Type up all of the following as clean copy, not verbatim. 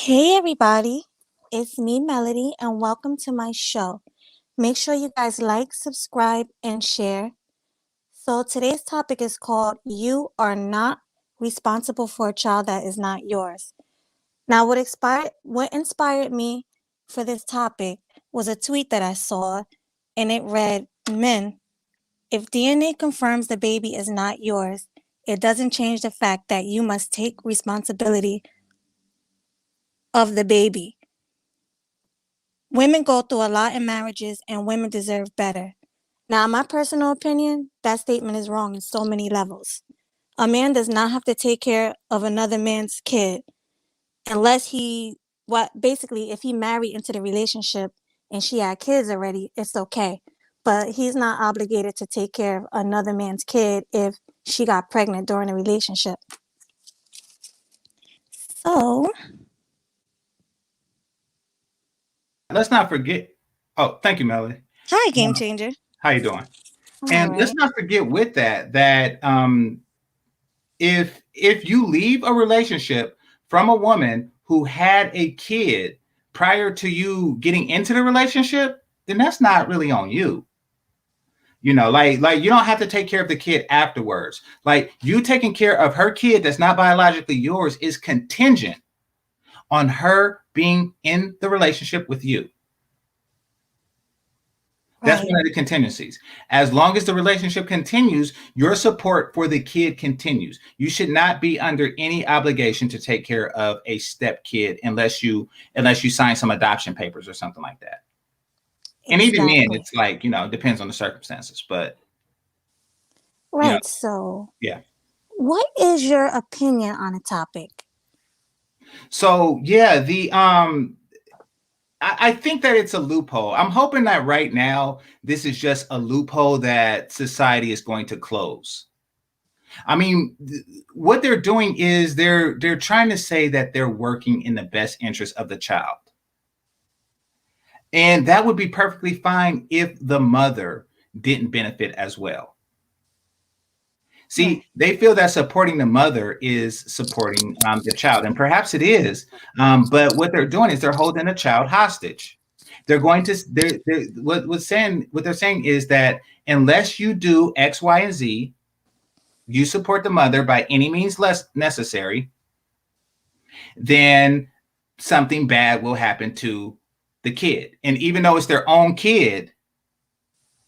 Hey everybody, it's me Melody and welcome to my show. Make sure you guys like, subscribe, and share. So today's topic is called You Are Not Responsible for a Child That Is Not Yours. Now what inspired me for this topic was a tweet that I saw and it read, Men, if DNA confirms the baby is not yours, it doesn't change the fact that you must take responsibility of the baby. Women go through a lot in marriages and women deserve better. Now, in my personal opinion, that statement is wrong in so many levels. A man does not have to take care of another man's kid unless basically, if he married into the relationship and she had kids already, it's okay. But he's not obligated to take care of another man's kid if she got pregnant during a relationship. So, Let's not forget. Oh, thank you, Melody. hi, game changer. How you doing? I'm all And let's right. not forget with that if you leave a relationship from a woman who had a kid prior to you getting into the relationship, then that's not really on you. Like you don't have to take care of the kid afterwards. Like you taking care of her kid that's not biologically yours is contingent on her being in the relationship with you. That's Right. one of the contingencies. As long as the relationship continues, your support for the kid continues. You should not be under any obligation to take care of a step kid unless you sign some adoption papers or something like that. And even then, Exactly. it's like, depends on the circumstances. But you know, Right. So, yeah. what is your opinion on a topic? So yeah, I think that it's a loophole. I'm hoping that right now this is just a loophole that society is going to close. I mean, what they're doing is they're trying to say that they're working in the best interest of the child. And that would be perfectly fine if the mother didn't benefit as well. Right. See, they feel that supporting the mother is supporting the child, and perhaps it is. But what they're doing is they're holding a child hostage. They're going to what they're saying is that unless you do X, Y, and Z, you support the mother by any means less necessary, then something bad will happen to the kid. And even though it's their own kid,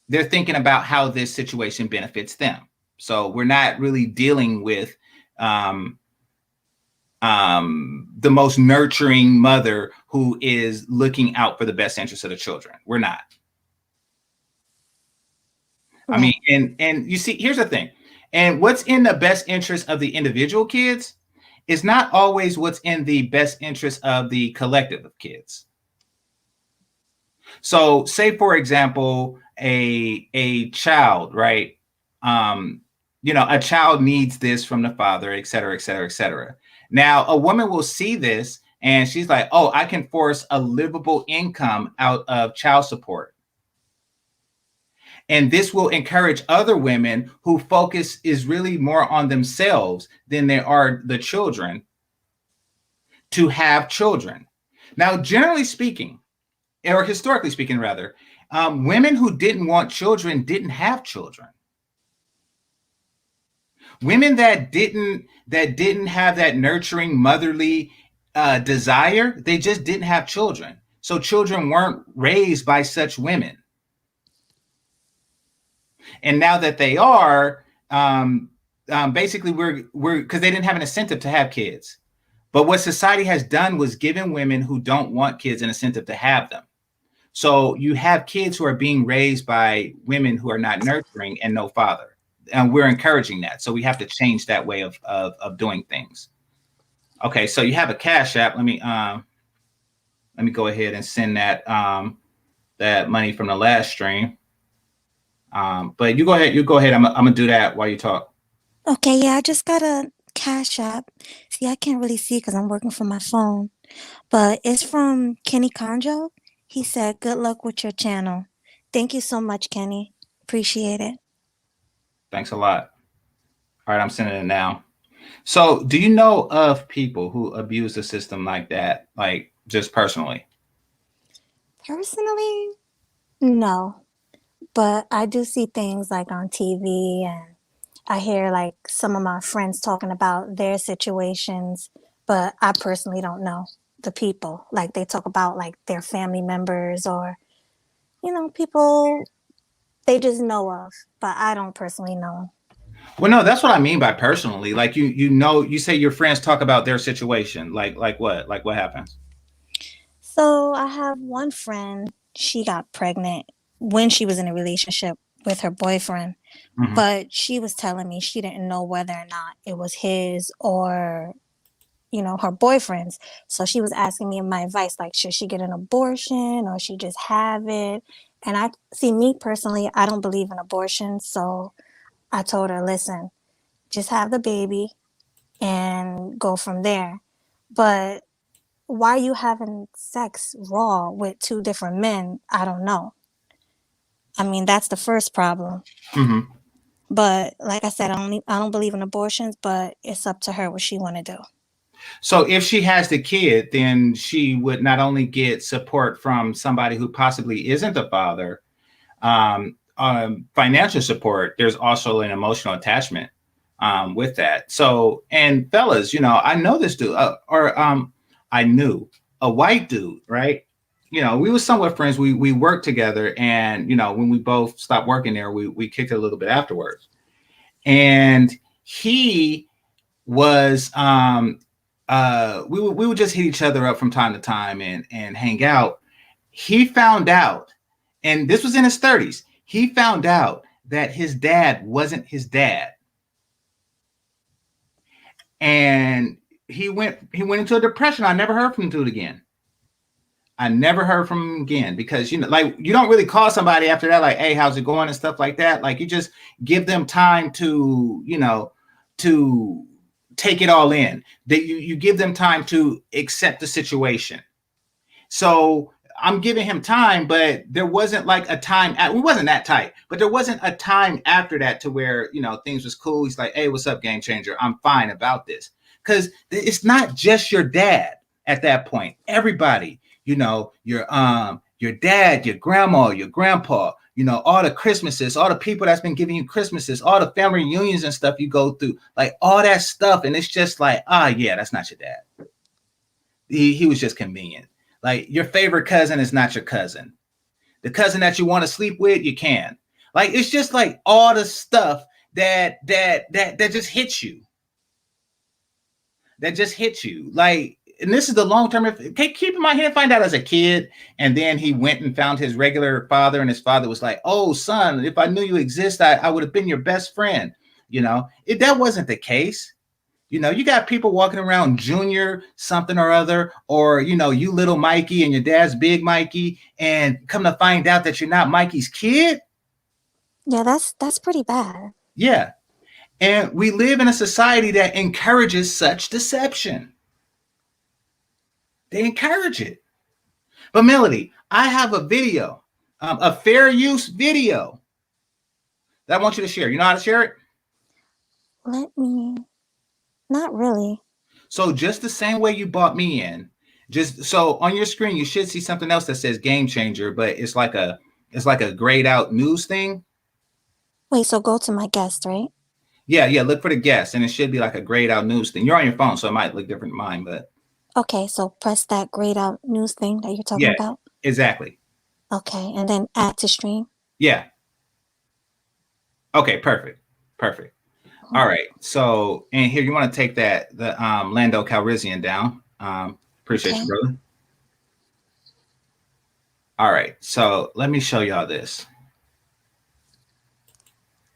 they're thinking about how this situation benefits them. So we're not really dealing with um, the most nurturing mother who is looking out for the best interest of the children. We're not. I mean, Right. and you see, here's the thing. And what's in the best interest of the individual kids is not always what's in the best interest of the collective of kids. So, say for example, a child, right? Um, a child needs this from the father, et cetera, et cetera, et cetera. Now, a woman will see this and she's like, "Oh, I can force a livable income out of child support." And this will encourage other women who focus is really more on themselves than they are the children to have children. Now, generally speaking, or historically speaking, rather, women who didn't want children didn't have children. Women that didn't have that nurturing motherly desire, they just didn't have children. So children weren't raised by such women. And now that they are, basically we're because they didn't have an incentive to have kids. But what society has done was given women who don't want kids an incentive to have them. So you have kids who are being raised by women who are not nurturing and no father. And we're encouraging that. So we have to change that way of doing things. Okay, so you have a cash app. Let me go ahead and send that money from the last stream. But you go ahead. I'm gonna do that while you talk. Okay, yeah, I just got a Cash App. See, I can't really see because I'm working from my phone, but it's from Kenny Conjo. He said, "Good luck with your channel." Thank you so much, Kenny. Appreciate it. Thanks a lot. All right, I'm sending it now. So, do you know of people who abuse the system like that, like just personally? Personally, no. But I do see things like on TV, and I hear like some of my friends talking about their situations, but I personally don't know the people. Like they talk about like their family members or, people they just know of, but I don't personally know 'em. Well, no, that's what I mean by personally. Like you say your friends talk about their situation. Like what? Like what happens? So I have one friend, she got pregnant when she was in a relationship with her boyfriend, Hmm. but she was telling me she didn't know whether or not it was his or her boyfriend's. So she was asking me my advice, like, should she get an abortion or she just have it? And I see, me personally, I don't believe in abortion. So I told her, listen, just have the baby and go from there. But why are you having sex raw with two different men? I don't know. I mean, that's the first problem. Hmm. But like I said, I don't believe in abortions, but it's up to her what she want to do. So if she has the kid, then she would not only get support from somebody who possibly isn't the father, financial support. There's also an emotional attachment with that. So, and fellas, I know this dude, I knew a white dude, right? We were somewhat friends. We worked together, and when we both stopped working there, we kicked it a little bit afterwards. And he was we would just hit each other up from time to time and hang out. He found out, and this was in his 30s. He found out that his dad wasn't his dad, and he went into a depression. I never heard from him dude again. I never heard from him again because like you don't really call somebody after that like, hey, how's it going and stuff like that. Like you just give them time to to take it all in. That you give them time to accept the situation. So I'm giving him time, but there wasn't like a time. We wasn't that tight, but there wasn't a time after that to where things was cool. He's like, "Hey, what's up, game changer? I'm fine about this," because it's not just your dad at that point. Everybody, your dad, your grandma, your grandpa, all the Christmases, all the people that's been giving you Christmases, all the family reunions and stuff you go through, like all that stuff, and it's just like, yeah, that's not your dad. He was just convenient. Like your favorite cousin is not your cousin. The cousin that you want to sleep with, you can. Like it's just like all the stuff that just hits you. That just hits you. Like, and this is the long term. Keep in mind, he didn't find out as a kid, and then he went and found his regular father, and his father was like, "Oh, son, if I knew you exist, I would have been your best friend." That wasn't the case. You got people walking around Junior something or other, or you little Mikey and your dad's big Mikey, and come to find out that you're not Mikey's kid. Yeah, that's pretty bad. Yeah. And we live in a society that encourages such deception. They encourage it. But Melody, I have a video, a fair use video that I want you to share. You know how to share it? Let me, not really. So just the same way you bought me in, just so on your screen you should see something else that says game changer, but it's like a grayed out news thing. Wait, so go to my guest, right? Yeah, look for the guest, and it should be like a grayed out news thing. You're on your phone, so it might look different than mine, but Okay, so press that grayed out news thing that you're talking yeah, about. exactly. Okay, and then add to stream. Yeah. Okay, perfect. Perfect. Mhm. All right. So, and here you want to take the Lando Calrissian down. Appreciate you, Okay. brother. All right. So let me show y'all this.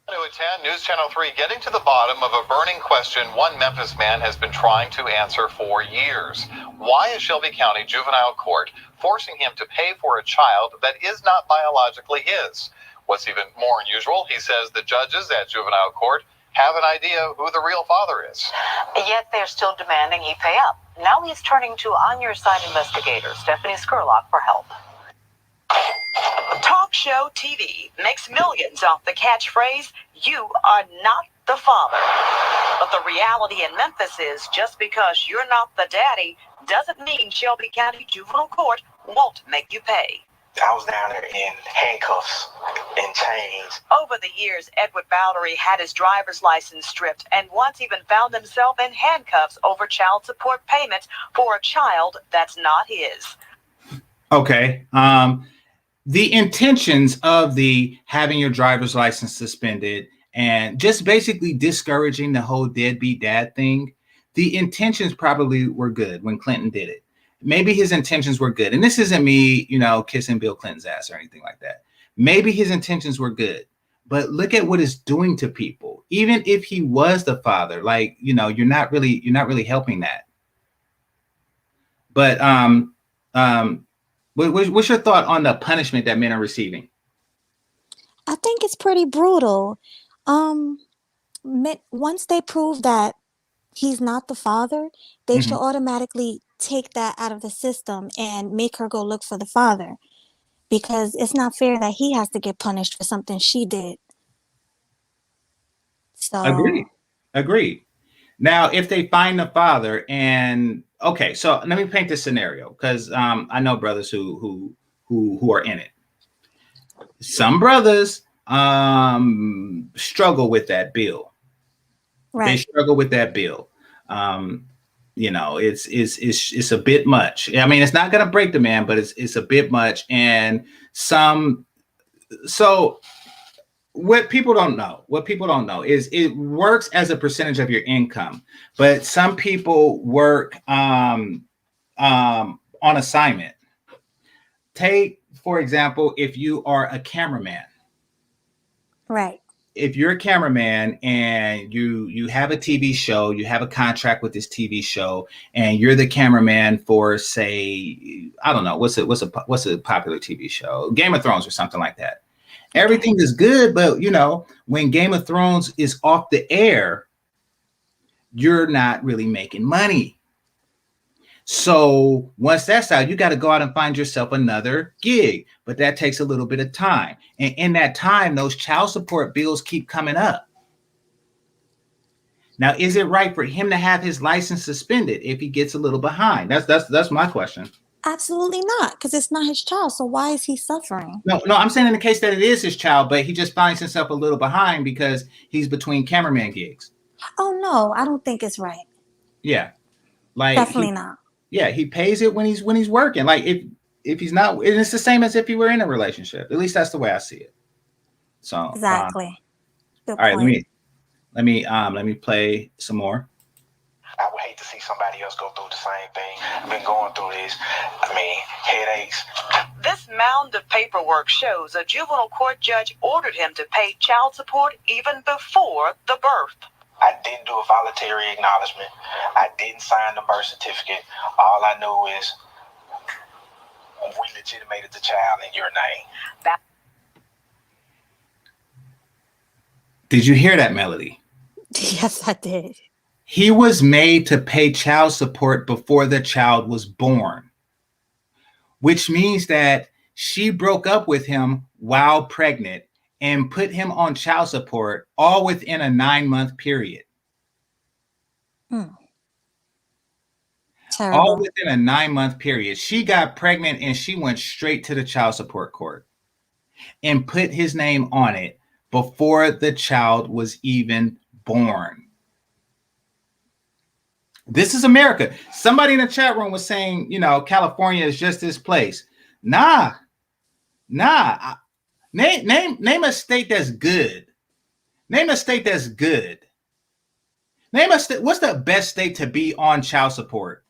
To attend News Channel 3, getting to the bottom of a burning question one Memphis man has been trying to answer for years. Why is Shelby County Juvenile Court forcing him to pay for a child that is not biologically his? What's even more unusual, he says the judges at Juvenile Court have an idea who the real father is. Yet they're still demanding he pay up. Now he's turning to On Your Side investigator Stephanie Skurlock for help. Talk show TV makes millions off the catchphrase, "You are not the the father. But the reality in Memphis is just because you're not the daddy doesn't mean Shelby County Juvenile Court won't make you pay. I was down there in handcuffs and chains. Over the years, Edward Bowery had his driver's license stripped and once even found himself in handcuffs over child support payments for a child that's not his. Okay. The intentions of the having your driver's license suspended and just basically discouraging the whole deadbeat dad thing, the intentions probably were good when Clinton did it. Maybe his intentions were good. And this isn't me, kissing Bill Clinton's ass or anything like that. Maybe his intentions were good. But look at what it's doing to people. Even if he was the father, you're not really helping that. But what's your thought on the punishment that men are receiving? I think it's pretty brutal. Once they prove that he's not the father, they should automatically take that out of the system and make her go look for the father, because it's not fair that he has to get punished for something she did. So Agreed. Now, if they find the father okay, so let me paint this scenario, because I know brothers who are in it. Some brothers struggle with that bill. Right. They struggle with that bill. It's a bit much. I mean, it's not going to break the man, but it's a bit much. And what people don't know is it works as a percentage of your income, but some people work on assignment. Take, for example, if you are a cameraman. Right. If you're a cameraman and you have a TV show, you have a contract with this TV show, and you're the cameraman for, say, I don't know, what's a popular TV show? Game of Thrones or something like that. Everything is good, but when Game of Thrones is off the air, you're not really making money. So once that's out, you got to go out and find yourself another gig, but that takes a little bit of time. And in that time, those child support bills keep coming up. Now, is it right for him to have his license suspended if he gets a little behind? That's my question. Absolutely not, because it's not his child. So why is he suffering? No, I'm saying in the case that it is his child, but he just finds himself a little behind because he's between cameraman gigs. Oh, no, I don't think it's right. Yeah. Definitely not. Yeah, he pays it when he's working. Like if he's not, and it's the same as if he were in a relationship. At least that's the way I see it. So exactly. All right, let me play some more. I would hate to see somebody else go through the same thing. I've been going through this. Headaches. This mound of paperwork shows a juvenile court judge ordered him to pay child support even before the birth. I didn't do a voluntary acknowledgement. I didn't sign the birth certificate. All I know is we legitimated the child in your name. Did you hear that, Melody? Yes, I did. He was made to pay child support before the child was born, which means that she broke up with him while pregnant and put him on child support all within a 9-month period. Terrible. All within a 9-month period. She got pregnant and she went straight to the child support court and put his name on it before the child was even born. This is America. Somebody in the chat room was saying, California is just this place. Nah. Name a state that's good. Name a state that's good. Name a state. What's the best state to be on child support?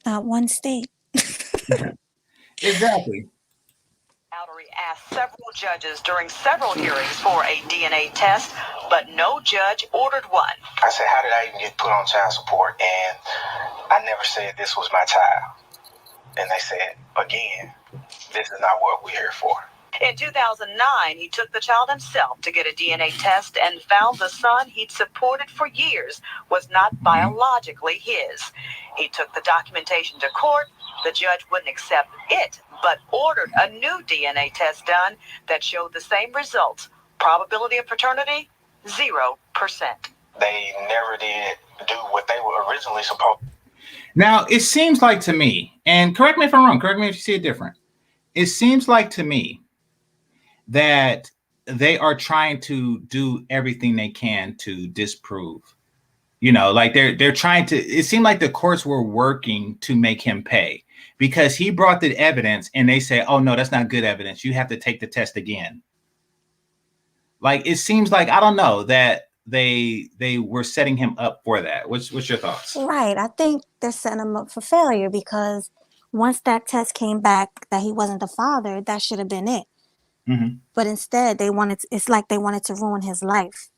Not one state. Exactly. Bowery asked several judges during several hearings for a DNA test, but no judge ordered one. I said, how did I even get put on child support? And I never said this was my child. And they said, again, this is not what we're here for. In 2009, he took the child himself to get a DNA test and found the son he'd supported for years was not biologically his. He took the documentation to court. The judge wouldn't accept it, but ordered a new DNA test done that showed the same results. Probability of paternity? 0%. They never did do what they were originally supposed to. Now, it seems like to me, and correct me if I'm wrong, correct me if you see it different. It seems like to me that they are trying to do everything they can to disprove. Like they're trying to, it seemed like the courts were working to make him pay because he brought the evidence and they say, oh no, that's not good evidence. You have to take the test again. Like, it seems like, I don't know, that they were setting him up for that. What's your thoughts? Right. I think they're setting him up for failure because once that test came back that he wasn't the father, that should have been it. Mm-hmm. But instead, it's like they wanted to ruin his life.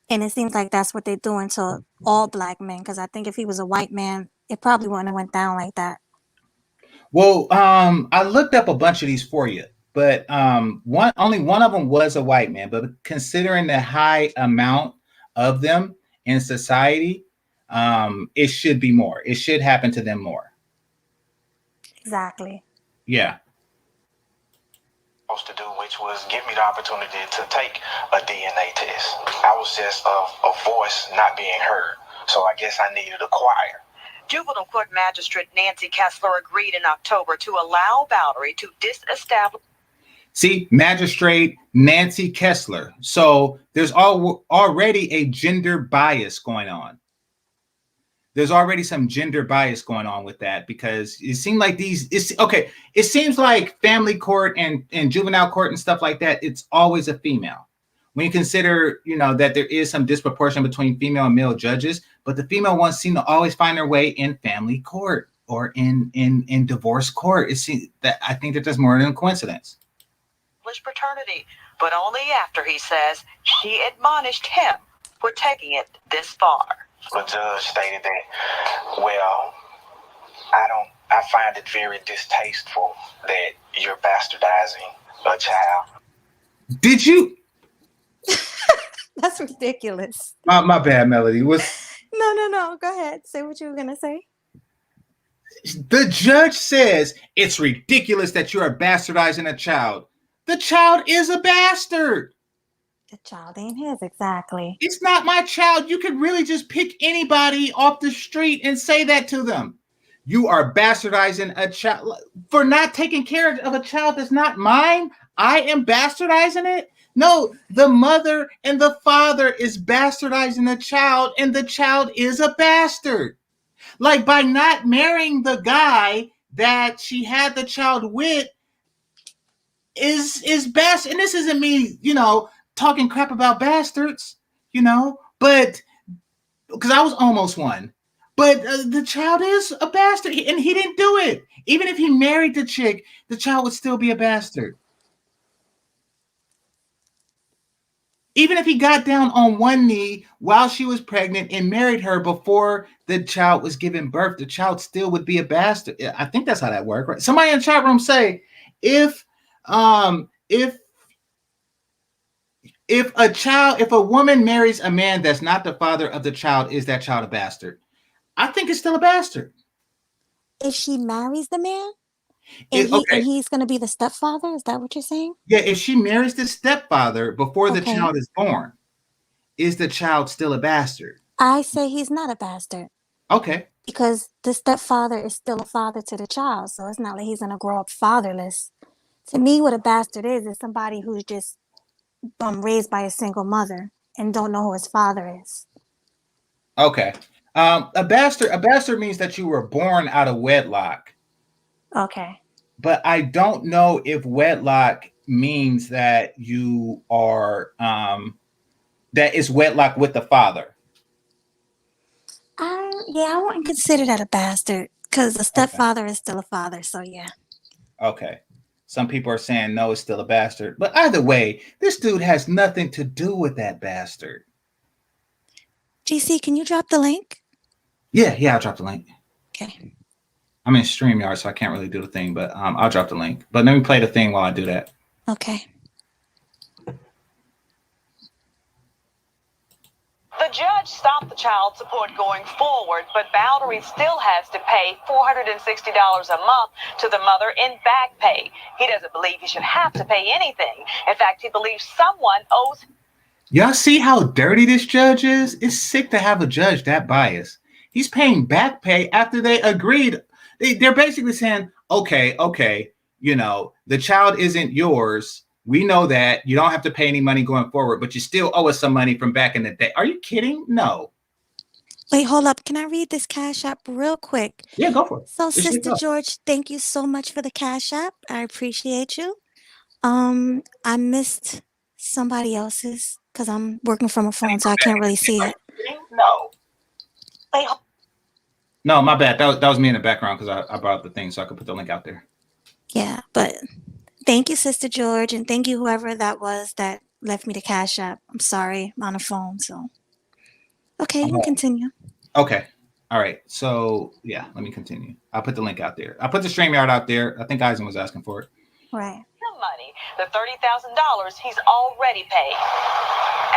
And it seems like that's what they're doing to all black men. Because I think if he was a white man, it probably wouldn't have went down like that. Well, I looked up a bunch of these for you, but only one of them was a white man. But considering the high amount of them in society, it should be more. It should happen to them more. Exactly. Yeah. To do, which was give me the opportunity to take a DNA test. I was just a voice not being heard, so I guess I needed a choir. Juvenile Court Magistrate Nancy Kessler agreed in October to allow Bowery to disestablish. See, Magistrate Nancy Kessler. So there's already a gender bias going on. There's already some gender bias going on with that because it seemed like it seems like family court and juvenile court and stuff like that, it's always a female. When you consider, that there is some disproportion between female and male judges, but the female ones seem to always find their way in family court or in divorce court. I think that there's more than a coincidence. Paternity, but only after he says she admonished him for taking it this far. The judge stated that, well, I find it very distasteful that you're bastardizing a child. Did you? That's ridiculous. My bad, Melody. No. Go ahead. Say what you were going to say. The judge says it's ridiculous that you are bastardizing a child. The child is a bastard. The child ain't his, exactly. It's not my child. You could really just pick anybody off the street and say that to them. You are bastardizing a child for not taking care of a child that's not mine. I am bastardizing it. No, the mother and the father is bastardizing the child, and the child is a bastard. Like, by not marrying the guy that she had the child with is best. And this isn't me, talking crap about bastards, but because I was almost one. But the child is a bastard, and he didn't do it. Even if he married the chick, the child would still be a bastard. Even if he got down on one knee while she was pregnant and married her before the child was given birth, the child still would be a bastard. I think that's how that works, right? Somebody in the chat room say, if a woman marries a man that's not the father of the child, is that child a bastard? I think it's still a bastard. If she marries the man and he's going to be the stepfather, is that what you're saying? Yeah, if she marries the stepfather before the child is born, is the child still a bastard? I say he's not a bastard. Okay. Because the stepfather is still a father to the child, so it's not like he's going to grow up fatherless. To me, what a bastard is somebody who's just raised by a single mother and don't know who his father is. Okay. A bastard means that you were born out of wedlock. Okay. But I don't know if wedlock means that you are that is wedlock with the father. I wouldn't consider that a bastard because the stepfather is still a father. So yeah. Okay. Some people are saying no, it's still a bastard. But either way, this dude has nothing to do with that bastard. GC, can you drop the link? Yeah, I'll drop the link. Okay. I'm in StreamYard, so I can't really do the thing, but I'll drop the link. But let me play the thing while I do that. Okay. The judge stopped the child support going forward, but Bowery still has to pay $460 a month to the mother in back pay. He doesn't believe he should have to pay anything. In fact, he believes someone owes. Y'all see how dirty this judge is? It's sick to have a judge that biased. He's paying back pay after they agreed. They're basically saying, okay, you know, the child isn't yours. We know that. You don't have to pay any money going forward, but you still owe us some money from back in the day. Are you kidding? No. Wait, hold up. Can I read this Cash App real quick? Yeah, go for it. So, It's your Sister go. George, thank you so much for the Cash App. I appreciate you. I missed somebody else's because I'm working from a phone, so I can't really see it. No. Wait, No, my bad. That was me in the background because I brought up the thing so I could put the link out there. yeah, but thank you, Sister George, and thank you, whoever that was that left me the Cash App. I'm sorry, I'm on the phone, so. Okay, you can continue. Okay. All right. So, yeah, let me continue. I'll put the link out there. I'll put the StreamYard out there. I think Eisen was asking for it. Right. Money, the $30,000 he's already paid.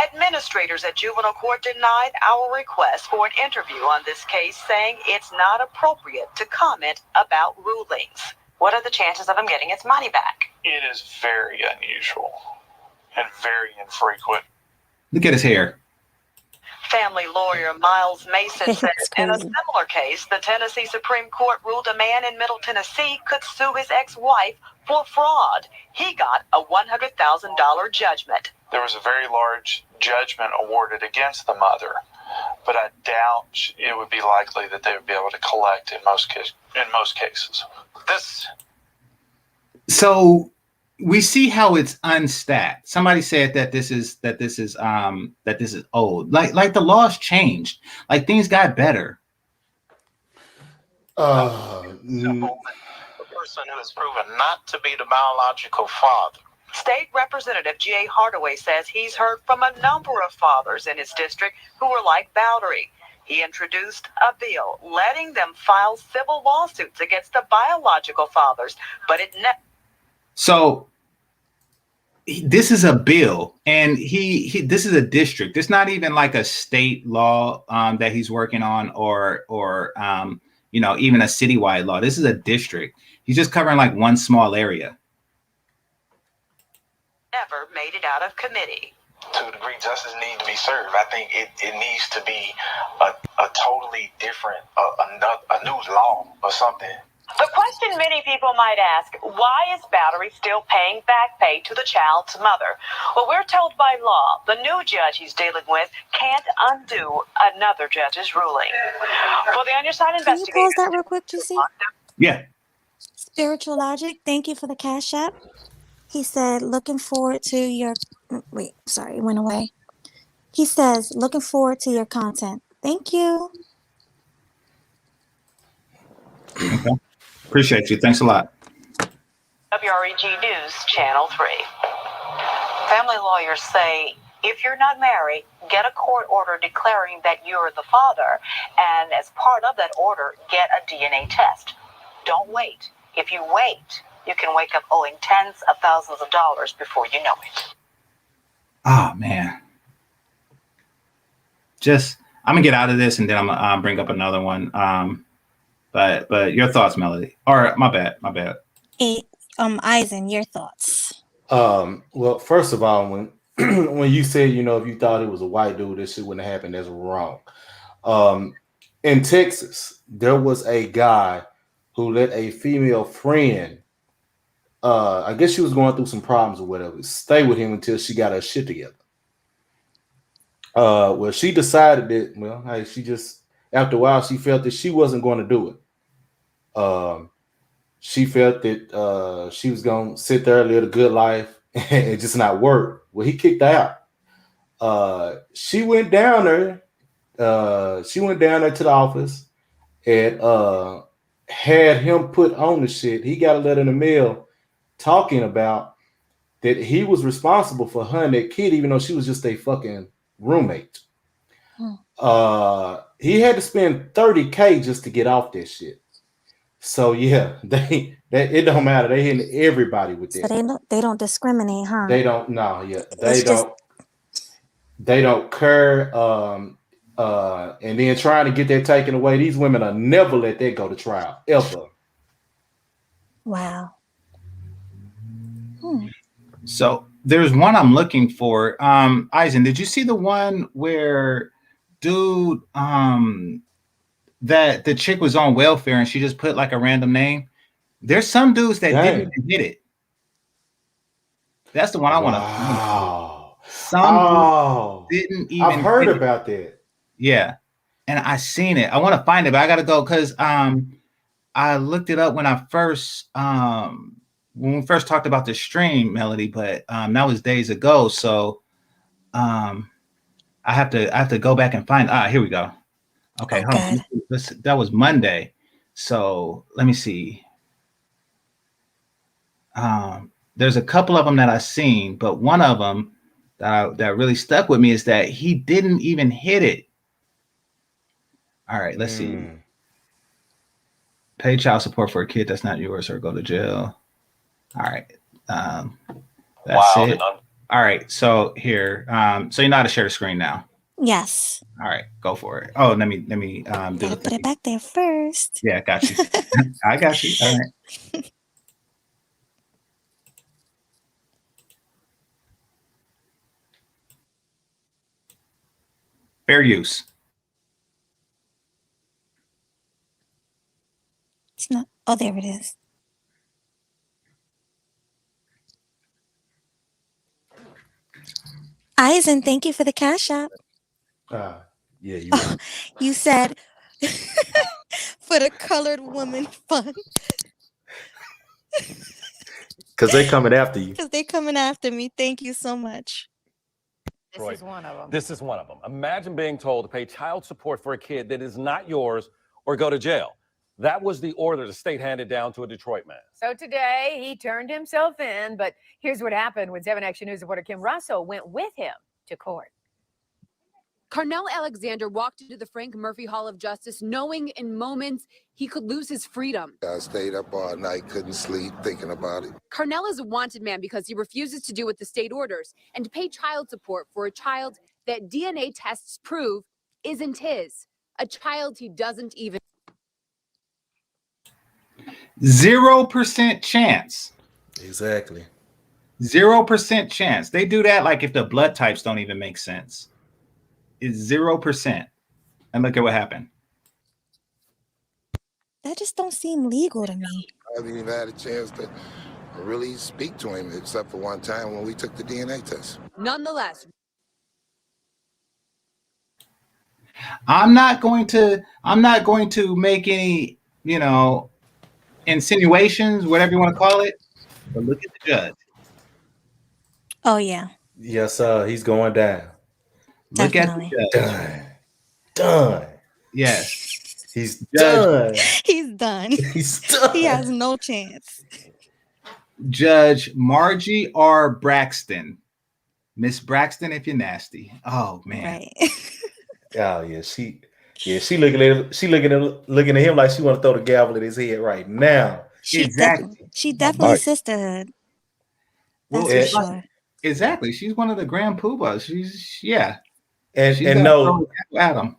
Administrators at juvenile court denied our request for an interview on this case, saying it's not appropriate to comment about rulings. What are the chances of him getting his money back? It is very unusual and very infrequent. Look at his hair. Family lawyer Miles Mason said It's in a crazy. similar case, the Tennessee Supreme Court ruled a man in Middle Tennessee could sue his ex-wife for fraud. He got a $100,000 judgment. There was a very large judgment awarded against the mother, but I doubt it would be likely that they would be able to collect in most cases. So we see how it's unstacked. Somebody said that this is old. Like the laws changed. Like things got better. The person who is proven not to be the biological father. State Representative G.A. Hardaway says he's heard from a number of fathers in his district who were like Bowery. He introduced a bill letting them file civil lawsuits against the biological fathers, but it never. So this is a bill, and this is a district. It's not even like a state law that he's working on, or you know, even a citywide law. This is a district. He's just covering like one small area. Never made it out of committee. To a degree, justice needs to be served. I think it needs to be a totally different, a new law or something. The question many people might ask, why is Bowery still paying back pay to the child's mother? Well, we're told by law, the new judge he's dealing with can't undo another judge's ruling. For the Underside Can you investigator. pause that real quick, GC? Yeah. Spiritual Logic, thank you for the Cash App. He said, looking forward to your... Wait, sorry, it went away. He says, looking forward to your content. Thank you. Okay. Appreciate you. Thanks a lot. WREG News, Channel 3. Family lawyers say if you're not married, get a court order declaring that you're the father, and as part of that order, get a DNA test. Don't wait. If you wait, you can wake up owing tens of thousands of dollars before you know it. Oh man. I'm gonna get out of this and then I'm gonna bring up another one. But your thoughts, Melody. Or my bad. Eisen, your thoughts. Well, first of all, when when you said, you know, if you thought it was a white dude, this shit wouldn't have happened, that's wrong. In Texas, there was a guy who let a female friend, I guess she was going through some problems or whatever, stay with him until she got her shit together. Well, she decided that, well, hey, she just, after a while, she felt that she wasn't going to do it. She felt that she was going to sit there, live a good life, and just not work. Well, he kicked her out. She went down there. She went down there to the office and had him put on the shit. He got a letter in the mail talking about that he was responsible for her and that kid, even though she was just a fucking roommate. He had to spend $30K just to get off that shit. So yeah, it don't matter. They hitting everybody with that. So they don't discriminate, huh? They don't. No, yeah, they don't care. And then trying to get that taken away. These women will never let that go to trial ever. Wow. So There's one I'm looking for. Eisen, did you see the one where dude that the chick was on welfare and she just put like a random name? There's some dudes that didn't even hit it. That's the one I want to. Wow. Some dudes didn't even. I've heard about that. Yeah, and I seen it. I want to find it, but I gotta go because I looked it up when we first talked about the stream, Melody, but that was days ago. So I have to go back and find. Here we go. Okay, hold on. That was Monday. So let me see. There's a couple of them that I've seen, but one of them that really stuck with me is that he didn't even hit it. All right, let's see. Pay child support for a kid that's not yours or go to jail. All right. That's it. All right. So here, so you know how to share the screen now. Yes. All right, go for it. Oh, let me gotta put it back there first. Yeah, got you. I got you. All right. Fair use. It's not. Oh, there it is. Eisen, thank you for the cash app. Yeah, you said for the colored woman fund. Because they're coming after you. Because they're coming after me. Thank you so much. This is one of them. This is one of them. Imagine being told to pay child support for a kid that is not yours or go to jail. That was the order the state handed down to a Detroit man. So today he turned himself in, but here's what happened when 7 Action News reporter Kim Russell went with him to court. Carnell Alexander walked into the Frank Murphy Hall of Justice knowing in moments he could lose his freedom. I stayed up all night, couldn't sleep, thinking about it. Carnell is a wanted man because he refuses to do what the state orders and to pay child support for a child that DNA tests prove isn't his. A child he doesn't even. 0% chance. Exactly. 0% chance. They do that like if the blood types don't even make sense. It's 0%. And look at what happened. That just don't seem legal to me. I haven't even had a chance to really speak to him except for one time when we took the DNA test. Nonetheless, I'm not going to make any, insinuations, whatever you want to call it, but look at the judge. Oh yeah. Yes, he's going down. Look Definitely. at the judge. Done. Yes. He's done. He's done. He's done. He has no chance. Judge Margie R. Braxton. Miss Braxton, if you're nasty. Oh man. Right. Oh yeah, she looking at him like she want to throw the gavel at his head right now. She definitely sisterhood. That's for sure. Exactly. She's one of the grand poobahs. She's And no, Adam.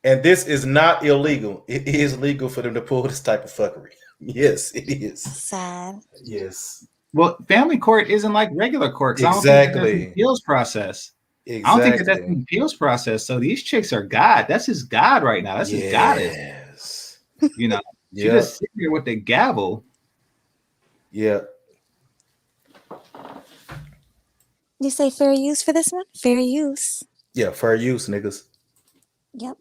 And this is not illegal. It is legal for them to pull this type of fuckery. Yes, it is. Sad. Yes. Well, family court isn't like regular court. Exactly. I don't think that's an appeals process. Exactly. I don't think that's an appeals process. So these chicks are God. That's his God right now. That's his goddess. She just sitting here with the gavel. Yeah. You say fair use for this one? Fair use. Yeah, fair use, niggas. Yep.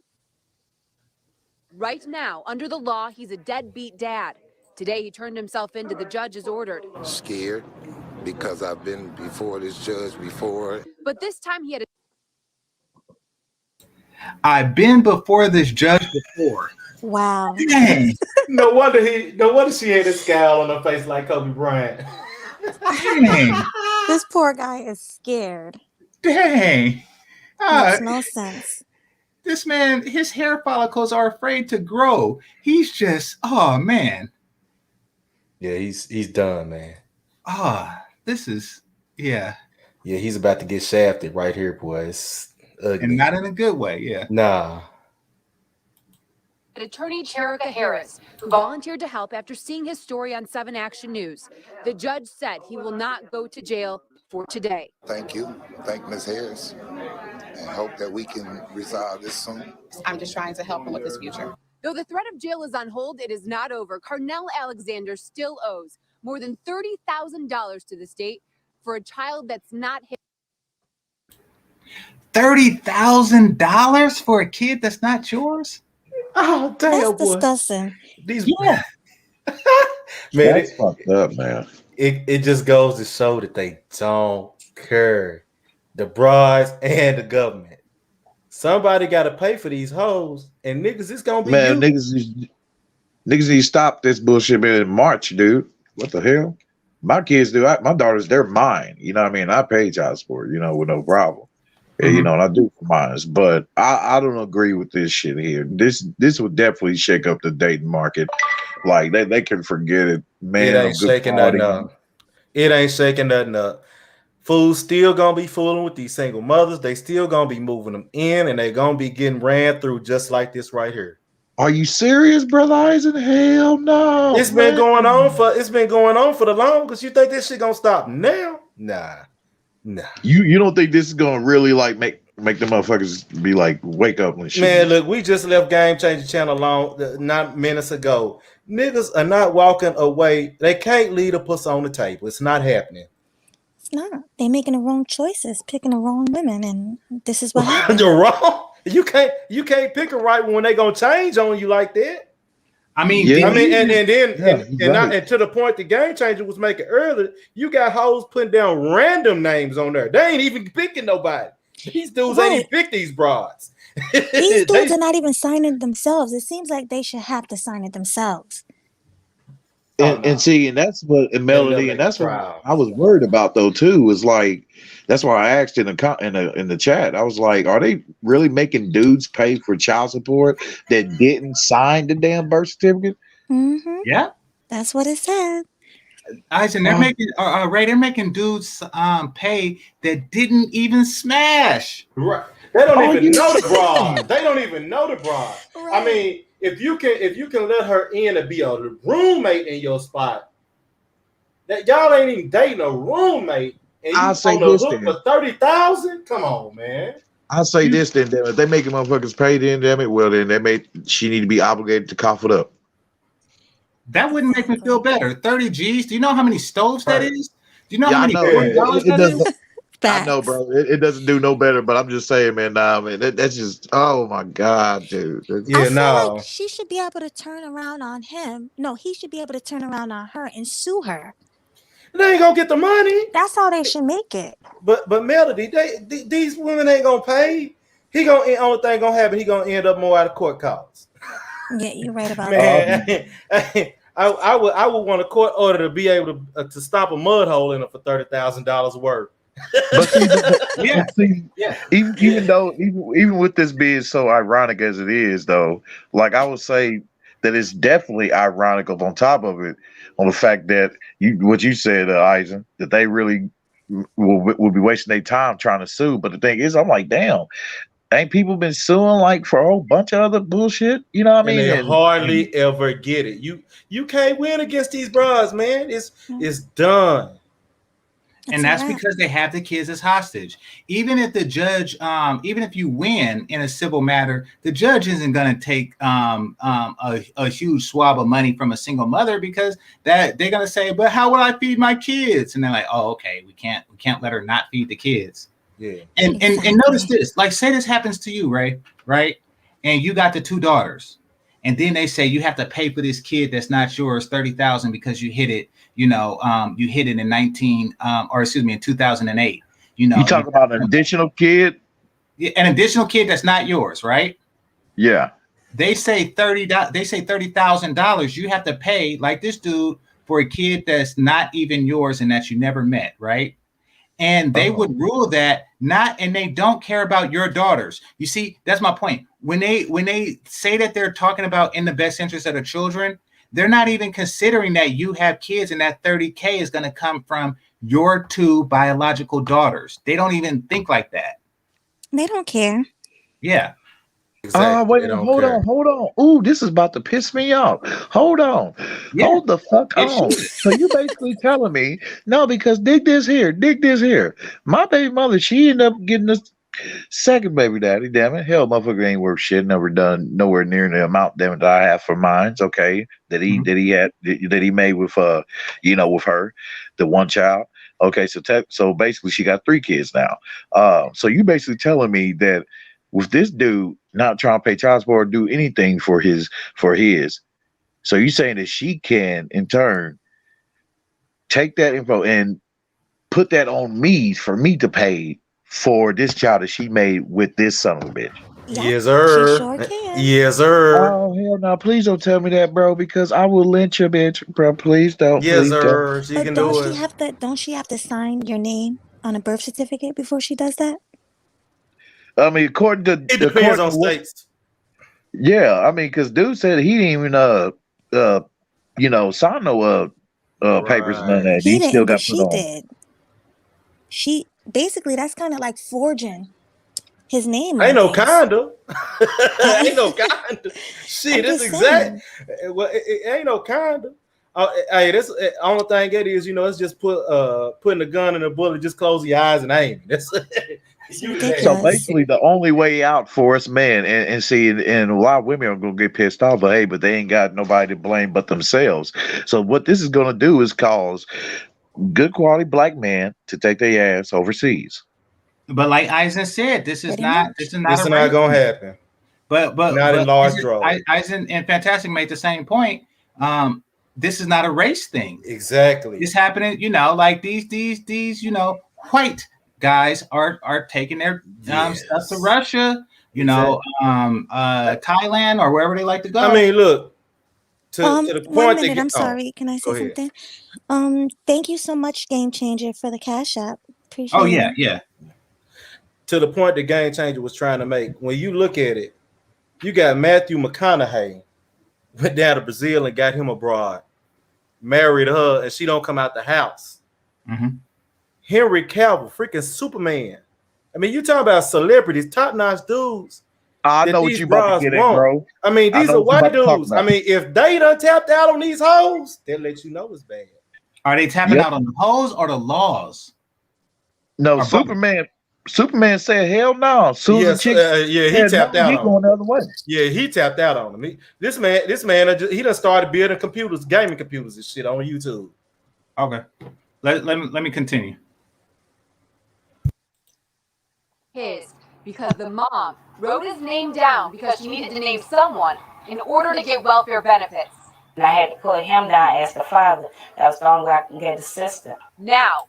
right now, under the law, he's a deadbeat dad. Today, he turned himself in to the judge as ordered. Scared because I've been before this judge before. But this time he had a I've been before this judge before. Wow. Dang. No wonder she had a scowl on her face like Kobe Bryant. Dang. This poor guy is scared. Dang. Makes no sense. This man, his hair follicles are afraid to grow. He's just, oh man. Yeah, he's done, man. This is, yeah. Yeah, he's about to get shafted right here, boys. And not in a good way, yeah. Nah. Attorney Cherika Harris, who volunteered to help after seeing his story on 7 Action News. The judge said he will not go to jail for today. Thank you. Thank Ms. Harris. And hope that we can resolve this soon. I'm just trying to help him with his future. Though the threat of jail is on hold, it is not over. Carnell Alexander still owes more than $30,000 to the state for a child that's not his. $30,000 for a kid that's not yours? Oh, damn, That's boy. disgusting. These Yeah. man, That's fucked up, man. it just goes to show that they don't care. The brides and the government. Somebody got to pay for these hoes, and niggas, it's gonna be Man, you. niggas need to stop this bullshit man, in March, dude. What the hell? My kids do. My daughters, they're mine. You know what I mean? I pay child support, you know, with no problem. And, you know, and I do for mine. But I don't agree with this shit here. This would definitely shake up the dating market. Like, they can forget it. Man, It ain't shaking nothing up. It ain't shaking nothing up. Fools still gonna be fooling with these single mothers. They still gonna be moving them in, and they gonna be getting ran through just like this right here. Are you serious, brother Eisen? Hell no. It's been going on for the longest. You think this shit gonna stop now? Nah. You don't think this is gonna really like make them motherfuckers be like wake up and shit? Man, look, we just left Game Changer Channel not minutes ago. Niggas are not walking away. They can't leave a puss on the table. It's not happening. It's not. They're making the wrong choices, picking the wrong women, and this is what happens. You're wrong. You can't pick a right one when they gonna change on you like that. I mean, and to the point the Game Changer was making earlier, you got hoes putting down random names on there. They ain't even picking nobody. These dudes ain't even pick these broads. These dudes are not even signing themselves. It seems like they should have to sign it themselves. And see, and that's what Melody, and that's what I was worried about though too. Is like that's why I asked in the chat. I was like, are they really making dudes pay for child support that didn't sign the damn birth certificate? Mm-hmm. Yeah, that's what it said. Eisen, they're making Ray. They're making dudes pay that didn't even smash. Right. They don't even know the broad. They don't even know the broad. Right. I mean, if you can let her in and be a roommate in your spot, that y'all ain't even dating a roommate. And I'll say this then. For 30,000? Come on, man. I'll say this then, damn it. If they making motherfuckers pay then, damn it, well then she need to be obligated to cough it up. That wouldn't make me feel better. 30 G's. Do you know how many stoves that is? Do you know how many $40 that is? I know, bro. It doesn't do no better, but I'm just saying, man. Nah, man. That's just, oh my god, dude. I feel like she should be able to turn around on him. No, he should be able to turn around on her and sue her. They ain't gonna get the money. That's how they should make it. But Melody, these women ain't gonna pay. Only thing gonna happen. He gonna end up more out of court costs. Yeah, you're right about that. I would want a court order to be able to stop a mud hole in it for $30,000 worth. Even with this being so ironic as it is, though, like I would say that it's definitely ironical on top of it, on the fact that what you said, Eisen, that they really will be wasting their time trying to sue. But the thing is, I'm like, damn, ain't people been suing like for a whole bunch of other bullshit? You know what I mean? They hardly ever get it. You can't win against these bras, man. It's done. And that's because they have the kids as hostage. Even if the judge, even if you win in a civil matter, the judge isn't going to take a huge swab of money from a single mother, because that they're going to say, "But how will I feed my kids?" And they're like, "Oh, okay, we can't let her not feed the kids." Yeah. And notice this, like, say this happens to you, right? And you got the 2 daughters, and then they say you have to pay for this kid that's not yours $30,000 because you hit it. You hit it in 2008. You talk about an additional kid? An additional kid that's not yours, right? Yeah. They say $30,000 you have to pay, like this dude, for a kid that's not even yours and that you never met, right? And they would rule that and they don't care about your daughters. You see, that's my point. When they say that they're talking about in the best interest of the children, they're not even considering that you have kids, and that $30K is going to come from your 2 biological daughters. They don't even think like that. They don't care. Yeah. Oh, wait, hold on. Ooh, this is about to piss me off. Hold on. Yeah, Hold the fuck it on. should. So you basically telling me, no, because dig this here. My baby mother, she ended up getting this second baby daddy, damn it. Hell, motherfucker ain't worth shit. Never done nowhere near the amount, damn it, that I have for mine. Okay. That he made with with her, the one child. Okay, so basically she got 3 kids now. So you basically telling me that with this dude not trying to pay child support or do anything for his, so you saying that she can in turn take that info and put that on me for me to pay for this child that she made with this son of a bitch. Yep, Yes, she sir. sure can. Yes, sir. Oh hell no! Please don't tell me that, bro, because I will lynch your bitch, bro. Please don't. Yes, Please don't. sir. She But can do it. don't she have to sign your name on a birth certificate before she does that? I mean, according It to depends on states. yeah, I mean, because dude said he didn't even sign no papers and none of that. He He still didn't, but got put she on. did. She basically, that's kind of like forging his name Ain't on no things. kinda. Ain't no kinda. Shit, I'm it's just exact. saying. Well, it ain't no kinda. Hey, this only thing it is, it's just putting a gun and a bullet, just close your eyes and aim. That's you can So have it. basically, the only way out for us men, and see, and a lot of women are gonna get pissed off, but hey, but they ain't got nobody to blame but themselves. So what this is gonna do is cause good quality black men to take their ass overseas. But like Eisen said, this is not This a is not race gonna thing. happen. But Not in large droves. Eisen and Fantastic made the same point. This is not a race thing. Exactly. It's happening, like these white guys are taking their stuff to Russia, Thailand or wherever they like to go. I mean, look, to the point 1 minute, I'm sorry. Can I say go ahead. something? Thank you so much, Game Changer, for the Cash App. Appreciate Oh yeah, it. yeah. To the point the Game Changer was trying to make. When you look at it, you got Matthew McConaughey went down to Brazil and got him abroad, married her, and she don't come out the house. Mm-hmm. Henry Cavill, freaking Superman. I mean, you talking about celebrities, top-notch dudes. I know what you about to get at, bro. I mean, these are white dudes. I mean, if they done tapped out on these hoes, they'll let you know it's bad. Are they tapping out on the hoes or the laws? No, Superman said, "Hell no." He tapped out he on going the other way. Yeah, he tapped out on him. This man, he done started building gaming computers and shit on YouTube. Okay, let me continue. Because the mom wrote his name down because she needed to name someone in order to get welfare benefits. And I had to put him down as the father. That was the only way I can get the sister. Now.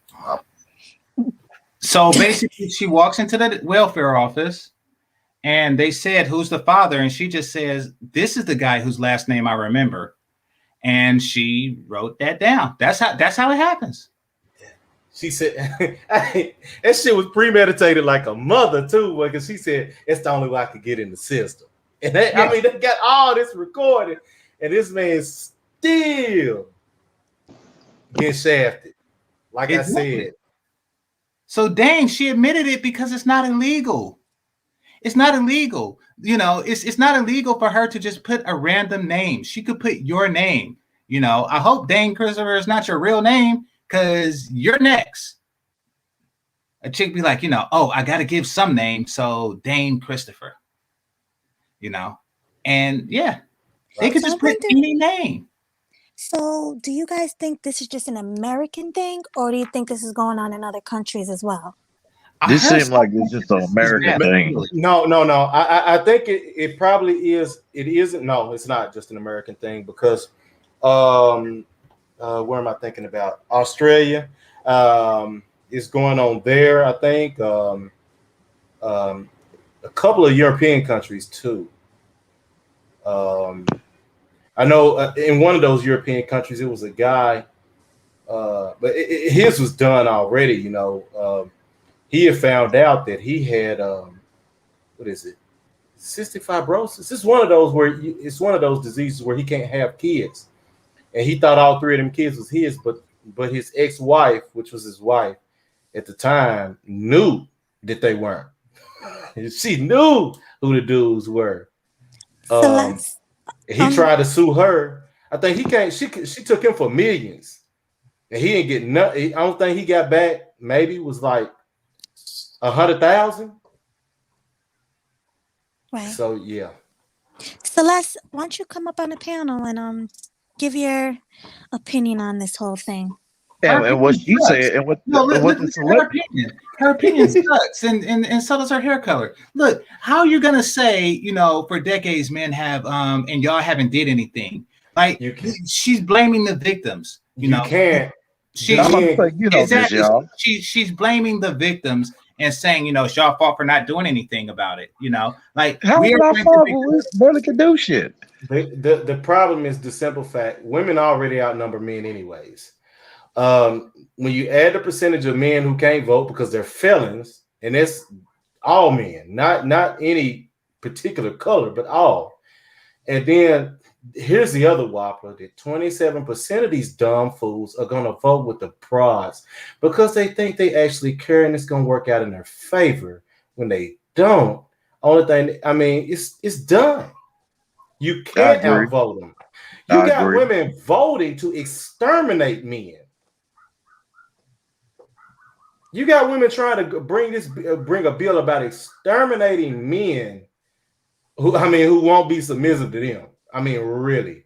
So basically, she walks into the welfare office, and they said, "Who's the father?" And she just says, "This is the guy whose last name I remember," and she wrote that down. That's how it happens. She said, that shit was premeditated like a mother too, because she said it's the only way I could get in the system. And they got all this recorded, and this man's still getting shafted. Like Exactly. I said. So dang, she admitted it because it's not illegal. It's not illegal. It's not illegal for her to just put a random name. She could put your name. I hope Dane Christopher is not your real name, because you're next. A chick be like, oh, I got to give some name. So Dane Christopher, and yeah, they could just put any name. So do you guys think this is just an American thing, or do you think this is going on in other countries as well? This seems like it's just an American thing. No. I think it probably is. It isn't. No, it's not just an American thing, because where am I thinking about? Australia is going on there, I think. A couple of European countries too. I know in one of those European countries, it was a guy, but his was done already. He had found out that he had cystic fibrosis. This is one of those where it's one of those diseases where he can't have kids, and he thought all 3 of them kids was his, but his ex-wife, which was his wife at the time, knew that they weren't. She knew who the dudes were. Celeste, He tried to sue her. I think he can't. She took him for millions, and he didn't get nothing. I don't think he got back. Maybe it was like 100,000. Right. So yeah. Celeste, why don't you come up on the panel and give your opinion on this whole thing? And what she said, and what her opinion sucks, and so does her hair color. Look, how are you gonna say, you know, for decades men have and y'all haven't did anything? Like she's blaming the victims. You can't. She's exactly. She's blaming the victims and saying, you know, it's y'all fault for not doing anything about it. You know, like how is our fault? We barely can do shit. The problem is the simple fact: women already outnumber men anyways. When you add the percentage of men who can't vote because they're felons, and that's all men, not any particular color, but all. And then here's the other whopper: that 27% of these dumb fools are gonna vote with the prods because they think they actually care and it's gonna work out in their favor. When they don't, only thing I mean, it's done. You can't outvote them. You got women voting to exterminate men. You got women trying to bring a bill about exterminating men who won't be submissive to them. I mean, really.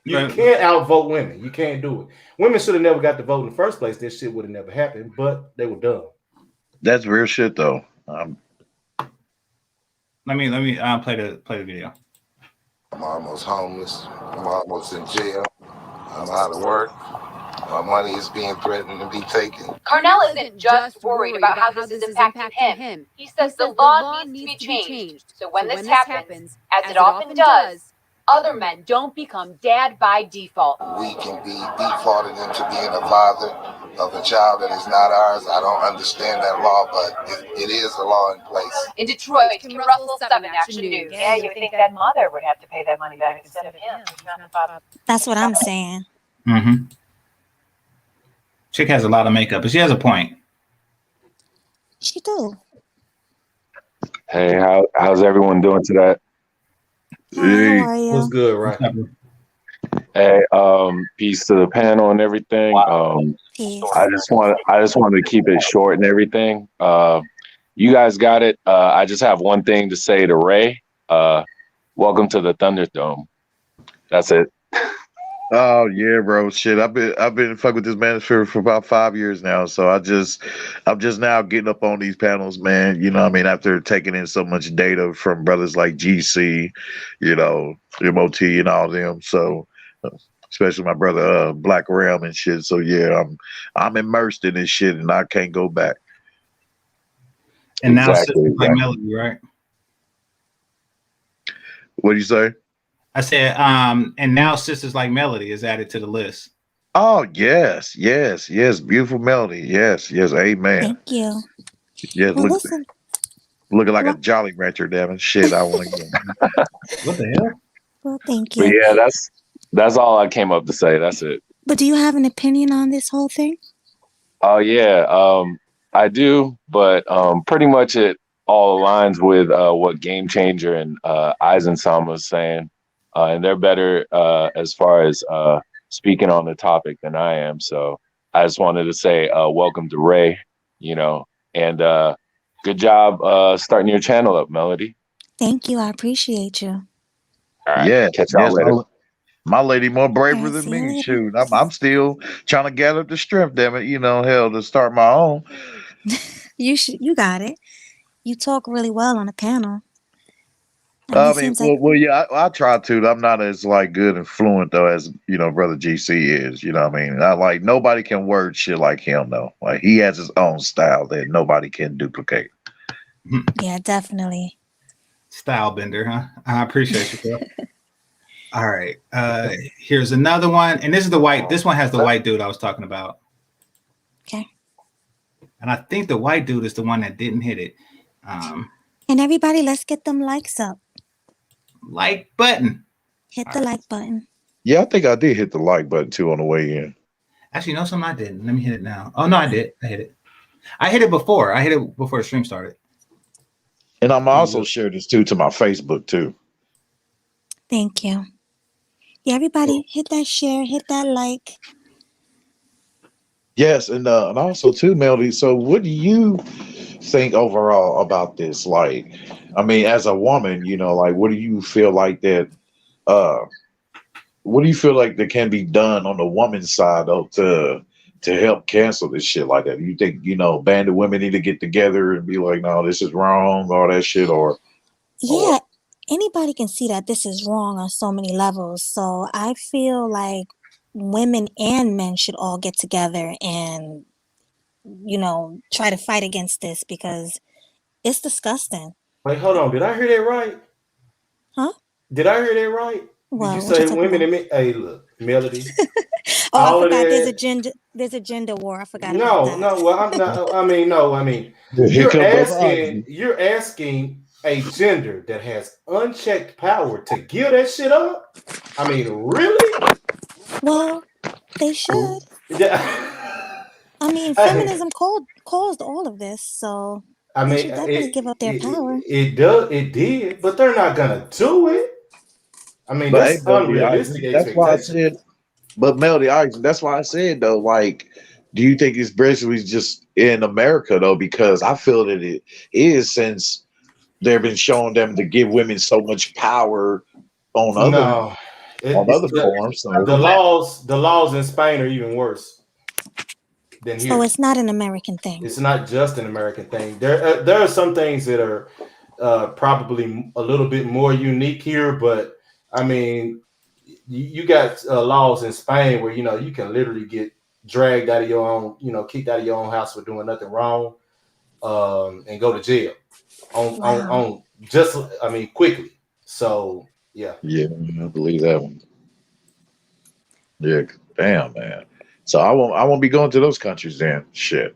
You can't outvote women. You can't do it. Women should have never got to vote in the first place. This shit would have never happened, but they were dumb. That's real shit, though. Let me play the video. I'm almost homeless. I'm almost in jail. I'm out of work. My money is being threatened to be taken. Carnell isn't just worried about how this is impacting him. He says the law needs to be changed. So when this happens, as it often does, other men don't become dad by default. We can be defaulted into being a father of a child that is not ours. I don't understand that law, but it is a law in place. In Detroit, Kim Russell, 7 Action News. Yeah, you think that mother would have to pay that money back instead of him. That's what I'm saying. Mm-hmm. Chick has a lot of makeup, but she has a point. She do. Hey, how's everyone doing today? Hey, how are you? What's good, right? Hey, peace to the panel and everything. I just wanted to keep it short and everything. You guys got it. I just have one thing to say to Ray. Welcome to the Thunderdome. That's it. Oh yeah, bro. Shit, I've been fucking with this man for about 5 years now. So I'm just now getting up on these panels, man. You know what I mean? After taking in so much data from brothers like GC, you know, MOT and all them. So especially my brother Black Ram and shit. So yeah, I'm immersed in this shit and I can't go back. And now Sisters Like Melody, right? What do you say? I said, and now Sisters Like Melody is added to the list. Oh, yes. Beautiful melody. Yes. Amen. Thank you. Yes, Well, looking like a Jolly Rancher, damn it. Shit, I want to get. What the hell? Well, thank you. But yeah, that's all I came up to say. That's it. But do you have an opinion on this whole thing? Oh yeah, I do, but pretty much it all aligns with what Game Changer and Eisensam was saying. And they're better as far as speaking on the topic than I am. So I just wanted to say welcome to Ray, you know, and good job starting your channel up, Melody. Thank you. I appreciate you. All right. Yeah, catch y'all later. My lady more braver than me. Shoot, I'm still trying to gather up the strength, damn it. You know, hell, to start my own. You got it. You talk really well on the panel. I mean, yeah, I try to. I'm not as like good and fluent though as you know, brother GC is. You know what I mean? I like nobody can word shit like him though. Like he has his own style that nobody can duplicate. Yeah, definitely. Style bender, huh? I appreciate you, bro. All right. Here's another one, and this is the white. This one has the white dude I was talking about. Okay. And I think the white dude is the one that didn't hit it. And everybody, let's get them likes up. Like button. Hit the like button. Yeah, I think I did hit the like button too on the way in. Actually, no, something I didn't. Let me hit it now. Oh no, I did. I hit it. I hit it before. I hit it before the stream started. And I'm also share this too to my Facebook too. Thank you. Yeah, everybody hit that share, hit that like. Yes, and also too, Melody. So, what do you think overall about this? Like, I mean, as a woman, you know, like, what do you feel like that? What do you feel like that can be done on the woman's side though to help cancel this shit like that? You think, you know, banded women need to get together and be like, no, this is wrong, all that shit, or Yeah, anybody can see that this is wrong on so many levels. So I feel like women and men should all get together and, you know, try to fight against this because it's disgusting. Wait, hold on. Did I hear that right? Huh? Did I hear that right? Well, Did you what say you talking women about? and men? Hey, look, Melody. Oh, I all of forgot. that. There's a gender war. I forgot about that. No. Well, I'm not. I mean, no. I mean, you're asking a gender that has unchecked power to give that shit up. I mean, really? Well, they should. I mean, feminism caused all of this, so they should definitely give up their power. It did, but they're not gonna do it. I mean, but that's hey, Melody, unrealistic that's why I expectations. said. But Melody, that's why I said though, like, do you think it's basically just in America though? Because I feel that it is, since they've been showing them to give women so much power on other forms. So. The laws in Spain are even worse than here. So it's not an American thing. It's not just an American thing. There are some things that are probably a little bit more unique here, but I mean, you got laws in Spain where, you know, you can literally get dragged out of your own, you know, kicked out of your own house for doing nothing wrong, and go to jail on just, I mean, quickly. So yeah, I believe that one. Yeah, damn, man. So I won't be going to those countries then. Shit.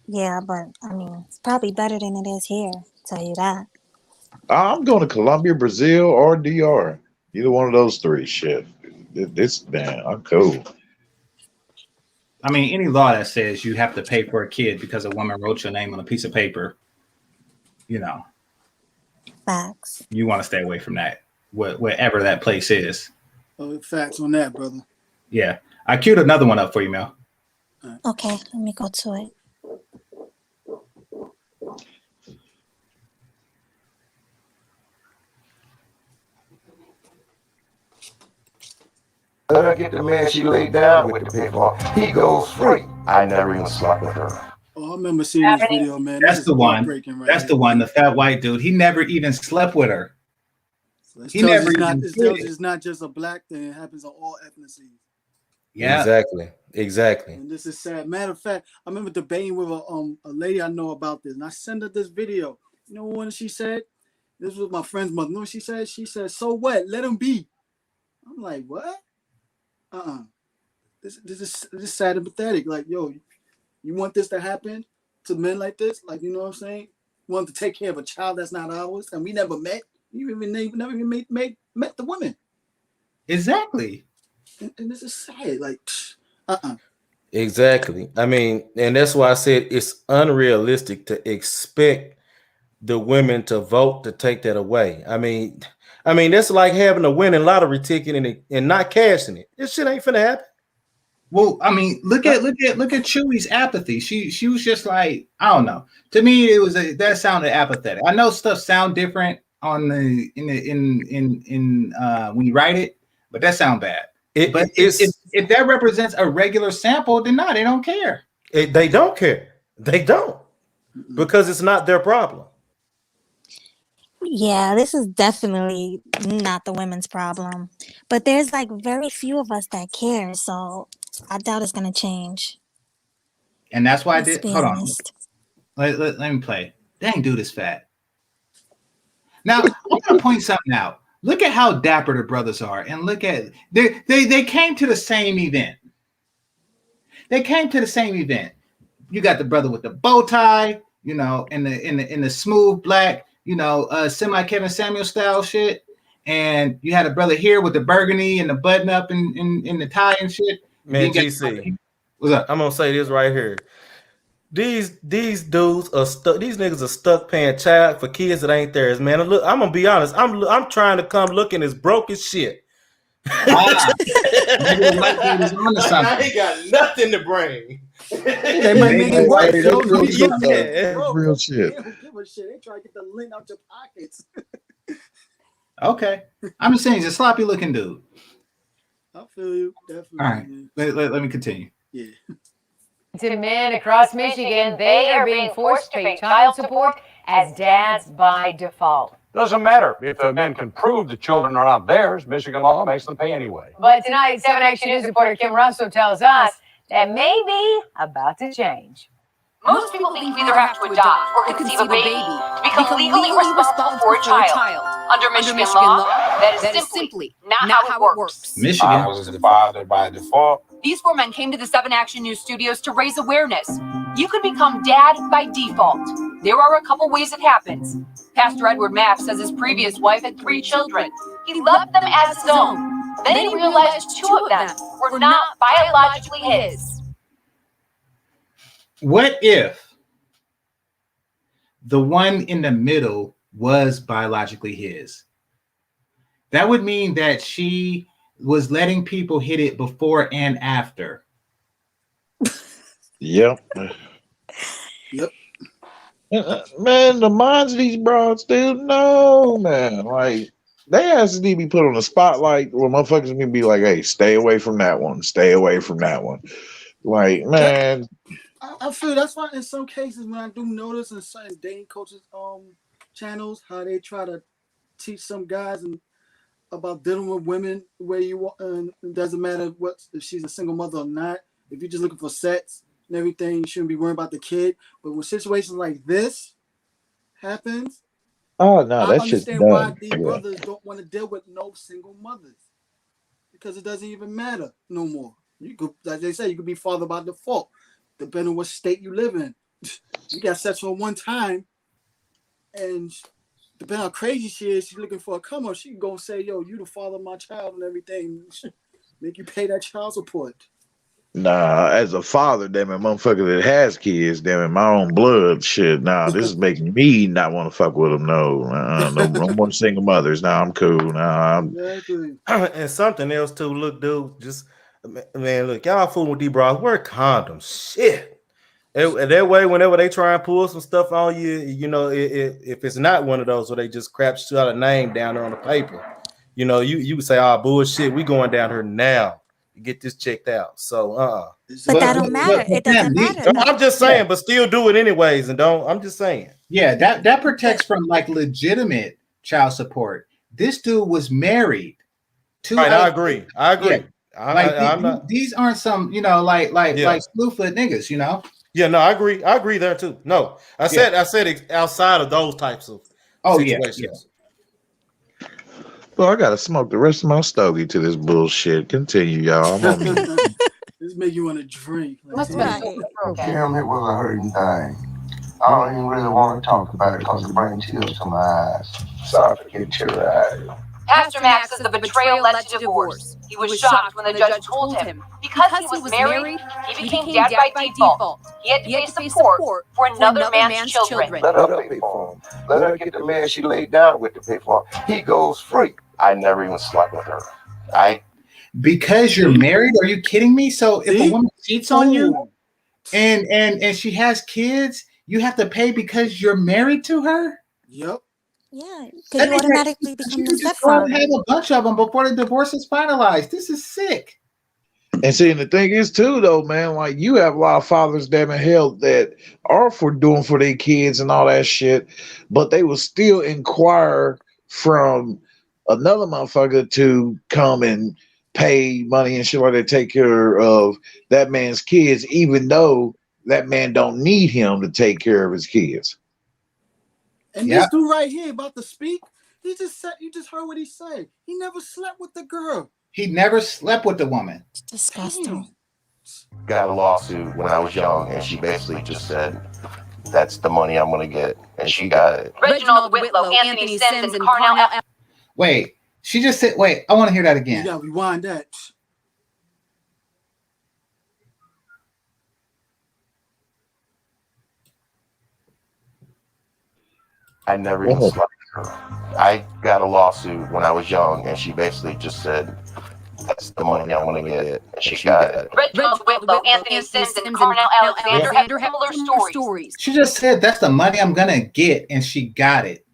Yeah, but I mean, it's probably better than it is here. Tell you that. I'm going to Colombia, Brazil, or DR. Either one of those three. Shit. This man, I'm cool. I mean, any law that says you have to pay for a kid because a woman wrote your name on a piece of paper, you know, facts. You want to stay away from that, wherever that place is. Oh, facts on that, brother. Yeah, I queued another one up for you, Mel. Okay, let me go to it. Let her get the man she laid down with the big boy. He goes free. I never even slept with her. Oh, I remember seeing this video, man. That's the one. That's the one. The fat white dude. He never even slept with her. So he never even. It tells you it's not just a black thing. It happens on all ethnicities. Yeah, exactly. And this is sad. Matter of fact, I remember debating with a lady I know about this, and I sent her this video. You know what she said? This was my friend's mother. You know what she said? She said, "So what? Let him be." I'm like, what? This is sad and pathetic. Like, yo, you want this to happen to men like this? Like, you know what I'm saying? You want to take care of a child that's not ours, and we never met. You never even met the woman. Exactly. And this is sad. Like, Exactly. I mean, and that's why I said it's unrealistic to expect the women to vote to take that away. I mean, that's like having a winning lottery ticket and not cashing it. This shit ain't finna happen. Well, I mean, look at Chewy's apathy. She was just like, I don't know. To me, that sounded apathetic. I know stuff sound different on the in when you write it, but that sound bad. But if that represents a regular sample, then no, they don't care. They don't care. They don't, because it's not their problem. Yeah, this is definitely not the women's problem. But there's like very few of us that care, so I doubt it's gonna change. And that's why I did. Hold on. Let me play. Dang, dude is fat. Now I want to point something out. Look at how dapper the brothers are, and look at they came to the same event. You got the brother with the bow tie, you know, in the smooth black, you know, semi Kevin Samuel style shit, and you had a brother here with the burgundy and the button up and the tie and shit. Man, GC, what's up? I'm gonna say this right here. These dudes are stuck. These niggas are stuck paying child for kids that ain't theirs, man. Look, I'm gonna be honest. I'm trying to come looking as broke as shit. Maybe the white dude is on to something. I ain't got nothing to bring. They might make it worse. Hey, Yo, that's real shit, though. Yeah. That's real shit. They don't give a shit. They try to get the lint out your pockets. Okay. I'm just saying he's a sloppy looking dude. I feel you. Definitely. All right. Let me continue. Yeah. To men across Michigan, they are being forced to pay child support as dads by default. Doesn't matter if the men can prove the children are not theirs. Michigan law makes them pay anyway. But tonight, 7 Action News reporter Kim Russell tells us that may be about to change. Most people think you either have to adopt or conceive a baby to become legally responsible for a child. Under Michigan law, that is simply not how it works. Michigan. I was the father by default. These 4 men came to the 7 Action News studios to raise awareness. You could become dad by default. There are a couple ways it happens. Pastor Edward Mapp says his previous wife had 3 children. He left them as his own. Then he realized 2 of them were not biologically his. What if the one in the middle was biologically his? That would mean that she was letting people hit it before and after. Yep. Yep. Man, the minds of these broads, dude, no, man. Like, they has to be put on the spotlight where motherfuckers can be like, hey, stay away from that one. Stay away from that one. Like, man. I feel that's why in some cases when I do notice in certain dating coaches channels how they try to teach some guys about dealing with women where you want, and it doesn't matter what if she's a single mother or not. If you're just looking for sex and everything, you shouldn't be worrying about the kid. But when situations like this happens, Oh, no, I that shit's understand why done. these Yeah. brothers don't want to deal with no single mothers because it doesn't even matter no more. You could, like they say, you could be father by default, depending on what state you live in. You got sex for one time, and depending on how crazy she is, she's looking for a come up. She can go and say, "Yo, you the father of my child and everything." Make you pay that child support. Nah, as a father, damn it, motherfucker that has kids, damn it, my own blood, shit. Nah, this is making me not want to fuck with them. No, no more single mothers. Nah, I'm cool. Nah, Exactly. And something else too. Look, dude, just man, look, y'all fooling with these bras. Wear condoms. Shit. And that way, whenever they try and pull some stuff on you, you know, if it's not one of those where they just crap shot a name down there on the paper, you know, you would say, "Oh, bullshit, we going down here now. Get this checked out." So, But that don't matter. It doesn't matter. I'm just saying, but still do it anyways, and don't. I'm just saying. Yeah, that protects from like legitimate child support. This dude was married. Right, I agree. Yeah. I'm not. These aren't some, you know, like slewfoot niggas, you know. Yeah, no, I agree. I agree there too. No, I said outside of those types of situations. Yeah. Well, I gotta smoke the rest of my stogie to this bullshit. Continue, y'all. I'm on mute. This make you want to drink. Like, Kim, it was a hurting thing. I don't even really want to talk about it because it brings tears to my eyes. Sorry for getting teary-eyed. Pastor Max says the betrayal led to divorce. He was shocked when the judge told him because he was married, he became dad by default. He had to pay support for another man's children. Let her pay for him. Let her get the man she laid down with to pay for him. He goes free. I never even slept with her. Because you're married? Are you kidding me? So if a woman cheats on you and she has kids, you have to pay because you're married to her? Yep. Yeah, because you automatically become the Have stepfather. a bunch of them before the divorce is finalized. This is sick. And see, and the thing is too, though, man, like you have a lot of fathers, damn it, hell, that are for doing for their kids and all that shit, but they will still inquire from another motherfucker to come and pay money and shit like that, take care of that man's kids, even though that man don't need him to take care of his kids. And this dude right here about to speak, he just said, you just heard what he said. He never slept with the girl. He never slept with the woman. It's disgusting. Got a lawsuit when I was young, and she basically just said, that's the money I'm going to get. And she got it. Reginald Whitlow, Anthony Sims, and Carnell. Wait, she just said, wait, I want to hear that again. You got to rewind that. I never even slighted her. I got a lawsuit when I was young, and she basically just said, "That's the money I want to get," and she got it. Red Jones, Whitlow, Anthony Sims, and Carnell Alexander have similar stories. She just said, "That's the money I'm gonna get," and she got it.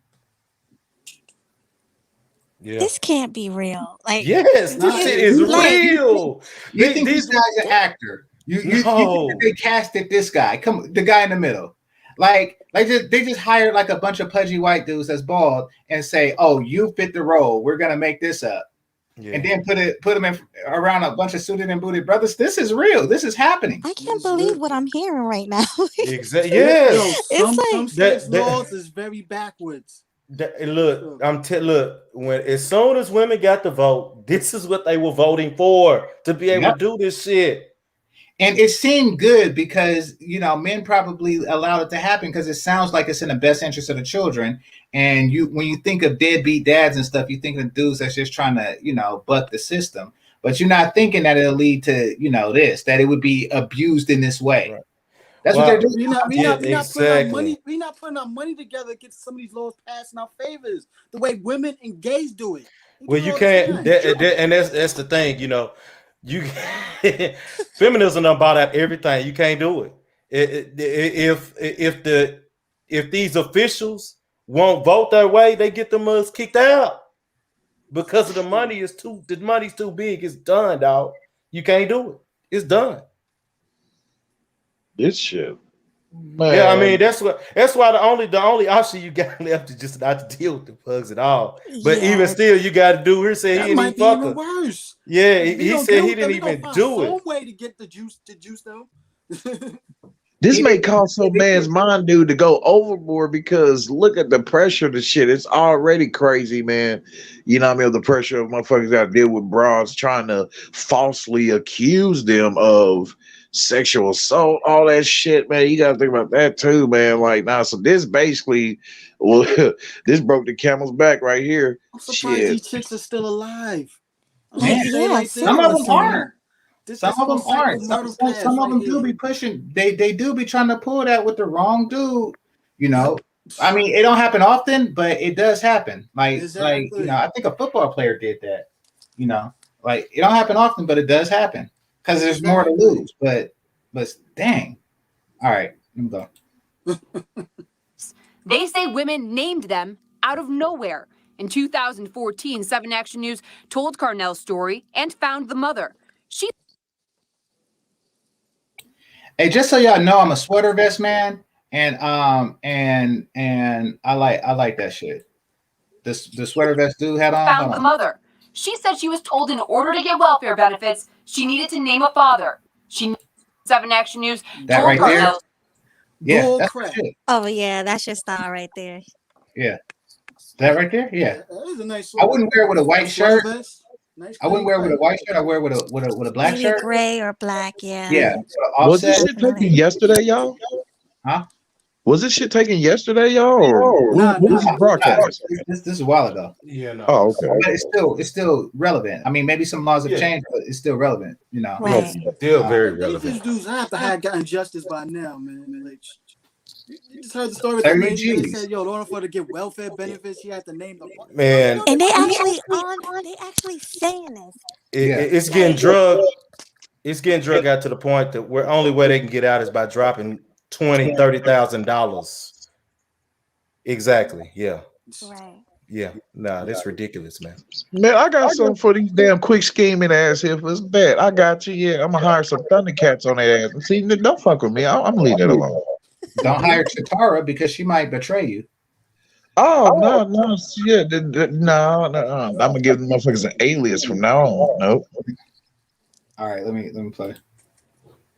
Yeah. This can't be real. Like, Yes, this shit is real. You think this guy's an actor? You think that they casted this guy? The guy in the middle. Like they just hired like a bunch of pudgy white dudes that's bald and say, "Oh, you fit the role. We're gonna make this up," and then put them in around a bunch of suited and booted brothers. This is real. This is happening. I can't believe what I'm hearing right now. Exactly. Yes. Some states' laws is very backwards. Look, look. When as soon as women got the vote, this is what they were voting for to be able to do this shit. And it seemed good because, men probably allowed it to happen because it sounds like it's in the best interest of the children. And when you think of deadbeat dads and stuff, you think of dudes that's just trying to, buck the system. But you're not thinking that it'll lead to, that it would be abused in this way. Right. That's what they're doing. We're not putting our money together to get some of these laws passed in our favors the way women and gays do it. Well, you can't, and that's the thing, you feminism done bought out everything. You can't do it. If these officials won't vote that way, they get them kicked out because of the money's too big. It's done, dog. You can't do it. It's done. This shit. Man. Yeah, I mean that's why the only option you got left is just not to deal with the pugs at all. But even still, you got to do. He said he didn't even fuck her. Worse. Yeah, he said he didn't even do it. Some way to get the juice though. This may cause some man's mind, dude, to go overboard because look at the pressure of the shit. It's already crazy, man. You know what I mean? The pressure of motherfuckers got to deal with broads trying to falsely accuse them of sexual assault, all that shit, man. You got to think about that too, man. Like, so this basically, this broke the camel's back right here. I'm surprised these chicks are still alive. Some of them aren't. Some of them aren't. Some of them do be pushing. They do be trying to pull that with the wrong dude. I mean, it don't happen often, but it does happen. Like I think a football player did that. Like it don't happen often, but it does happen because there's more to lose. But dang. All right, let me go. They say women named them out of nowhere. In 2014, 7 Action News told Carnell's story and found the mother. Hey, just so y'all know, I'm a sweater vest man, and I like that shit. The sweater vest dude had on. Found the mother. She said she was told in order to get welfare benefits, she needed to name a father. 7 Action News that told right there. Yeah, that's shit. Oh yeah, that's your style right there. Yeah, that right there. Yeah, that is a nice. I wouldn't wear it with a white shirt. I wouldn't wear it with a white shirt. I wear it with a black shirt. Gray or black, yeah. Yeah. Was this shit taken yesterday, y'all? Huh? Was this shit taken yesterday, y'all? Or when was the broadcast? This is a while ago. Yeah. No. Oh, okay. But it's still relevant. I mean, maybe some laws have changed, but it's still relevant. Right. Still very relevant. These dudes have to have gotten justice by now, man. Like, you just heard the story with the lady that said, "Yo, in order for her to get welfare benefits, she had to name the man." And they actually saying this. It's getting drug. It's getting drug out to the point that the only way they can get out is by dropping $20,000-$30,000. Exactly. Yeah. Right. Yeah. Nah, that's ridiculous, man. Man, I got something for these damn quick scheming ass hippos. Bet I got you. Yeah, I'm gonna hire some Thundercats on their ass. See, don't fuck with me. I'm leaving it alone. Don't hire Chitara because she might betray you. Oh no, yeah, no. I'm gonna give them motherfuckers an alias from now on. Nope. All right, let me play.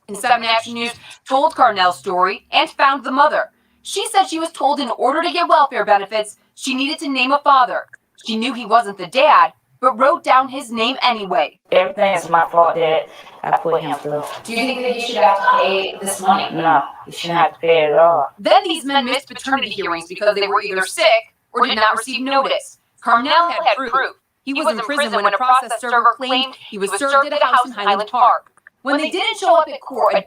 In 7 Action News told Carnell's story and found the mother. She said she was told in order to get welfare benefits, she needed to name a father. She knew he wasn't the dad, but wrote down his name anyway. Everything is my fault that I put him through. Do you think that he should have to pay this money? No, he shouldn't have to pay it at all. Then these men missed paternity hearings because they were either sick or did not receive notice. Carnell had proof. He was in prison when a process server claimed he was served at a house in Highland Park. When they didn't show up at court...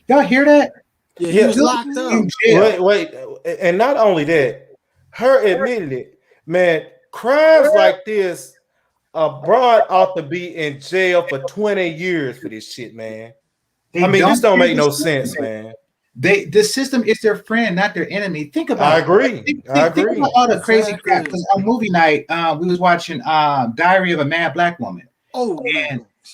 Y'all hear that? Yeah, he was locked up. Wait, and not only that, her admitted it. Man, crimes like this, a broad ought to be in jail for 20 years for this shit, man. I mean, this don't make no sense, man. The system is their friend, not their enemy. Think about I it. agree. Think I agree. about all the crazy crap. Because on movie night, we was watching Diary of a Mad Black Woman. Oh,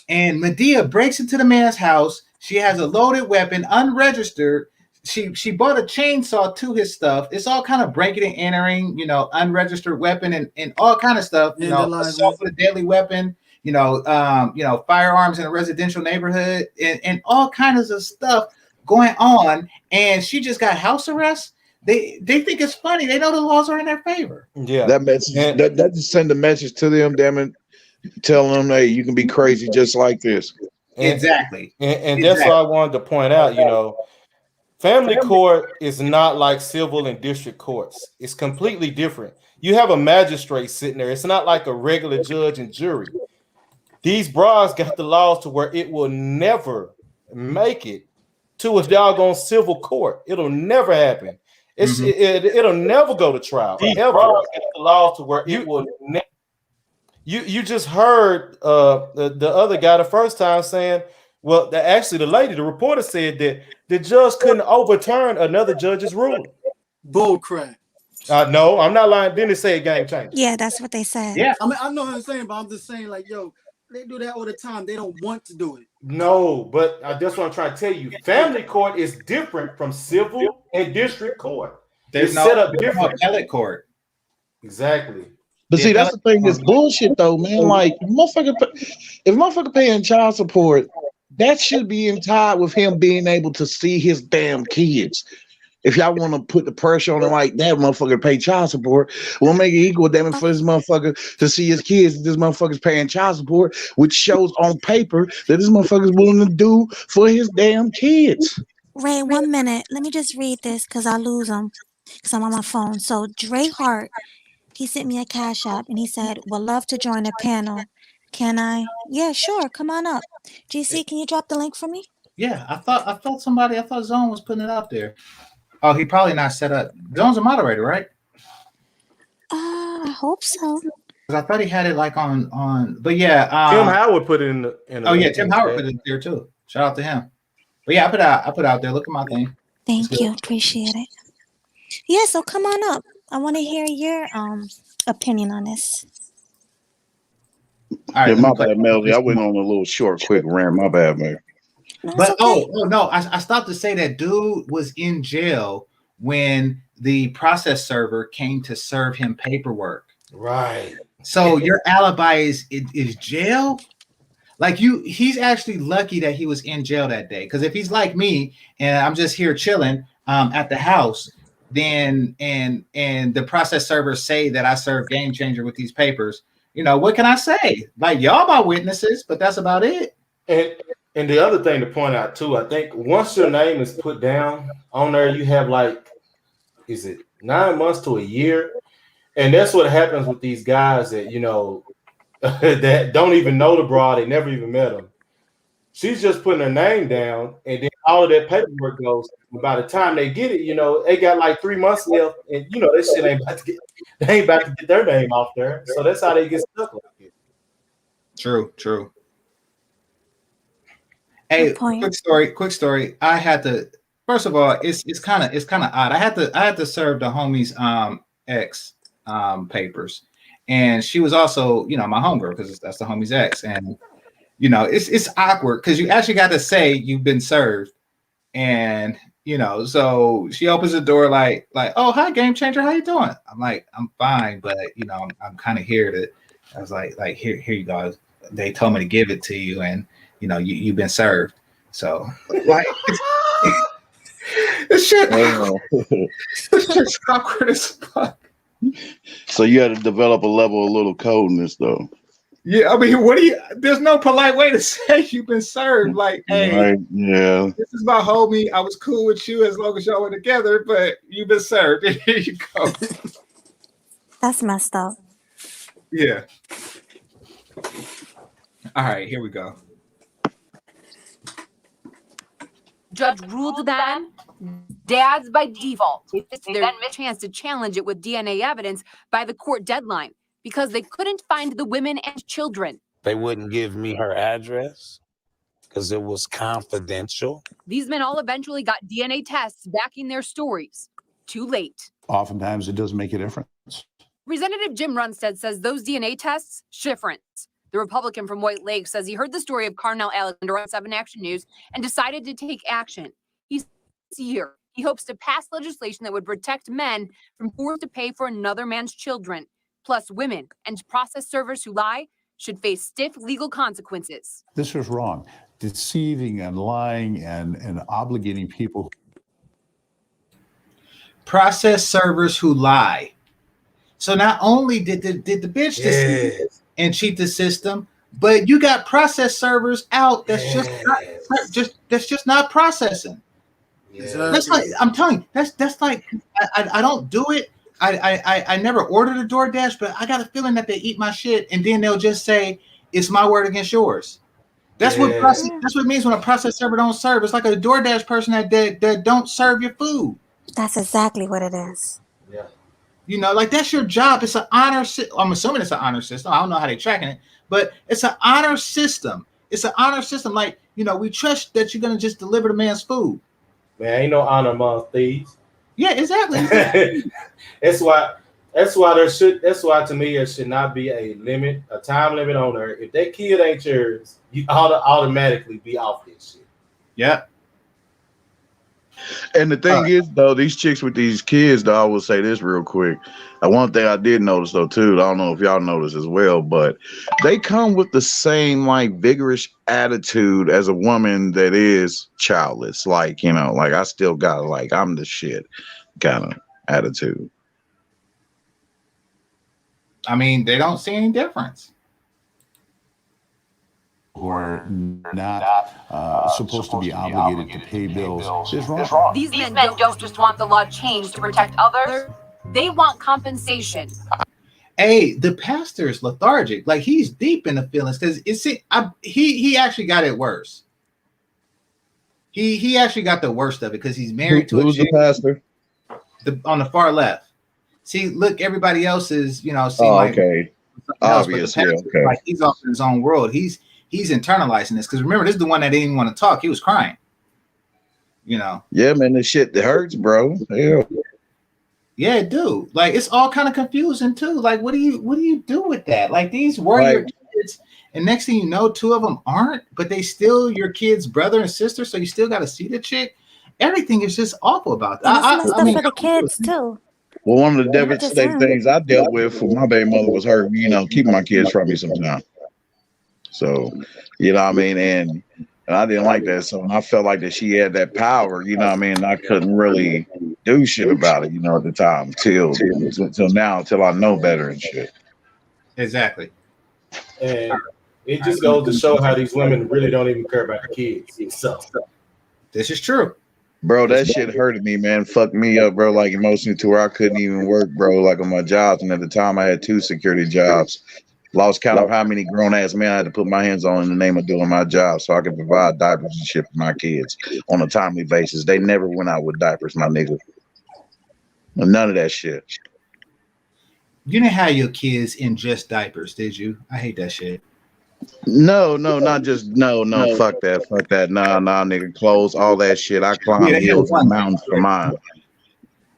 and Medea breaks into the man's house. She has a loaded weapon, unregistered. She bought a chainsaw to his stuff. It's all kind of breaking and entering, unregistered weapon and all kind of stuff. Assault with a deadly weapon. Firearms in a residential neighborhood and all kinds of stuff going on. And she just got house arrest. They think it's funny. They know the laws are in their favor. Yeah, that message that just send a message to them, damn it, telling them, hey, you can be crazy just like this. Exactly. And that's what I wanted to point out. Family court is not like civil and district courts. It's completely different. You have a magistrate sitting there. It's not like a regular judge and jury. These bras got the laws to where it will never make it to a doggone civil court. It'll never happen. It'll never go to trial. These bras got the laws to where it will never. You just heard the other guy the first time saying, well, actually the reporter said that the judge couldn't overturn another judge's ruling. Bull crap. No, I'm not lying. Didn't it say a game changer? Yeah, that's what they said. Yeah. I mean, I know what I'm saying, but I'm just saying, like, yo, they do that all the time. They don't want to do it. No, but that's what I'm trying to tell you. Family court is different from civil and district court. There's no set up different appellate court. Exactly. But see, that's the thing. It's bullshit, though, man. Like, if motherfucker paying child support, that should be tied with him being able to see his damn kids. If y'all want to put the pressure on him like that, motherfucker pay child support, we'll make it equal, damn it, for this motherfucker to see his kids. This motherfucker's paying child support, which shows on paper that this motherfucker's willing to do for his damn kids. Ray, 1 minute. Let me just read this because I lose them because I'm on my phone. So Dre Hart, he sent me a Cash App and he said, would love to join a panel. Can I? Yeah, sure. Come on up. GC, can you drop the link for me? Yeah, I thought Zone was putting it out there. Oh, he probably not set up. Zone's a moderator, right? I hope so. Because I thought he had it like on. But yeah, Tim Howard put it in the. Tim Howard put it there too. Shout out to him. But yeah, I put out there. Look at my thing. Thank you, appreciate it. Yeah, so come on up. I want to hear your opinion on this. All right, my bad, Melody. I went on a little short, quick rant. My bad, man. But no, I stopped to say that dude was in jail when the process server came to serve him paperwork. Right. So your alibi is jail? Like he's actually lucky that he was in jail that day. Because if he's like me and I'm just here chilling at the house, then and the process servers say that I served Game Changer with these papers, what can I say? Like, y'all my witnesses, but that's about it. And the other thing to point out too, I think once your name is put down on there, you have is it 9 months to a year? And that's what happens with these guys that, that don't even know the broad, they never even met them. She's just putting her name down, and then all of that paperwork goes. By the time they get it, they got like 3 months left, and this shit ain't about to get their name off there. So that's how they get stuck like it. True. Hey, quick story. I had to. First of all, it's kind of odd. I had to serve the homie's ex papers, and she was also my homegirl because that's the homie's ex, and it's awkward because you actually got to say you've been served, and so she opens the door like oh, hi, Game Changer, how you doing? I'm like, I'm fine, but I'm kind of here to. I was like here you go. They told me to give it to you, and you've been served. So like this shit, this shit's awkward as fuck. So you had to develop a level of little coldness, though. Yeah, I mean, there's no polite way to say you've been served. Like, hey, right, yeah, this is my homie. I was cool with you as long as y'all were together, but you've been served. Here you go. That's messed up. Yeah. All right, here we go. Judge ruled that dads by default. It's their chance to challenge it with DNA evidence by the court deadline because they couldn't find the women and children. They wouldn't give me her address because it was confidential. These men all eventually got DNA tests backing their stories. Too late. Oftentimes, it doesn't make a difference. Representative Jim Runstead says those DNA tests, different. The Republican from White Lake says he heard the story of Carnell Alexander on 7 Action News and decided to take action. He's here. He hopes to pass legislation that would protect men from forced to pay for another man's children. Plus, women and process servers who lie should face stiff legal consequences. This is wrong. Deceiving and lying and obligating people. Process servers who lie. So not only did the bitch deceive and cheat the system, but you got process servers out that's just not processing. That's like, I'm telling you, that's like I don't do it. I never ordered a DoorDash, but I got a feeling that they eat my shit and then they'll just say it's my word against yours. That's what it means when a process server don't serve. It's like a DoorDash person that don't serve your food. That's exactly what it is. Yeah. You know, like that's your job. It's an honor system. I'm assuming it's an honor system. I don't know how they're tracking it, but it's an honor system. It's an honor system. Like, you know, we trust that you're gonna just deliver the man's food. Man, ain't no honor among thieves. Yeah, exactly. That's why to me there should not be a time limit on her. If that kid ain't yours, you ought to automatically be off this shit. Yeah. And the thing is, though, these chicks with these kids, though, I will say this real quick. One thing I did notice, though, too, I don't know if y'all notice as well, but they come with the same, like, vigorous attitude as a woman that is childless. Like, you know, like, I still got, like, I'm the shit kind of attitude. I mean, they don't see any difference. Who are not supposed to be obligated to pay bills is wrong. These men don't just want the law changed to protect others. They want compensation. Hey, the pastor's lethargic. Like, he's deep in the feelings because he actually got it worse. He actually got the worst of it because he's married to a chick. Who's the pastor? On the far left. See, look, everybody else is, you know, okay. Obvious, yeah, okay. Like, he's off in his own world. He's internalizing this because remember, this is the one that didn't even want to talk. He was crying. You know. Yeah, man, this shit that hurts, bro. Yeah, dude. Like, it's all kind of confusing too. Like, what do you do with that? Like, these were your kids, and next thing you know, 2 of them aren't, but they still your kid's brother and sister. So you still got to see the chick. Everything is just awful about that. I mean, for the kids too. Well, one of the devastating things I dealt with when my baby mother was hurt, you know, keeping my kids from me sometimes. So, you know what I mean? And I didn't like that. So I felt like that she had that power, you know what I mean? I couldn't really do shit about it, you know, at the time, till now, till I know better and shit. Exactly. And it just goes to show how these women really don't even care about the kids. So this is true. Bro, that shit hurted me, man. Fucked me up, bro, like emotionally to where I couldn't even work, bro, like on my jobs. And at the time I had 2 security jobs. Lost count of how many grown-ass men I had to put my hands on in the name of doing my job so I could provide diapers and shit for my kids on a timely basis. They never went out with diapers, my nigga. None of that shit. You didn't have your kids in just diapers, did you? I hate that shit. No, not just no. Fuck that. Nah, nigga. Clothes, all that shit. I climbed hills and mountains for mine.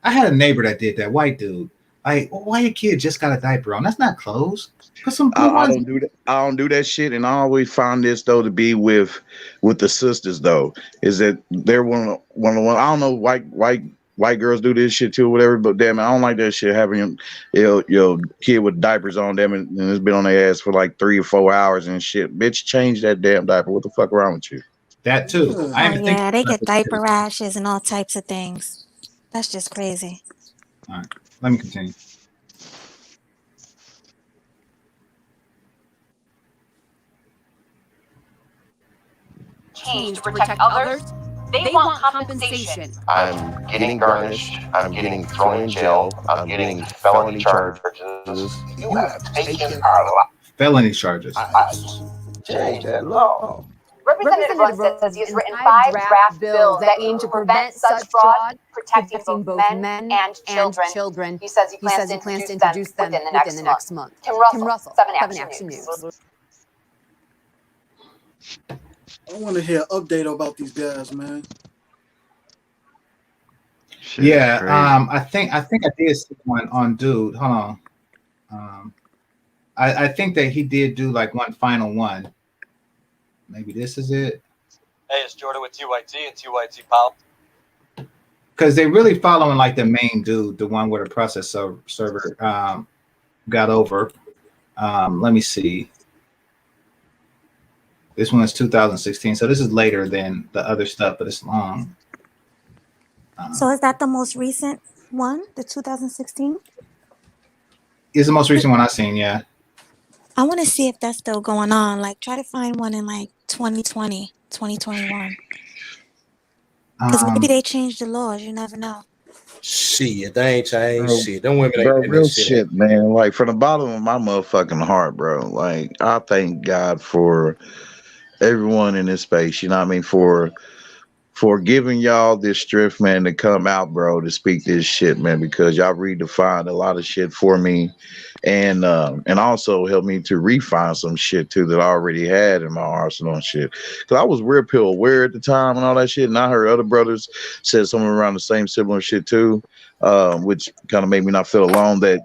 I had a neighbor that did that, white dude. Like, why your kid just got a diaper on? That's not clothes. Put some. I don't do that. I don't do that shit. And I always found this though to be with the sisters though, is that they're one of the I don't know, white girls do this shit too or whatever, but damn it, I don't like that shit having your kid with diapers on them and it's been on their ass for like 3 or 4 hours and shit. Bitch, change that damn diaper. What the fuck wrong with you? That too. Yeah, they get diaper rashes and all types of things. That's just crazy. All right, let me continue. Change to protect others. They want compensation. I'm getting garnished. I'm getting thrown in jail. I'm getting felony charges. You have taken our life. Felony charges. Change that law. Representative Russ says he has written 5 draft bills that aim to prevent such fraud, protecting both men and children. He says he plans to introduce them within the next month. Tim Russell, 7 Action News. I want to hear an update about these guys, man. Yeah, I think I did see one on Dude. Hold on. I think that he did do like one final one. Maybe this is it. Hey, it's Jordan with TYT and TYT Pop. Because they really following like the main dude, the one where the process server got over. Let me see. This one is 2016, so this is later than the other stuff, but it's long. So is that the most recent one, the 2016? It's the most recent one I've seen, yeah. I want to see if that's still going on. Like, try to find one in like 2020, 2021. Because maybe they changed the laws. You never know. Shit, they ain't changed Bro, shit. Them women bro, ain't been real that shit. shit, man. Like from the bottom of my motherfucking heart, bro. Like I thank God for everyone in this space. You know what I mean? For giving y'all this strength, man, to come out, bro, to speak this shit, man, because y'all redefined a lot of shit for me, and also helped me to refine some shit too that I already had in my arsenal and shit. Cause I was red pill aware at the time and all that shit, and I heard other brothers said something around the same similar shit too, which kind of made me not feel alone. That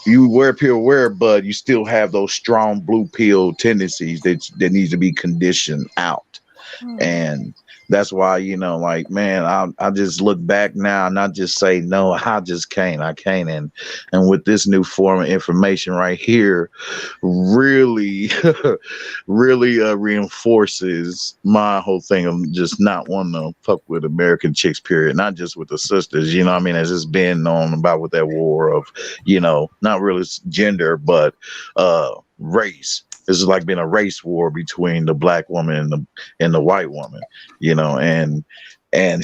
you wear pill aware, but you still have those strong blue pill tendencies that needs to be conditioned out, and that's why, you know, like, man, I just look back now and I just say, no, I can't. And with this new form of information right here, really, really reinforces my whole thing of just not wanting to fuck with American chicks, period. Not just with the sisters, you know what I mean? As it's been known about with that war of, you know, not really gender, but race. This is like being a race war between the black woman and the white woman, you know, and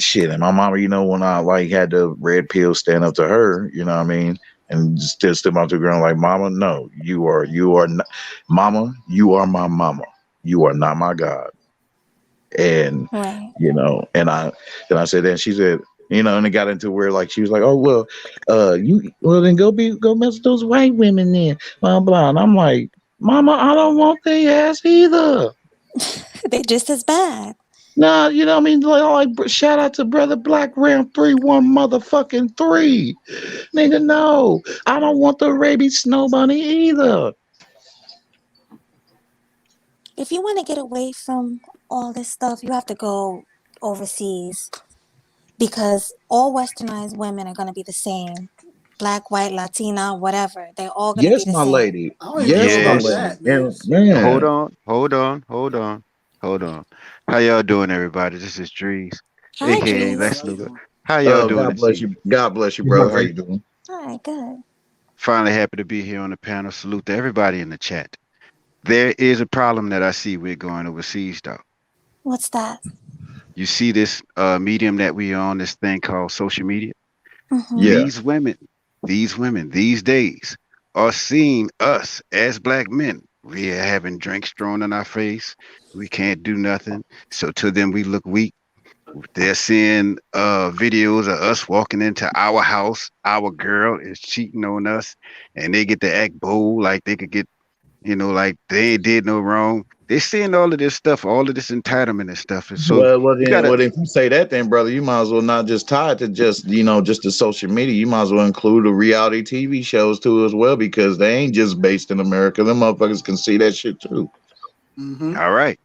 shit. And my mama, you know, when I like had the red pill stand up to her, you know what I mean, and still stood out to the ground like, mama, no, you are not, mama, you are my mama. You are not my God. And you know, and I said that, and she said, you know, and it got into where like she was like, oh well, then go mess with those white women then, blah blah. And I'm like, mama, I don't want their ass either. They just as bad. Nah, you know what I mean? Like shout out to Brother Black Ram 3-1 motherfucking 3. Nigga, no. I don't want the rabies snow bunny either. If you want to get away from all this stuff, you have to go overseas. Because all westernized women are going to be the same. Black, white, Latina, whatever. They're all going to be Yes, the my same. lady. I don't even know about that, man. Man. Hold on. How y'all doing, everybody? This is Drees, Hi, aka Drees. Lex Luger. How y'all doing? God bless you. God bless you, brother. How you doing? Hi, good. Finally happy to be here on the panel. Salute to everybody in the chat. There is a problem that I see with going overseas, though. What's that? You see this medium that we on, this thing called social media? Yeah. These women, these days are seeing us as black men. We are having drinks thrown in our face. We can't do nothing. So to them, we look weak. They're seeing videos of us walking into our house. Our girl is cheating on us, and they get to act bold like they could get, you know, like they ain't did no wrong. They're seeing all of this stuff, all of this entitlement and stuff. And so Well, you gotta, if you say that, then brother, you might as well not just tie it to just, you know, just the social media. You might as well include the reality TV shows too as well, because they ain't just based in America. Them motherfuckers can see that shit too. All right.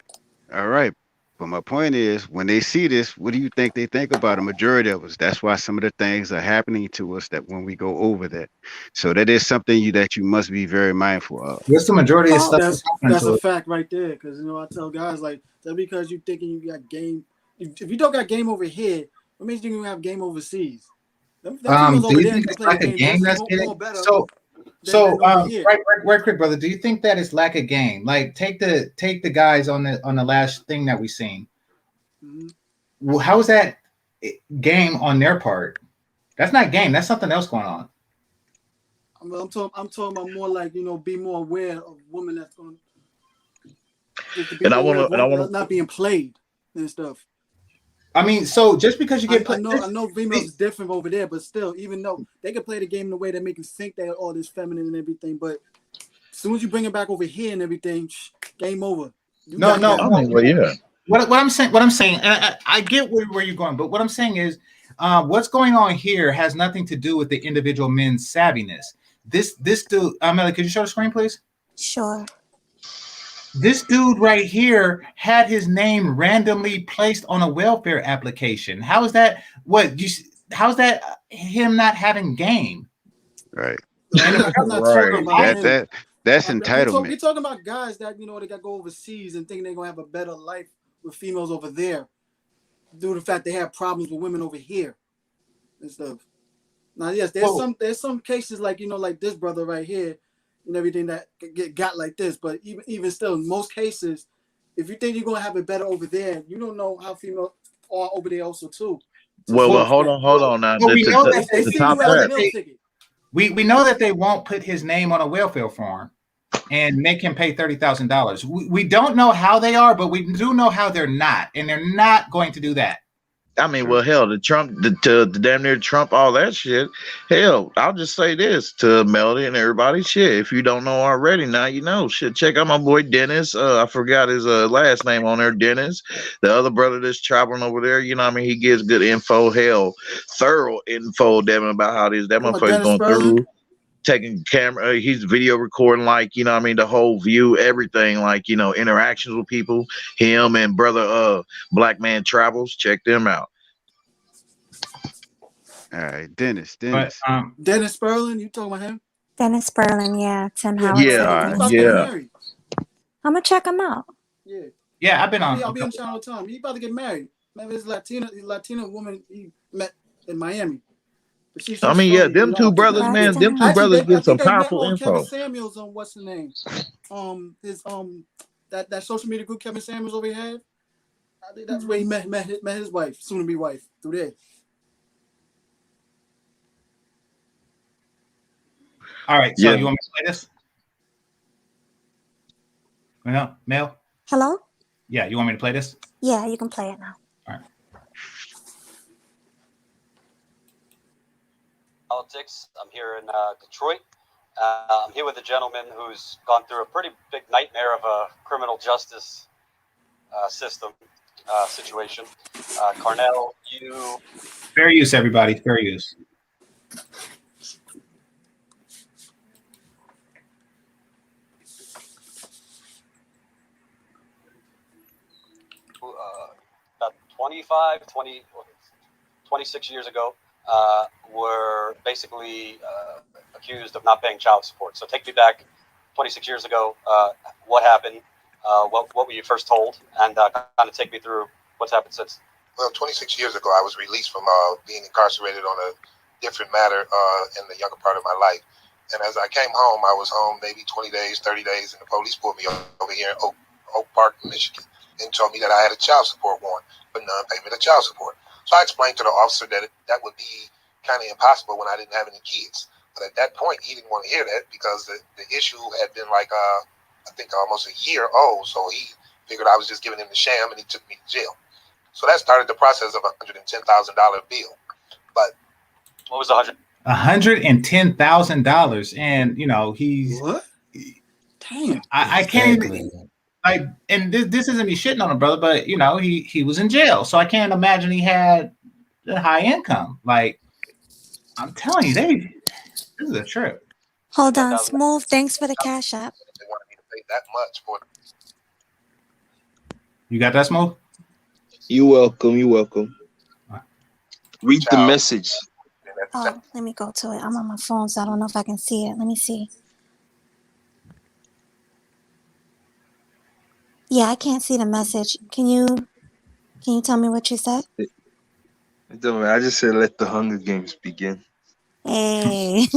But my point is, when they see this, what do you think they think about a majority of us? That's why some of the things are happening to us that when we go over that. So that is something that you must be very mindful of. What's the majority of stuff that's happening That's to a us? fact right there. Because, you know, I tell guys, like, just because you thinking you got game, if you don't got game over here, what makes you think you have game overseas? Them Do over you there think can it's play like the a game game just that's more getting better so than over here. right quick, brother? Do you think that it's like a game? Like take the guys on the last thing that we seen. Well, how is that game on their part? That's not game. That's something else going on. I'm talking about more like, you know, be more aware of women that's going. and I want to not being played and stuff. I mean, so just because you get I know females is different over there, but still, even though they can play the game in a way that make you think they're all this feminine and everything, but as soon as you bring it back over here and everything, game over. No. Well, yeah. What I'm saying, and I get where you're going, but what I'm saying is, what's going on here has nothing to do with the individual men's savviness. This dude, Melly, could you show the screen, please? Sure. This dude right here had his name randomly placed on a welfare application. How is that? How's that him not having game? Right. I'm not talking about that's entitlement. We're talking about guys that they got to go overseas and think they're gonna have a better life with females over there, due to the fact they have problems with women over here and stuff. Now, yes, there's some cases like like this brother right here and everything that got like this, but even still, in most cases, if you think you're gonna have it better over there, you don't know how females are over there also too. Well, hold on now. We know that they won't put his name on a welfare form and make him pay $30,000. We don't know how they are, but we do know how they're not, and they're not going to do that. I mean, well, hell, the damn near Trump, all that shit. Hell, I'll just say this to Melody and everybody. Shit, if you don't know already, now you know. Shit, check out my boy Dennis. I forgot his last name on there, Dennis. The other brother that's traveling over there, he gives good info. Hell, thorough info, damn, about how that motherfucker's going through. Taking camera, he's video recording, the whole view, everything, interactions with people. Him and brother Black Man Travels, check them out. All right, Dennis. Dennis Sperling, you talking about him? Dennis Sperling, yeah. Tim Howard. Yeah. I'm gonna check him out. Yeah, I've been on. I'll be on channel all the time. He about to get married. Remember his Latina woman he met in Miami. Them two brothers, man. Them two brothers give some powerful info. Kevin Samuels on what's the name? His that social media group Kevin Samuels over here had. I think that's where he met his wife, soon to be wife, through there. All right, so you want me to play this? Mel? Hello? Yeah, you want me to play this? Yeah, you can play it now. All right. Politics. I'm here in Detroit. I'm here with a gentleman who's gone through a pretty big nightmare of a criminal justice system situation. Carnell, you... Fair use, everybody. Fair use. About 26 years ago, were basically accused of not paying child support. So take me back 26 years ago. What happened? What were you first told? And kind of take me through what's happened since. Well, 26 years ago, I was released from being incarcerated on a different matter in the younger part of my life. And as I came home, I was home maybe 20 days, 30 days, and the police pulled me over here in Oak Park, Michigan, and told me that I had a child support warrant for non-payment of child support. So I explained to the officer that that would be kind of impossible when I didn't have any kids. But at that point, he didn't want to hear that because the issue had been I think almost a year old. So he figured I was just giving him the sham, and he took me to jail. So that started the process of a $110,000 bill. But what was $110,000, and he's what? Damn, I can't even and this isn't me shitting on him, brother, but he was in jail, so I can't imagine he had a high income. I'm telling you, this is a trip. Hold on, Smooth. Thanks for the cash app. They wanted me to pay that much for it. You got that, Smooth? You're welcome. Read the message. Oh, let me go to it. I'm on my phone, so I don't know if I can see it. Let me see. Yeah, I can't see the message. Can you tell me what you said? I just said let the Hunger Games begin. Hey.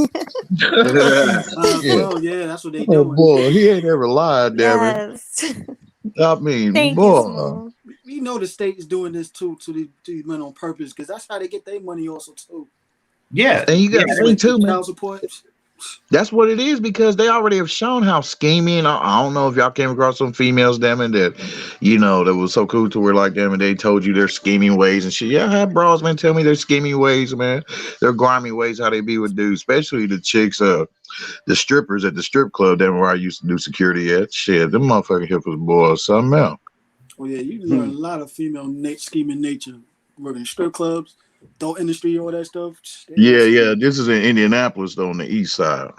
Yeah, that's what they do. Oh boy, he ain't ever lied, damn it. I mean, Thank boy. We know the state is doing this too to these men on purpose because that's how they get their money also too. Yeah, and you got to think too, man. Child support. That's what it is, because they already have shown how scheming. I don't know if y'all came across some females, damn it, that that was so cool to where like damn it, they told you their scheming ways and shit. Yeah, I had bros, man, tell me their scheming ways, man. Their grimy ways, how they be with dudes, especially the chicks, the strippers at the strip club, damn where I used to do security at. Shit, them motherfucking hippos boys, something else. Oh yeah, you learn a lot of female scheming nature working in strip clubs, adult industry, all that stuff. Yeah. This is in Indianapolis, though, on the east side.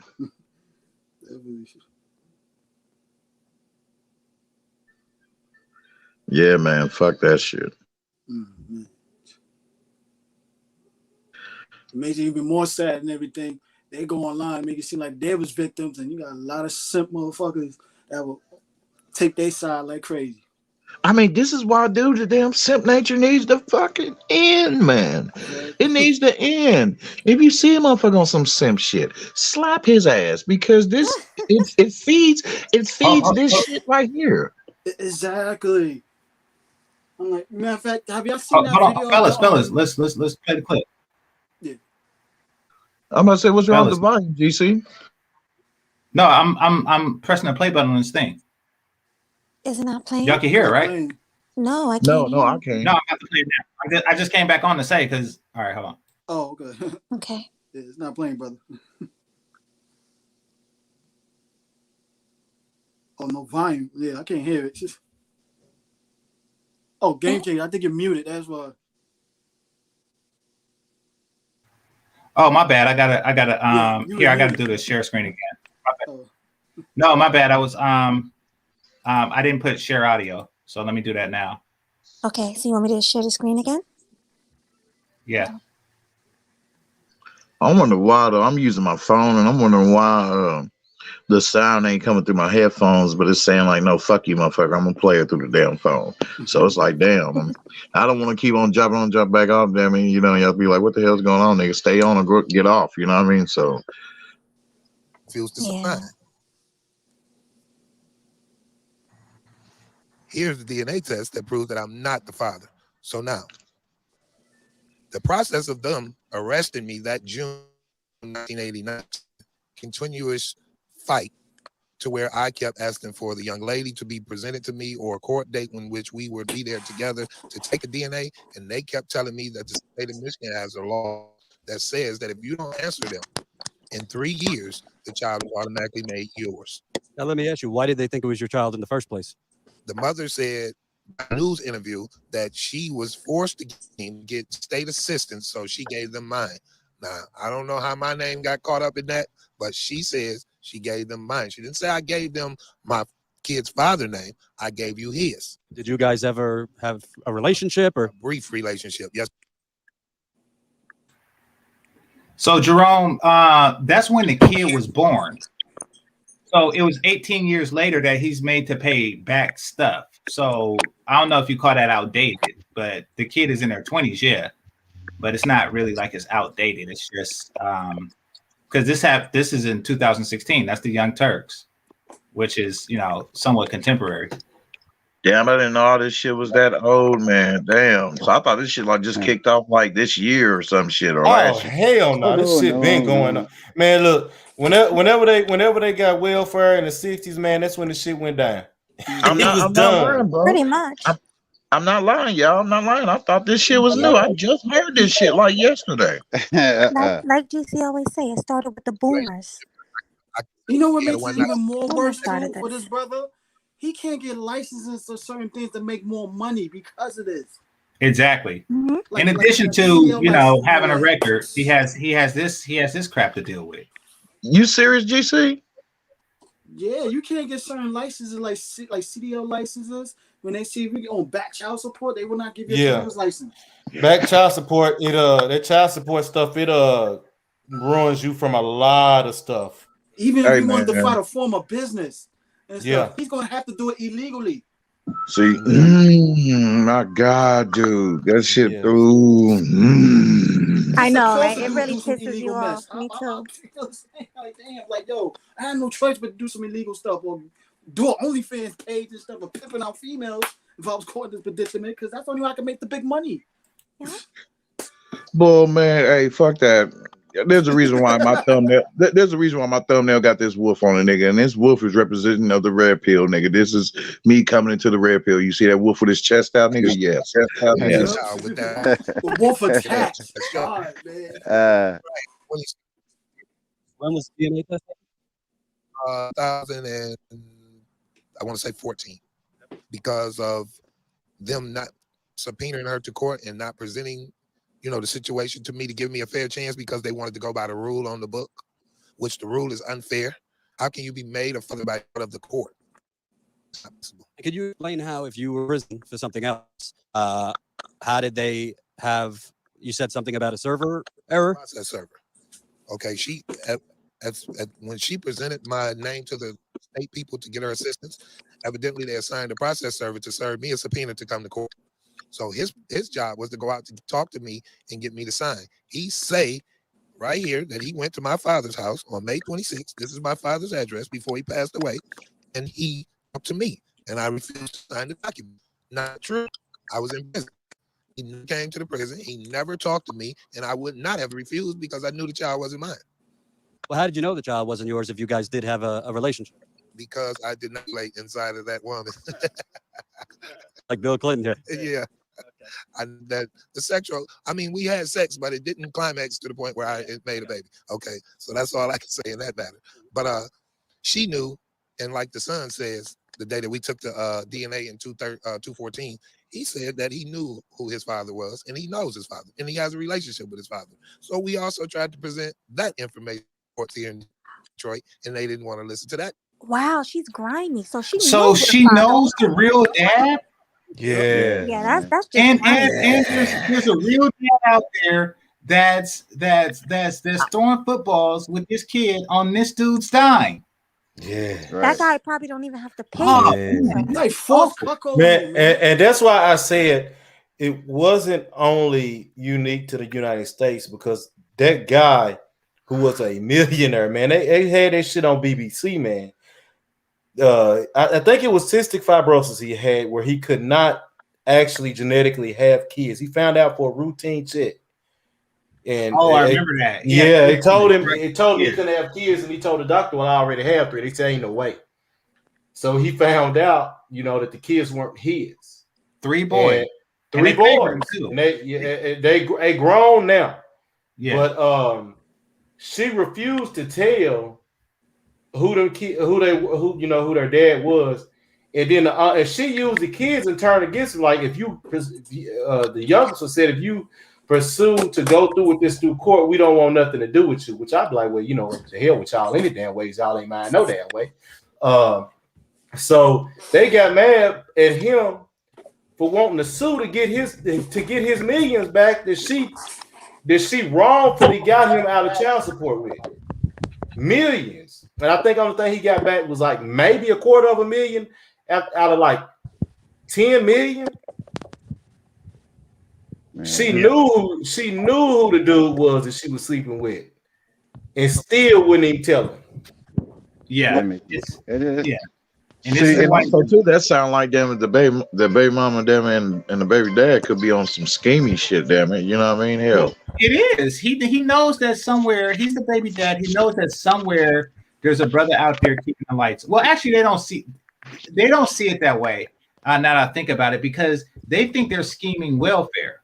Yeah, man. Fuck that shit. Mm-hmm. It makes it even more sad and everything. They go online, make it seem like they was victims, and you got a lot of simp motherfuckers that will take their side like crazy. I mean, this is why, dude, the damn simp nature needs to fucking end, man. It needs to end. If you see a motherfucker on some simp shit, slap his ass, because it feeds this shit right here. Exactly. I'm like, matter of fact, have y'all seen that hold video? on, fellas, let's play the clip. Yeah. I'm about to say, what's wrong with the volume, GC? No, I'm pressing the play button on this thing. Is it not playing? Y'all can hear it, right? No, I can't. No, I can't. No, I'm about to play it now. I just came back on to say because. All right, hold on. Oh, okay. Okay. Yeah, it's not playing, brother. Oh, no volume. Yeah, I can't hear it. Oh, game changer. I think you're muted. That's why. Oh, my bad. I gotta here. I gotta do the share screen again. My bad. No, my bad. I was I didn't put share audio, so let me do that now. Okay, so you want me to share the screen again? Yeah. I wonder why, though. I'm using my phone, and I'm wondering why the sound ain't coming through my headphones, but it's saying like, no, fuck you, motherfucker. I'm gonna play it through the damn phone. So it's like, damn, I don't want to keep on jumping on, jump back off. Damn it, you have to be like, what the hell's going on, nigga? Stay on or get off. You know what I mean? So feels to Here's the DNA test that proves that I'm not the father. So now, the process of them arresting me that June 1989, continuous fight to where I kept asking for the young lady to be presented to me or a court date in which we would be there together to take a DNA. And they kept telling me that the state of Michigan has a law that says that if you don't answer them in 3 years, the child is automatically made yours. Now, let me ask you, why did they think it was your child in the first place? The mother said in a news interview that she was forced to get state assistance, so she gave them mine. Now, I don't know how my name got caught up in that, but she says she gave them mine. She didn't say I gave them my kid's father name. I gave you his. Did you guys ever have a relationship or? A brief relationship, yes. So, Jerome, that's when the kid was born. So it was 18 years later that he's made to pay back stuff. So I don't know if you call that outdated, but the kid is in their 20s, yeah. But it's not really like it's outdated. It's just because this is in 2016. That's the Young Turks, which is somewhat contemporary. Damn, I didn't know all this shit was that old, man. Damn. So I thought this shit like just kicked off like this year or some shit or last year. Hell no, this shit been going on. Man, look, whenever they got welfare in the 60s, man, that's when the shit went down. I'm not lying, bro. Pretty much. I'm not lying, y'all. I'm not lying. I thought this shit was new. I just heard this shit like yesterday. Like GC always say, it started with the boomers. You know what makes it even more worse for this brother? He can't get licenses for certain things to make more money because of this. Exactly. Mm-hmm. In addition to having a record, he has this crap to deal with. You serious, GC? Yeah, you can't get certain licenses like CDL licenses. When they see we on back child support, they will not give you a driver's license. Back child support, that child support stuff, it ruins you from a lot of stuff. Even if you want to fight a form of business and stuff, he's gonna have to do it illegally. See, my God, dude, that shit. Yeah. I know, right? It really pisses you off. Me too. Like, yo, I have no choice but to do some illegal stuff or do an OnlyFans page and stuff or pimping out females if I was caught in this predicament, because that's the only way I can make the big money. Boy, man, hey, fuck that. there's a reason why my thumbnail. There's a reason why my thumbnail got this wolf on it, nigga. And this wolf is representing of the red pill, nigga. This is me coming into the red pill. You see that wolf with his chest out, nigga? Yes. Yes. With that, The wolf attack. let's go. God, man. When was DNA test? 2000 and I want to say 14, because of them not subpoenaing her to court and not presenting, the situation to me to give me a fair chance, because they wanted to go by the rule on the book, which the rule is unfair. How can you be made a father by out of the court? Could you explain how, if you were in prison for something else, how did they have? You said something about a server error. Process server. Okay, when she presented my name to the state people to get her assistance, evidently they assigned a process server to serve me a subpoena to come to court. So his job was to go out to talk to me and get me to sign. He say right here that he went to my father's house on May 26th. This is my father's address before he passed away, and he talked to me, and I refused to sign the document. Not true. I was in prison. He came to the prison. He never talked to me, and I would not have refused because I knew the child wasn't mine. Well, how did you know the child wasn't yours if you guys did have a relationship? Because I did not lay inside of that woman. Like Bill Clinton did. Yeah. The sexual, we had sex, but it didn't climax to the point where it made a baby. Okay, so that's all I can say in that matter. But she knew, and like the son says, the day that we took the DNA in 214, he said that he knew who his father was, and he knows his father, and he has a relationship with his father. So we also tried to present that information here in Detroit, and they didn't want to listen to that. Wow, she's grimy. So she knows the real dad. Yeah, that's just and grimy. there's a real dad out there that's throwing footballs with this kid on this dude's dime. Yeah, That guy probably don't even have to pay. Like false cuckold, man. And that's why I said it wasn't only unique to the United States, because that guy who was a millionaire, man, they had that shit on BBC, man. I think it was cystic fibrosis he had, where he could not actually genetically have kids. He found out for a routine check. And I remember that. Yeah, it told him he couldn't have kids, and he told the doctor, "Well, I already have 3." They said, "Ain't no way." So he found out, that the kids weren't his. 3 boys. And 3 boys. And they grown now. Yeah. But she refused to tell who their dad was, and then and she used the kids in turn against him. Like, the youngster said, if you pursue to go through with this through court, we don't want nothing to do with you. Which I'd be like, well, the hell with y'all any damn ways, y'all ain't mine no damn way. So they got mad at him for wanting to sue to get his millions back that she wrongfully got him out of child support with. Millions. And I think the only thing he got back was like maybe $250,000 out of like 10 million. Man. She knew who the dude was that she was sleeping with, and still wouldn't even tell him. Yeah, it is. Yeah. And also too, that sound like them the baby mama, them and the baby dad could be on some scheming shit. Damn it, you know what I mean? Hell, it is. He knows that somewhere he's the baby dad. He knows that somewhere there's a brother out there keeping the lights. Well, actually, they don't see it that way. Now that I think about it, because they think they're scheming welfare.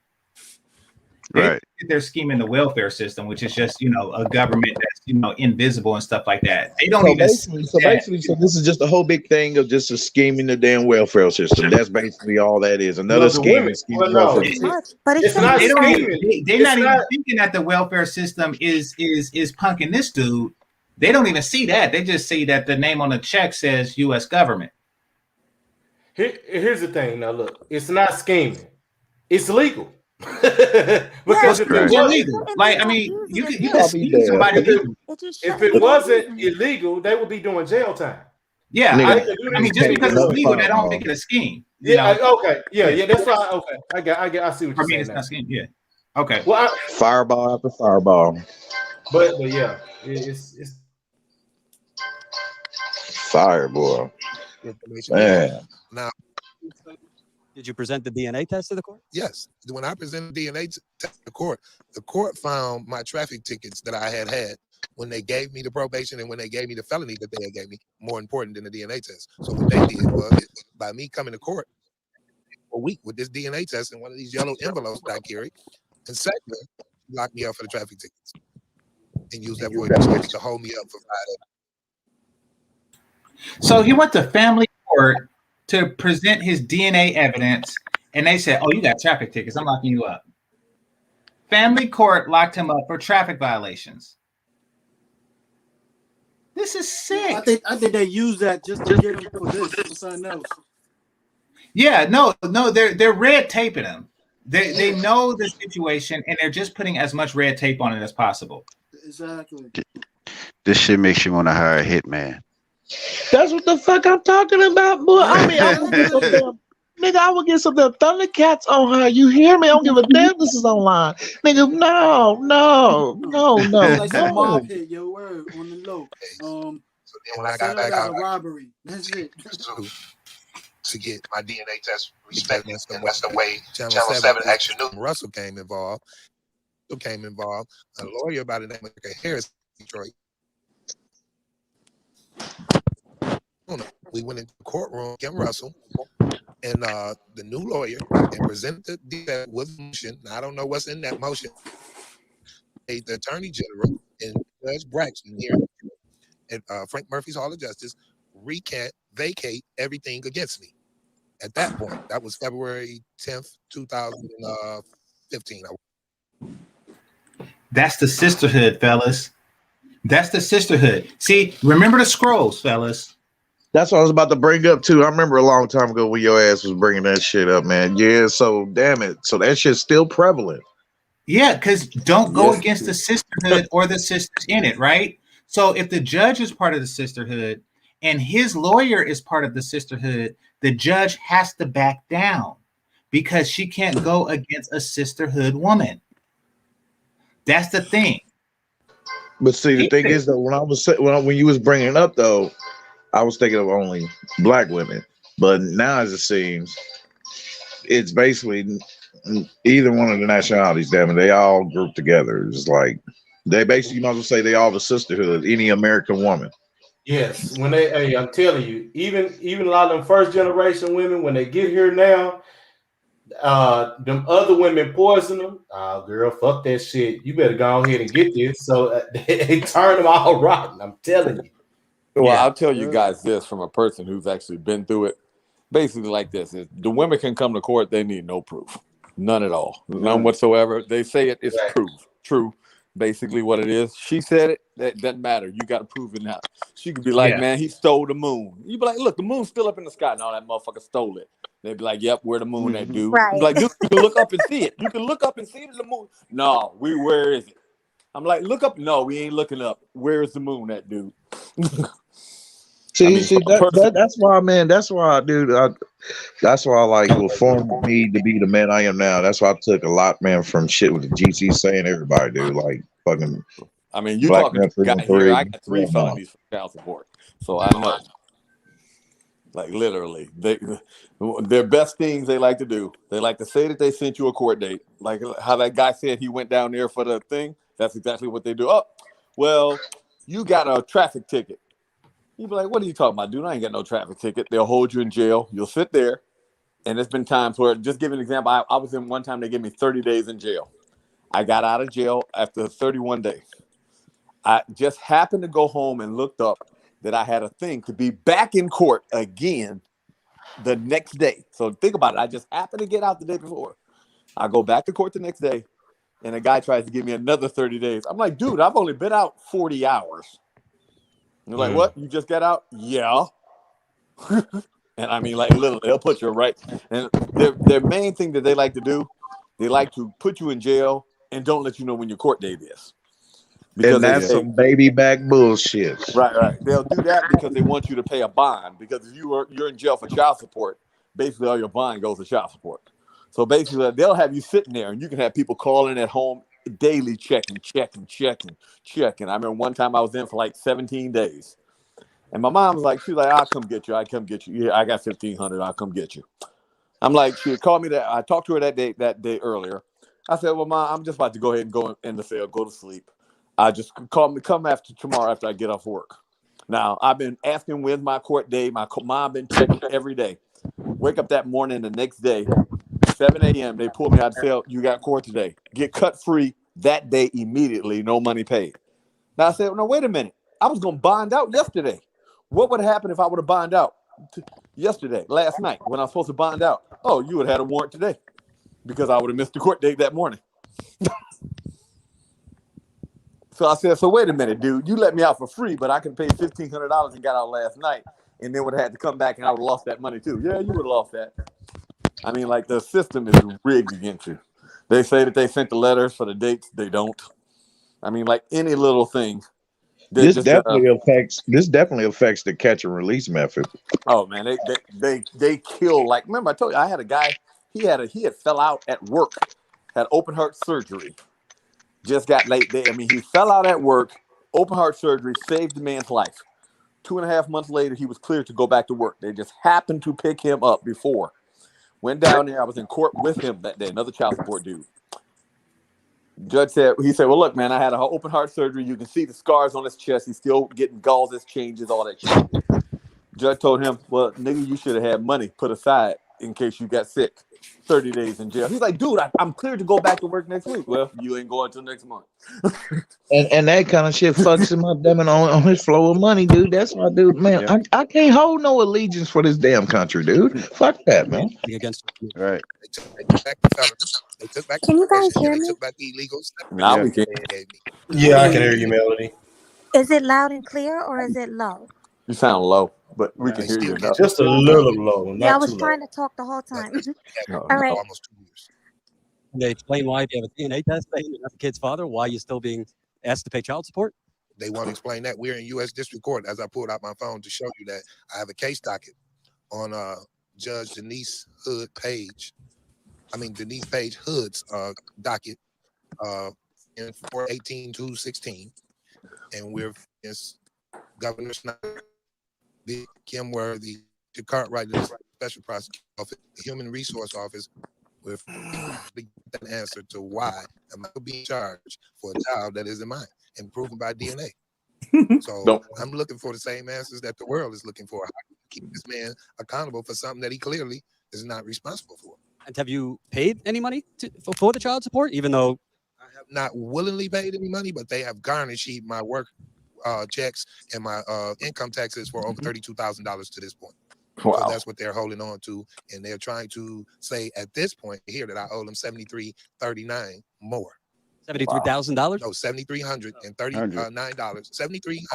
Right. They're scheming the welfare system, which is just a government that's invisible and stuff like that. They don't So this is just a whole big thing of just a scheming the damn welfare system. That's basically all that is. Another scheme. But it's not. They're not even thinking that the welfare system is punking this dude. They don't even see that. They just see that the name on the check says U.S. government. Here's the thing. Now look, it's not scheming. It's legal. Because if it was illegal, like you can see somebody. If it wasn't illegal, they would be doing jail time. Yeah, just because it's legal, they don't make it a scheme. Okay, yeah, that's right. Okay, I see what you're saying. It's not scheme. Yeah. Okay. Well, fireball after fireball. But yeah, it's fireball. Man. Now, Did you present the DNA test to the court? Yes. When I presented DNA test to the court found my traffic tickets that I had when they gave me the probation and when they gave me the felony that they had gave me more important than the DNA test. So what they did was, by me coming to court a week with this DNA test in one of these yellow envelopes that I carry, and secondly, locked me up for the traffic tickets and used that void to hold me up for 5 days. So he went to family court to present his DNA evidence, and they said, "Oh, you got traffic tickets. I'm locking you up." Family court locked him up for traffic violations. This is sick. I think they use that just to get him for this, for something else. Yeah, no, they're red taping him. They know the situation, and they're just putting as much red tape on it as possible. Exactly. This shit makes you want to hire a hitman. That's what the fuck I'm talking about, boy. I mean, I would get some damn, nigga, I would get some damn Thundercats on her. You hear me? I don't give a damn this is online. Nigga, no. Like some mob hit, yo, word on the low. So then when I got back out, a robbery. That's it. To get my DNA test respected, and that's the way Channel 7 Action News. Russell came involved. A lawyer by the name of Harris, Detroit. We went into the courtroom, Kim Russell, and the new lawyer, and presented the motion. I don't know what's in that motion. The Attorney General and Judge Braxton here at Frank Murphy's Hall of Justice vacate everything against me. At that point, that was February 10th, 2015. That's the sisterhood, fellas. That's the sisterhood. See, remember the scrolls, fellas. That's what I was about to bring up too. I remember a long time ago when your ass was bringing that shit up, man. Yeah, so damn it. So that shit's still prevalent. Yeah, because don't go against the sisterhood or the sisters in it, right? So if the judge is part of the sisterhood and his lawyer is part of the sisterhood, the judge has to back down because she can't go against a sisterhood woman. That's the thing. But see, the thing is that when you was bringing it up though, I was thinking of only black women. But now, as it seems, it's basically either one of the nationalities. Damn it, they all group together. It's like they basically, you might as well say they all the sisterhood. Any American woman. Yes, when hey, I'm telling you, even a lot of them first generation women, when they get here now, them other women poison them. Oh, girl, fuck that shit. You better go ahead and get this. So they turn them all rotten. I'm telling you. Well, I'll tell you guys this from a person who's actually been through it. Basically, like this: is the women can come to court, they need no proof, none at all, none whatsoever. They say it is true. Basically, what it is, she said it. That doesn't matter. You got to prove it now. She could be like, "Man, he stole the moon." You be like, "Look, the moon's still up in the sky." No, that motherfucker stole it. They'd be like, "Yep, where the moon at, dude?" Right. Like, dude, you can look up and see it. You can look up and see it in the moon. No, where is it? I'm like, look up. No, we ain't looking up. Where is the moon at, dude? That's why, man. That's why, dude. That's why, like, what formed me to be the man I am now. That's why I took a lot, man, from shit with the GC saying everybody, dude. Like, fucking. I mean, you talking to a guy here. I got 3 felonies for child support, so I know. Like literally, their best things they like to do. They like to say that they sent you a court date, like how that guy said he went down there for the thing. That's exactly what they do. Oh, well, you got a traffic ticket. You be like, what are you talking about, dude? I ain't got no traffic ticket. They'll hold you in jail. You'll sit there. And there's been times where, just give an example, I was in one time, they gave me 30 days in jail. I got out of jail after 31 days. I just happened to go home and looked up that I had a thing to be back in court again the next day. So think about it. I just happened to get out the day before. I go back to court the next day, and a guy tries to give me another 30 days. I'm like, dude, I've only been out 40 hours. They're like, what? You just got out? Yeah. And I mean, like, literally, they'll put you right. And their main thing that they like to do, they like to put you in jail and don't let you know when your court date is. Because that's some baby back bullshit. Right. They'll do that because they want you to pay a bond. Because if you're in jail for child support, basically all your bond goes to child support. So basically, they'll have you sitting there, and you can have people calling at home daily, checking. I remember one time I was in for like 17 days. And my mom was like, she's like, I'll come get you. Yeah, I got $1,500. I'll come get you. I'm like, she had called me that. I talked to her that day earlier. I said, well, Mom, I'm just about to go ahead and go in the cell, go to sleep. I just come after tomorrow after I get off work. Now, I've been asking when's my court day. My mom been checking every day. Wake up that morning the next day, 7 a.m. They pull me out of cell. You got court today. Get cut free that day immediately. No money paid. Now I said, no, wait a minute. I was going to bond out yesterday. What would have happened if I would have bond out last night, when I was supposed to bond out? Oh, you would have had a warrant today because I would have missed the court date that morning. So I said, so wait a minute, dude. You let me out for free, but I could pay $1,500 and got out last night, and then would have had to come back and I would have lost that money too. Yeah, you would have lost that. I mean, like, the system is rigged against you. They say that they sent the letters for the dates. They don't. I mean, like any little thing. This definitely affects the catch and release method. Oh man, they kill. Like, remember I told you I had a guy. He had fell out at work, had open heart surgery. Just got late there. I mean, he fell out at work, open heart surgery, saved the man's life. 2.5 months later, he was cleared to go back to work. They just happened to pick him up before. Went down there. I was in court with him that day. Another child support dude. Judge said, well, look, man, I had an open heart surgery. You can see the scars on his chest. He's still getting gauzes, changes, all that shit. Judge told him, well, nigga, you should have had money put aside in case you got sick. 30 days in jail. He's like, dude, I'm cleared to go back to work next week. Well, you ain't going until next month. and that kind of shit fucks him up, damn it, on his flow of money, dude. That's why, dude, man, Yeah. I can't hold no allegiance for this damn country, dude. Fuck that, man. Right. They took back Can you guys the hear they me? took back the illegal stuff. Now we can. Yeah, I can hear you, Melody. Is it loud and clear or is it low? You sound low, but we can hear you enough. Just a little low, Yeah, I not was too low. trying to talk the whole time. No, All right. Can they explain why if you have a DNA test saying you're not the kid's father, why you're still being asked to pay child support? They want to explain that. We're in U.S. District Court. As I pulled out my phone to show you that, I have a case docket on Judge Denise Hood Page. I mean, Denise Page Hood's docket in 4/18/216. And we're against Governor Snyder, Kim Worthy, the Cartwright, the Special Prosecutor Office, the Human Resource Office, with an answer to why am I being charged for a child that isn't mine and proven by DNA. So I'm looking for the same answers that the world is looking for. How do you keep this man accountable for something that he clearly is not responsible for? And have you paid any money for the child support, even though I have not willingly paid any money, but they have garnished my work checks and my income taxes for over $32,000 to this point. Wow. So that's what they're holding on to, and they're trying to say at this point here that I owe them $73.39 more. $73,000? No, $7,339. $7,339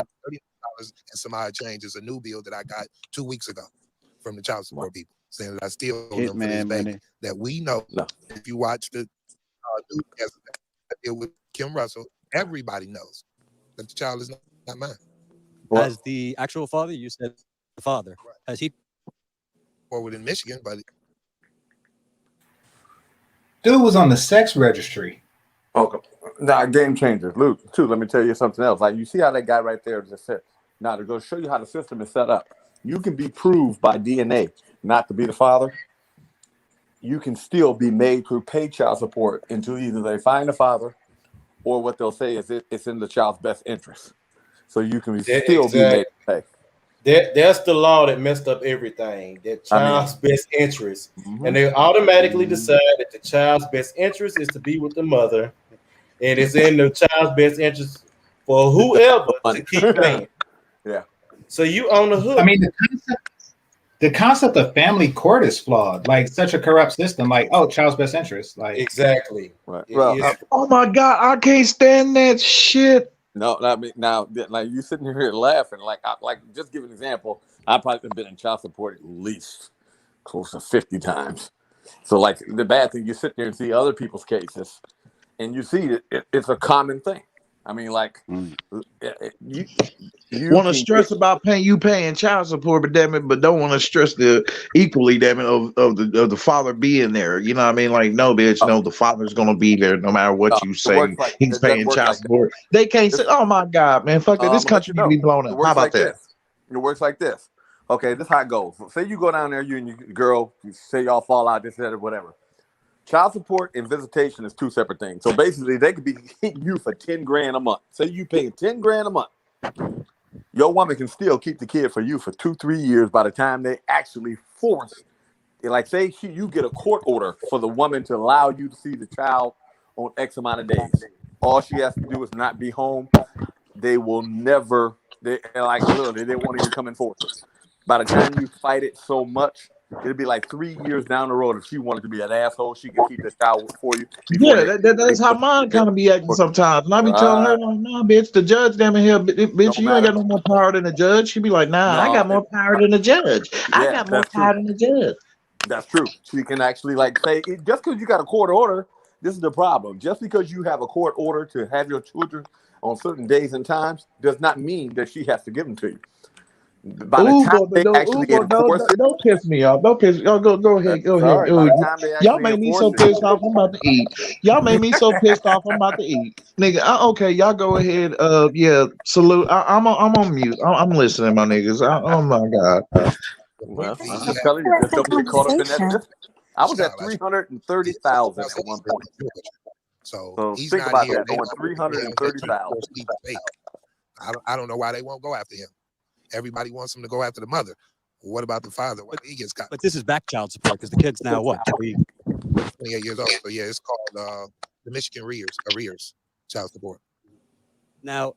and some odd change is a new bill that I got 2 weeks ago from the child support people, saying that I still owe them for this baby. That we know. If you watch the news yesterday, I deal with Kim Russell, everybody knows that the child is not mine. as the actual father, you said the father, has he forward in Michigan, but dude was on the sex registry. Okay. Now, game changer. Luke, too, let me tell you something else. Like, you see how that guy right there just said, now to go show you how the system is set up. You can be proved by DNA not to be the father. You can still be made to pay child support until either they find the father or what they'll say is it's in the child's best interest. So you can still be made to pay. That's the law that messed up everything. That child's best interest. And they automatically decide that the child's best interest is to be with the mother. And it's in the child's best interest for whoever to keep paying. Yeah. So you on the hook. I mean, the concept of family court is flawed. Like, such a corrupt system. Like, oh, child's best interest. Like, exactly. Right. Well, oh my God, I can't stand that shit. No, I mean, now, like, you sitting here laughing, like, just give an example. I've probably been in child support at least close to 50 times. So, like, the bad thing, you sit there and see other people's cases, and you see it's a common thing. I mean, like, you want to stress about paying child support, but damn it, but don't want to stress the equally, damn it, of the father being there. You know what I mean? Like, no, bitch, no, the father's gonna be there no matter what you say. He's paying child support. They can't say, oh my God, man, fuck that. This country need to be blown up. How about that? It works like this. Okay, this is how it goes. Say you go down there, you and your girl, you say y'all fall out, this, that, or whatever. Child support and visitation is two separate things. So basically, they could be hitting you for 10 grand a month. Say you paying 10 grand a month. Your woman can still keep the kid for you for 2-3 years by the time they actually force. Like say you get a court order for the woman to allow you to see the child on X amount of days. All she has to do is not be home. They will never, like literally, they won't even come enforce it. By the time you fight it so much, it'll be like 3 years down the road. If she wanted to be an asshole, she could keep the child for you. Yeah, that's how mine kind of be acting sometimes. And I be telling her, like, nah, bitch, the judge damn in here, bitch, you ain't got no more power than the judge. She be like, nah, I got more power than the judge. I got more power than the judge. That's true. She can actually like say, just because you got a court order, this is the problem. Just because you have a court order to have your children on certain days and times does not mean that she has to give them to you. By the time they actually enforce it, don't piss me off. Don't piss. Go ahead. Go ahead. By the time they Y'all actually made me so enforce it, pissed off. I'm about to eat. Y'all made me so pissed off. I'm about to eat. Nigga, okay. Y'all go ahead. Yeah. Salute. I'm on mute. I'm listening, my niggas. Oh my god. Well, I'm just telling you, just don't get caught up in that system. I was at 330,000 at one point. So he's think not about here. that, going 330,000. I don't know why they won't go after him. Everybody wants him to go after the mother. What about the father? Why he gets caught? But this is back child support because the kid's now what? 28 years old. So yeah, it's called the Michigan arrears child support. Now,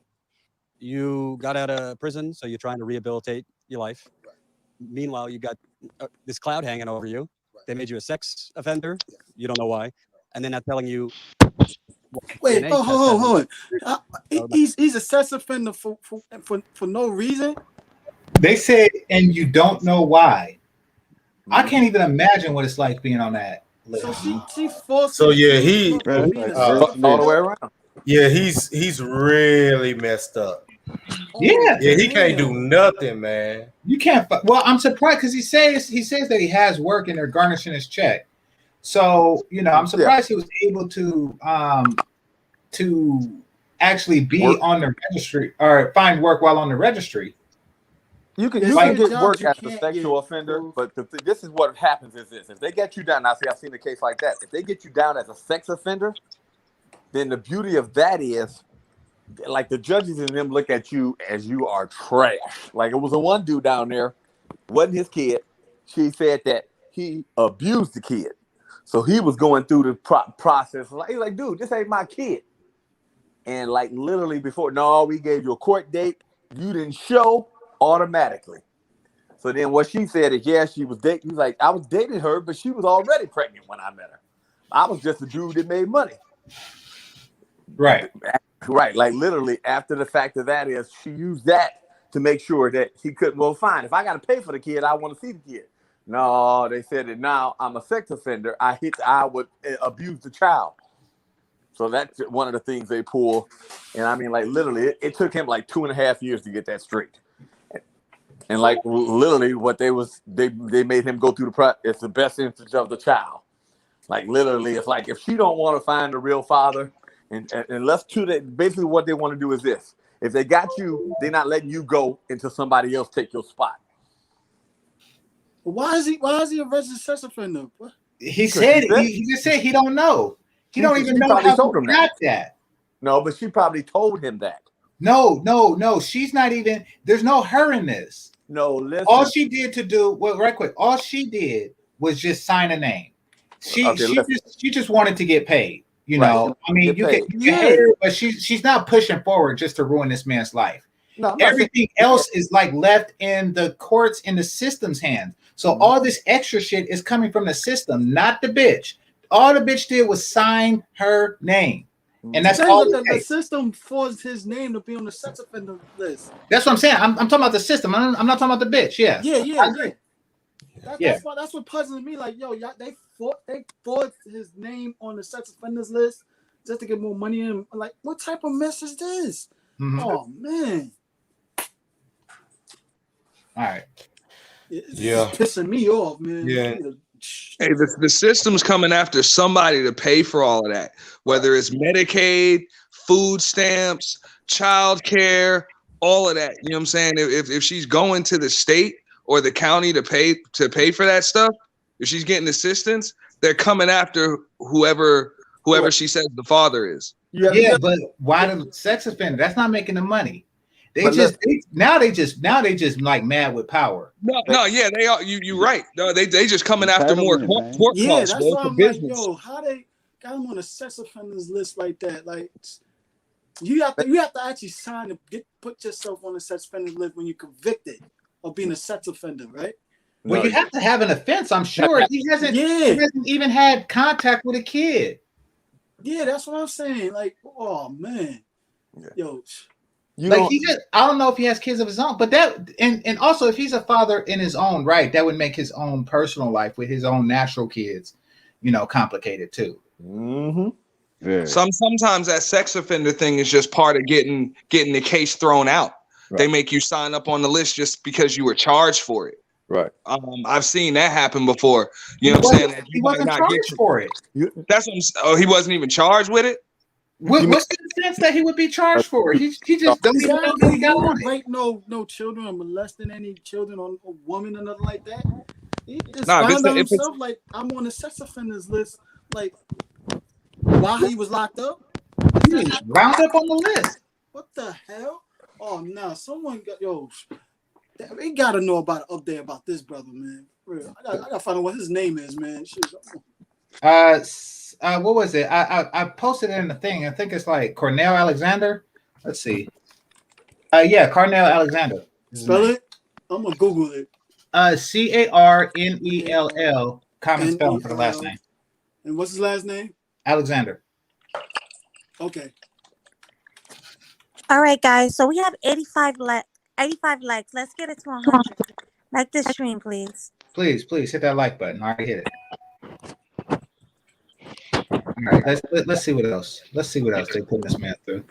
you got out of prison, so you're trying to rehabilitate your life. Meanwhile, you got this cloud hanging over you. They made you a sex offender. You don't know why. And then they're telling you. Wait, hold on. He's a sex offender for no reason. They said, and you don't know why. I can't even imagine what it's like being on that list. So she forced. So yeah, he all the way around. Yeah, he's really messed up. Yeah, he can't do nothing, man. You can't. Well, I'm surprised because he says that he has work and they're garnishing his check. So I'm surprised he was able to actually be on the registry or find work while on the registry. You can get work as a sexual offender, but this is what happens is this. If they get you down, now see, I've seen a case like that. If they get you down as a sex offender, then the beauty of that is, like the judges and them look at you as you are trash. Like it was a one dude down there, wasn't his kid. She said that he abused the kid. So he was going through the process. Like, dude, this ain't my kid. And like literally before, no, we gave you a court date. You didn't show. Automatically. So then what she said is, yeah, she was dating. He's like, I was dating her, but she was already pregnant when I met her. I was just a dude that made money. Right. Right. Like literally after the fact of that is she used that to make sure that he couldn't. Well, fine. If I got to pay for the kid, I want to see the kid. No, they said that now I'm a sex offender. I would abuse the child. So that's one of the things they pull. And I mean, like literally, it took him like 2.5 years to get that straight. And like literally what they made him go through it's the best interest of the child. Like literally, it's like if she don't want to find the real father, and let's do that. Basically what they want to do is this. If they got you, they're not letting you go until somebody else take your spot. Why is he a registered sex offender? He said he just said he don't know. He don't even know how to got that. No, but she probably told him that. No. She's not even. There's no her in this. No, listen. All she did right quick. All she did was just sign a name. She just wanted to get paid. You know, I mean, you can hate her, but she's not pushing forward just to ruin this man's life. No, everything else is like left in the courts in the system's hands. So all this extra shit is coming from the system, not the bitch. All the bitch did was sign her name. And that's all the system forced his name to be on the sex offender list. That's what I'm saying. I'm talking about the system. I'm not talking about the bitch. Yeah. That's what puzzles me. Like, yo, they forced his name on the sex offenders list just to get more money in. Like, what type of mess is this? Mm-hmm. Oh man. All right. It's pissing me off, man. Yeah. Hey, the system's coming after somebody to pay for all of that, whether it's Medicaid, food stamps, child care, all of that. You know what I'm saying? If she's going to the state or the county to pay for that stuff, if she's getting assistance, they're coming after whoever she says the father is. Yeah, but why the sex offender? That's not making the money. They just like mad with power. No, yeah, they are. You right. No, they just coming after more court Yeah, costs, that's bro, why for I'm business. like, yo, how they got him on a sex offenders list like that? Like, you have to actually sign to put yourself on a sex offenders list when you're convicted of being a sex offender, right? Well, you have to have an offense. I'm sure he hasn't even had contact with a kid. Yeah, that's what I'm saying. Like, oh man, yo. I don't know if he has kids of his own, but that and also if he's a father in his own right, that would make his own personal life with his own natural kids, complicated too. Mm-hmm. Sometimes that sex offender thing is just part of getting the case thrown out. Right. They make you sign up on the list just because you were charged for it. Right. I've seen that happen before. You know what I'm saying? Like, he wasn't charged for it. That's what he wasn't even charged with it. What's the sense that he would be charged for? He just don't even know that he got on it. Rape no children or molesting any children or a woman or nothing like that. He just found out himself like I'm on the sex offenders list. Like while he was locked up, he was round up on the list. What the hell? Oh no! Someone got they gotta know about an update about this brother, man. Real. I gotta find out what his name is, man. What was it? I posted it in the thing. I think it's like Cornell Alexander. Let's see. Yeah, Cornell Alexander. Spell it. I'm gonna Google it. Carnell. Common spelling for the last name. And what's his last name? Alexander. Okay. All right, guys. So we have 85 likes. Let's get it to 100. Like this stream, please. Please hit that like button. I already hit it. All right, let's see what else. Let's see what else they put this man through.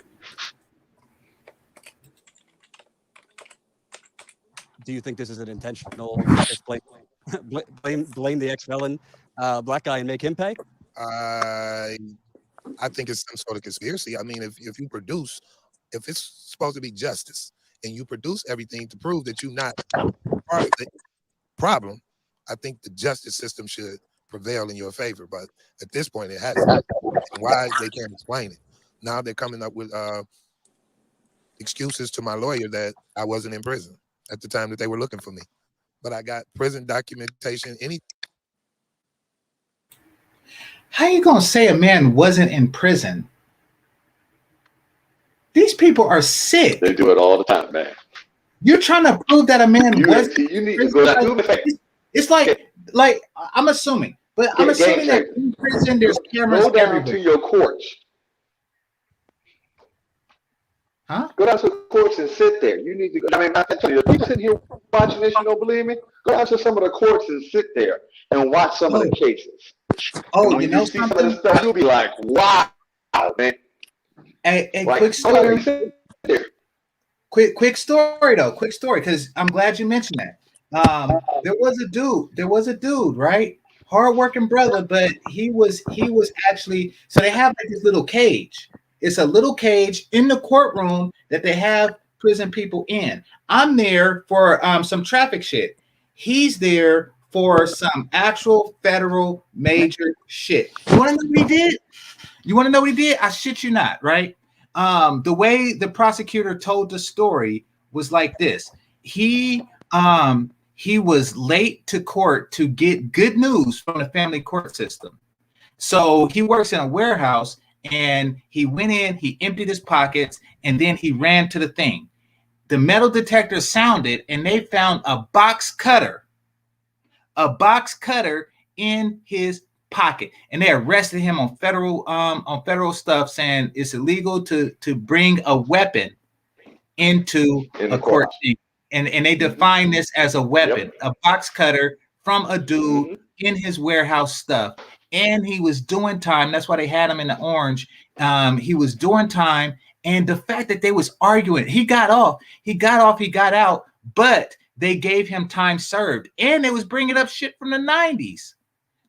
Do you think this is an intentional blame the ex-felon black guy and make him pay? I think it's some sort of conspiracy. I mean, if you produce, if it's supposed to be justice, and you produce everything to prove that you're not part of the problem, I think the justice system should prevail in your favor. But at this point, it hasn't. And why they can't explain it. Now they're coming up with excuses to my lawyer that I wasn't in prison at the time that they were looking for me. But I got prison documentation. How you gonna say a man wasn't in prison? These people are sick. They do it all the time, man. You're trying to prove that a man wasn't. You need to go down. It's like I'm assuming, but I'm assuming that in prison there's cameras go down everywhere. to your courts. Huh? Go down to the courts and sit there. You need to go. I mean, I tell you, people sitting here watching this, you don't believe me? Go down to some of the courts and sit there and watch some of the cases. Oh, and when you see some of the stuff, you'll be like, wow, man. Hey, like, quick story. Quick story though. Quick story, because I'm glad you mentioned that. There was a dude, right? Hardworking brother, but he was actually, so they have like this little cage. It's a little cage in the courtroom that they have prison people in. I'm there for some traffic shit. He's there for some actual federal major shit. You want to know what he did? I shit you not, right? The way the prosecutor told the story was like this. He was late to court to get good news from the family court system. So he works in a warehouse, and he went in, he emptied his pockets, and then he ran to the thing. The metal detector sounded, and they found a box cutter in his pocket, and they arrested him on federal stuff, saying it's illegal to bring a weapon into a court thing. And they define this as a weapon, a box cutter from a dude in his warehouse stuff. And he was doing time. That's why they had him in the orange. He was doing time. And the fact that they was arguing, he got out, but they gave him time served. And they was bringing up shit from the 90s.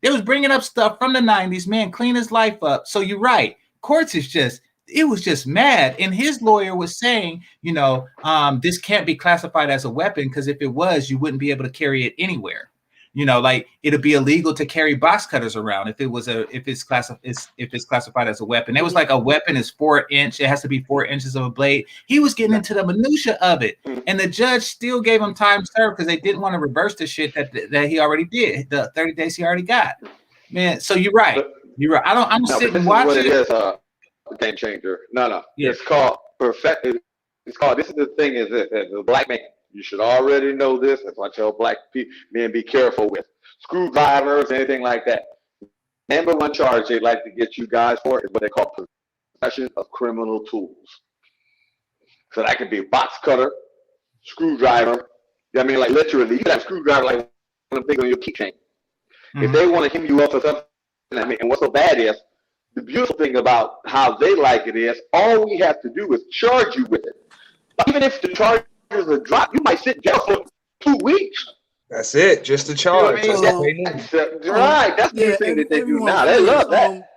They was bringing up stuff from the 90s, man, clean his life up. So you're right. Courts is just, it was just mad. And his lawyer was saying, this can't be classified as a weapon, because if it was, you wouldn't be able to carry it anywhere. Like it'd be illegal to carry box cutters around if it's classified as a weapon. It was like a weapon is 4 inch. It has to be 4 inches of a blade. He was getting into the minutia of it, and the judge still gave him time served because they didn't want to reverse the shit that he already did. The 30 days he already got. Man, so you're right. You're right. I'm no, sitting but this watching. Is what it is. Game changer. No. Yeah. It's called perfect. It's called. This is the thing. Is this as a black man? You should already know this. That's why I tell black men be careful with screwdrivers, anything like that. Number one charge they like to get you guys for is what they call possession of criminal tools. So that could be a box cutter, screwdriver. I mean, like literally, you can have a screwdriver like one of the things on your keychain. If they want to hem you up for something, I mean, and what's so bad is, the beautiful thing about how they like it is, all we have to do is charge you with it. Even if the charges are dropped, you might sit in jail for 2 weeks. That's it, just the charge. You know what I mean? That's the thing that they do now. They love that.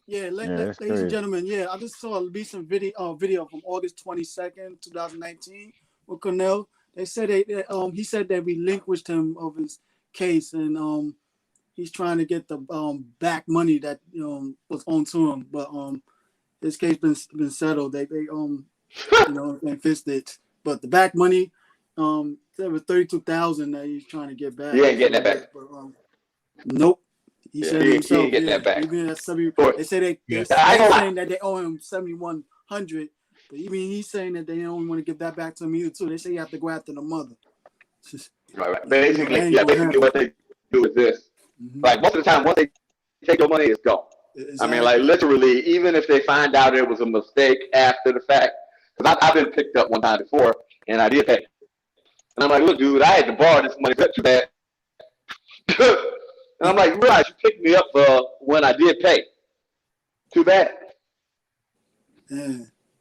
Ladies and gentlemen, I just saw a recent video from August 22nd, 2019 with Cornell. They said he said they relinquished him of his case, and he's trying to get the back money that was owed to him, but his case been settled. They they fixed it, but the back money there was $32,000 that he's trying to get back. He ain't getting that back. But, nope. He said himself. He ain't getting that back. They say they're saying that they owe him $7,100, but he's saying that they don't want to give that back to him either too. They say you have to go after the mother. Right. Basically what they do is this. Like most of the time, once they take your money, it's gone. Exactly. I mean, like literally, even if they find out it was a mistake after the fact, because I've been picked up one time before, and I did pay. And I'm like, look, dude, I had to borrow this money. That's too bad. And I'm like, you realize you picked me up when I did pay. Too bad.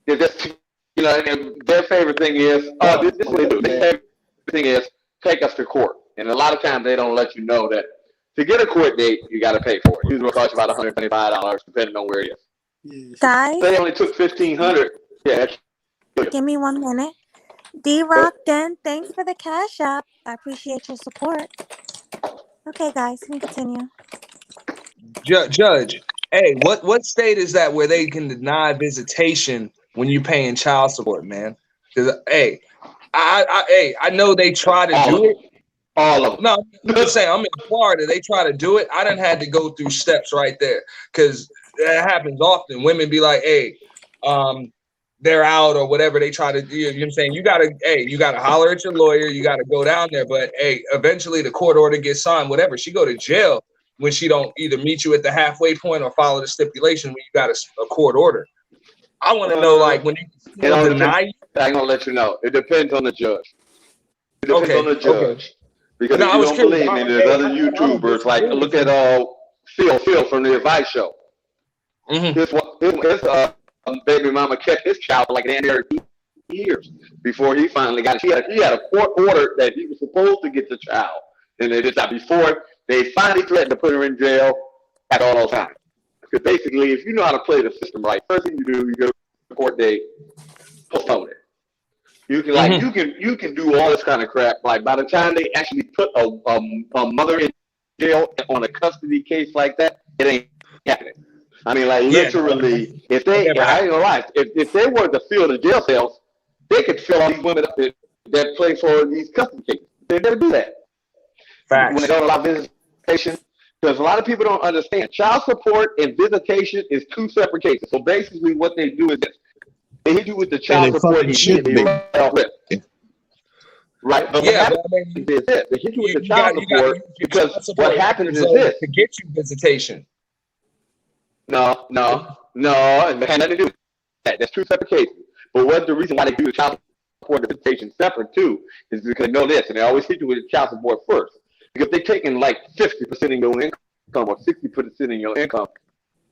Just, and their favorite thing is, this is what they do. Their favorite thing is, take us to court. And a lot of times they don't let you know that to get a court date, you got to pay for it. Usually it'll cost you about $125, depending on where it is. Guys, they only took $1,500. Yeah. Give me 1 minute. D-Rock, then thanks for the cash app. I appreciate your support. Okay, guys, we can continue. Judge, hey, what state is that where they can deny visitation when you paying child support, man? Because I know they try to do it. All of them. No, I'm just saying, I'm in Florida. They try to do it. I done had to go through steps right there because that happens often. Women be like, hey, they're out or whatever. They try to do. You know what I'm saying? You gotta holler at your lawyer. You gotta go down there. But hey, eventually the court order gets signed. Whatever. She go to jail when she don't either meet you at the halfway point or follow the stipulation when you got a court order. I want to know, like, when you deny you. I'm gonna let you know. It depends on the judge. It depends on the judge. Okay. Because if you don't believe me, there's other YouTubers like look at Phil from the Advice Show. His baby mama kept his child for like an entire 2 years before he finally got it. He had a court order that he was supposed to get the child, and they just before they finally threatened to put her in jail at all times. Because basically, if you know how to play the system right, first thing you do, you go to the court date, postpone it. You can you can do all this kind of crap. Like by the time they actually put a mother in jail on a custody case like that, it ain't happening. I mean, like literally, if they, I ain't gonna lie, if they were to fill the jail cells, they could fill all these women up that play for these custody cases. They never do that. Facts. When they don't allow visitation, because a lot of people don't understand, child support and visitation is 2 separate cases. So basically, what they do is this. They hit you with the child support immediately. Right. But yeah, what happens is this. They hit you with the child support because what happens is this. To get you visitation. No. It had nothing to do with that. That's 2 separate cases. But what's the reason why they do the child support and visitation separate too is because they know this, and they always hit you with the child support first. Because they're taking like 50% of your income or 60% of your income.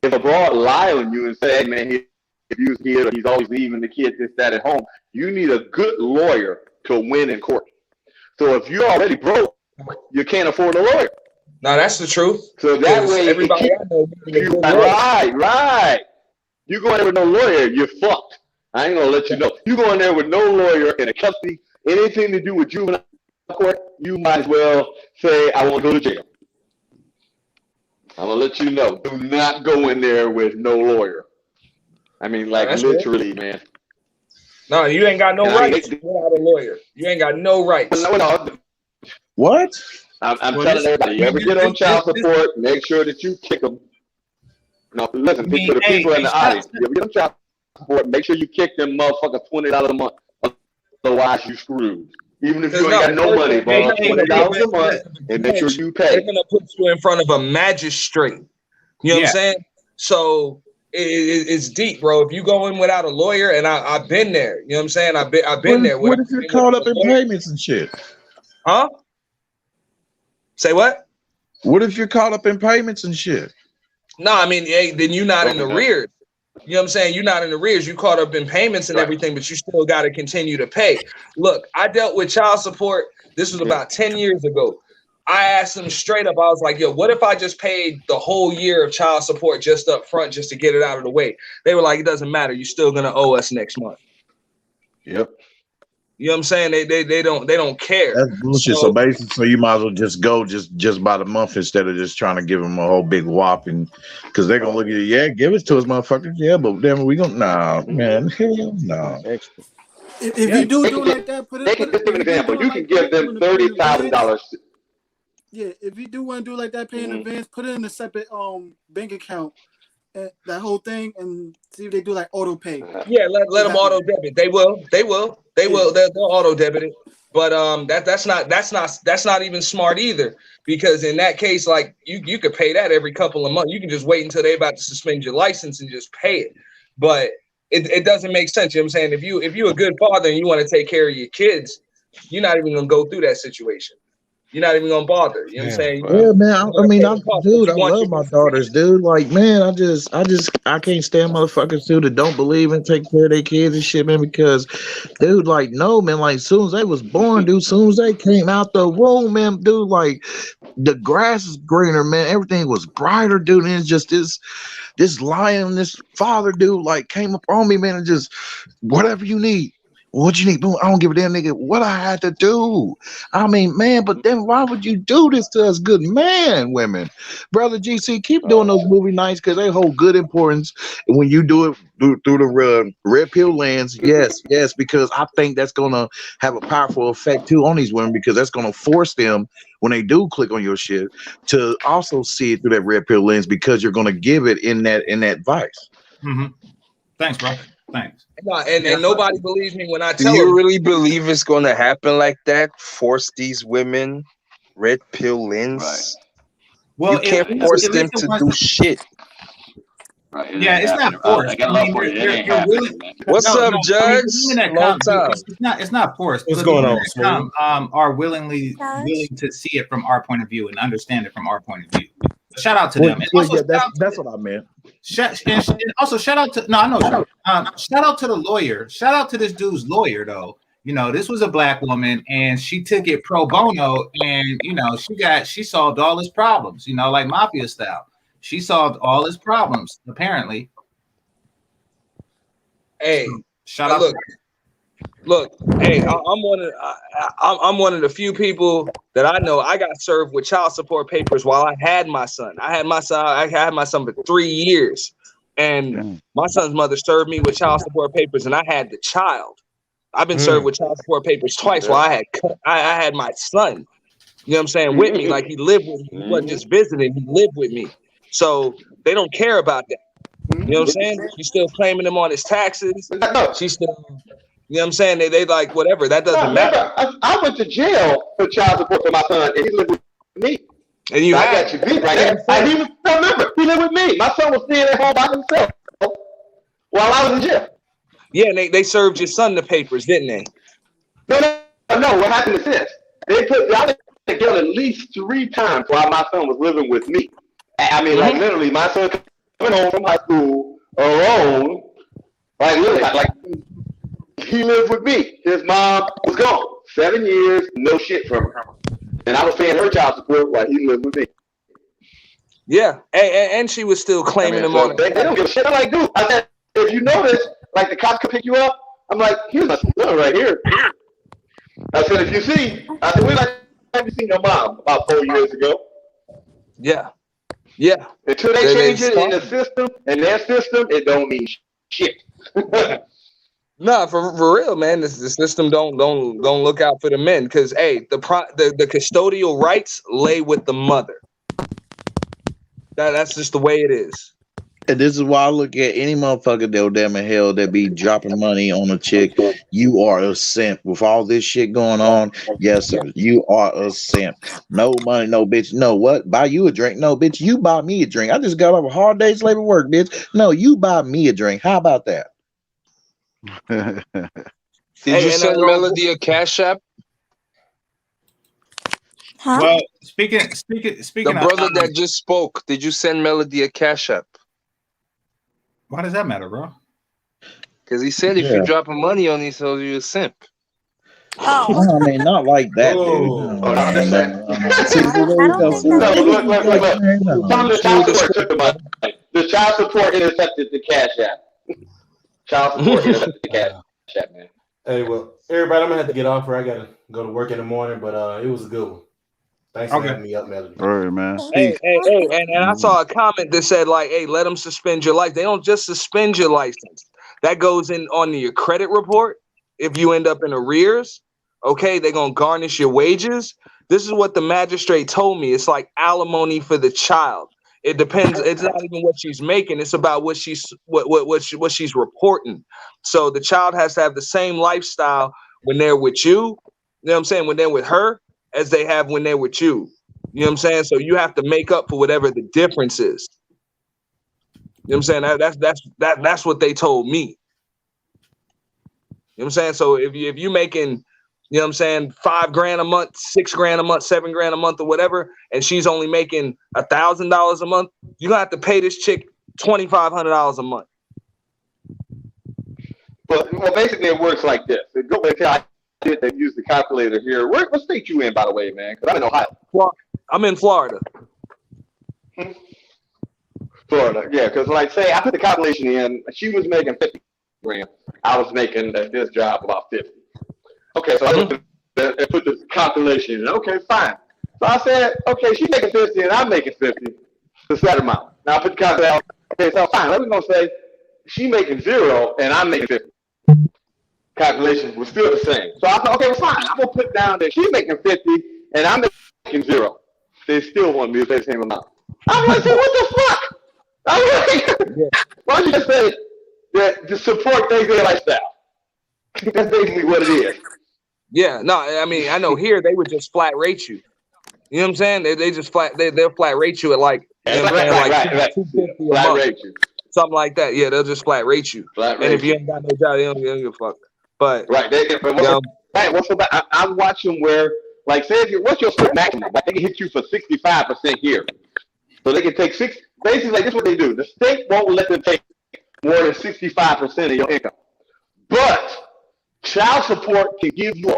If a broad lie on you and say, hey man, he abused kid or he's always leaving the kid this, that at home, you need a good lawyer to win in court. So if you're already broke, you can't afford a lawyer. No, that's the truth. So that way, everybody I know, right. You go in there with no lawyer, you're fucked. I ain't gonna let you know. You go in there with no lawyer in a custody, anything to do with juvenile court, you might as well say, I want to go to jail. I'm gonna let you know. Do not go in there with no lawyer. I mean, like literally, man. No, you ain't got no rights without a lawyer. You ain't got no rights. What? I'm telling everybody, you ever get on child support, make sure that you kick them. No, listen, to the people in the audience, you ever get on child support, make sure you kick them motherfuckers $20 a month. Otherwise, you screwed. Even if you ain't got no money, bro, $20 a month, and make sure you pay. They're gonna put you in front of a magistrate. You know what I'm saying? So it's deep, bro. If you go in without a lawyer, and I've been there. You know what I'm saying? I've been there. What if you're caught up in payments and shit? Huh? Say what? What if you're caught up in payments and shit? No, I mean, hey, then you're not in arrears. You know what I'm saying? You're not in arrears. You caught up in payments and everything, but you still got to continue to pay. Look, I dealt with child support. This was about 10 years ago. I asked them straight up. I was like, yo, what if I just paid the whole year of child support just up front just to get it out of the way? They were like, it doesn't matter. You're still going to owe us next month. Yep. You know what I'm saying? They don't care. That's bullshit. So basically, so you might as well just go just by the month instead of just trying to give them a whole big whopping, because they're gonna look at you. Yeah, give it to us, motherfuckers. Yeah, but then we gonna man, hell no. If you do like that, put it. They can just give an example. You can give them $30,000. Yeah, if you do want to do like that, pay in advance, put it in a separate bank account, that whole thing, and see if they do like auto pay. Yeah, let them auto debit. They will. They'll auto debit it. But that's not even smart either, because in that case, like you could pay that every couple of months. You can just wait until they're about to suspend your license and just pay it. But it doesn't make sense. You know what I'm saying? If you're a good father and you want to take care of your kids, you're not even gonna go through that situation. You're not even gonna bother. You know what I'm saying? Yeah, man. I love my daughters, dude. Like, man, I can't stand motherfuckers, dude, that don't believe in taking care of their kids and shit, man. Because, dude, like, no, man. Like, as soon as they was born, dude, as soon as they came out the womb, man, dude, like, the grass is greener, man. Everything was brighter, dude. And it's just this lion, this father, dude, like, came up on me, man, and just whatever you need. What you need? Boom, I don't give a damn, nigga, what I had to do. I mean, man, but then why would you do this to us good man, women? Brother GC, keep doing those movie nights because they hold good importance. And when you do it through the red pill lens, yes, because I think that's going to have a powerful effect too on these women, because that's going to force them, when they do click on your shit, to also see it through that red pill lens, because you're going to give it in that vice. Mm-hmm. Thanks, bro. Thanks. No, and nobody believes me when I tell Do them. you really believe it's going to happen like that? Force these women red pill lens? Right. Well, you can't force them to do shit. Right. Yeah, it's not forced. I mean, you're willing. What's up, Judge? Long time. It's not forced. What's going on? Are willing to see it from our point of view and understand it from our point of view. Shout out to them. And also, that's what I meant. And also shout out to shout out to the lawyer. Shout out to this dude's lawyer though. You know, this was a black woman and she took it pro bono, and you know, she solved all his problems, you know, like mafia style. She solved all his problems, apparently. Hey, shout out. Look, hey, I'm one of the few people that I know. I got served with child support papers while I had my son. I had my son for 3 years, and my son's mother served me with child support papers, and I had the child. I've been served with child support papers twice while I had my son. You know what I'm saying? With me, like he lived with me. He wasn't just visiting; he lived with me. So they don't care about that. You know what I'm saying? She's still claiming him on his taxes. She's still. You know what I'm saying? They like whatever. That doesn't matter. I went to jail for child support for my son, and he lived with me. And you got you beat right there. I didn't even remember. He lived with me. My son was staying at home by himself while I was in jail. Yeah, and they served your son the papers, didn't they? No. What happened is this: I was in jail at least 3 times while my son was living with me. I mean, like literally, my son coming home from high school alone, like literally, like. He lived with me. His mom was gone. 7 years, no shit from her. And I was paying her child support while he lived with me. Yeah, and she was still claiming him on. They don't give a shit. I'm like, dude, I said, if you notice, like the cops could pick you up. I'm like, here's my son right here. I said, if you see, I said, have you seen your mom about 4 years ago? Yeah. Yeah. Until they change it in the system, in their system, it don't mean shit. No, for real, man. The system don't look out for the men because hey, the custodial rights lay with the mother. That's just the way it is. And this is why I look at any motherfucker that damn in hell that be dropping money on a chick. You are a simp. With all this shit going on, yes, sir. You are a simp. No money, no bitch. No, what? Buy you a drink? No, bitch. You buy me a drink. I just got off a hard day's labor work, bitch. No, you buy me a drink. How about that? Did you send Melody a Cash App? Huh? Well, speaking. The brother that just spoke, did you send Melody a Cash App? Why does that matter, bro? Because he said if you dropping money on these hoes, you a simp. I mean, not like that, dude. The child support intercepted the Cash App. Child support intercepted the Cash App, man. Hey, well, everybody, I'm gonna have to get off, or I gotta go to work in the morning. But it was a good one. Thanks for having me up, Melody. All right, man. Hey, and I saw a comment that said like, "Hey, let them suspend your license." They don't just suspend your license. That goes in on your credit report. If you end up in arrears, okay, they're gonna garnish your wages. This is what the magistrate told me. It's like alimony for the child. It depends. It's not even what she's making. It's about what she's reporting. So the child has to have the same lifestyle when they're with you. You know what I'm saying? When they're with her, as they have when they're with you. You know what I'm saying? So you have to make up for whatever the difference is. You know what I'm saying? That's what they told me. You know what I'm saying? So if you making, you know what I'm saying, $5,000 a month, $6,000 a month, $7,000 a month or whatever, and she's only making $1,000 a month, you're gonna have to pay this chick $2,500 a month. Well, basically it works like this. Go back to they use the calculator here. What state you in, by the way, man? Because I'm in Ohio. Well, I'm in Florida. Florida, yeah. Because like, say I put the calculation in, she was making $50,000. I was making at this job about 50. Okay, so I put the calculation in. Okay, fine. So I said, okay, she's making 50 and I'm making 50. The set amount. Now I put the calculator. Okay, so fine. Let me go say she making 0 and I'm making 50. Calculation was still the same. So I thought, okay, well, fine. I'm gonna put down that she's making 50 and I'm making 0. They still want me to pay the same amount. I'm like, so what the fuck? I'm like, why don't you just say that to support their lifestyle? That's basically what it is. Yeah, no, I mean, I know here they would just flat rate you. You know what I'm saying? They just they'll flat rate you at like, you know what I'm saying, like $250 a month, something like that. Yeah, they'll just flat rate you. And if you ain't got no job, they don't give a fuck. But right, what's about? I'm watching where, like, say what's your state maximum? Like, they can hit you for 65% here, so they can take basically, like, this is what they do. The state won't let them take more than 65% of your income, but child support can give you an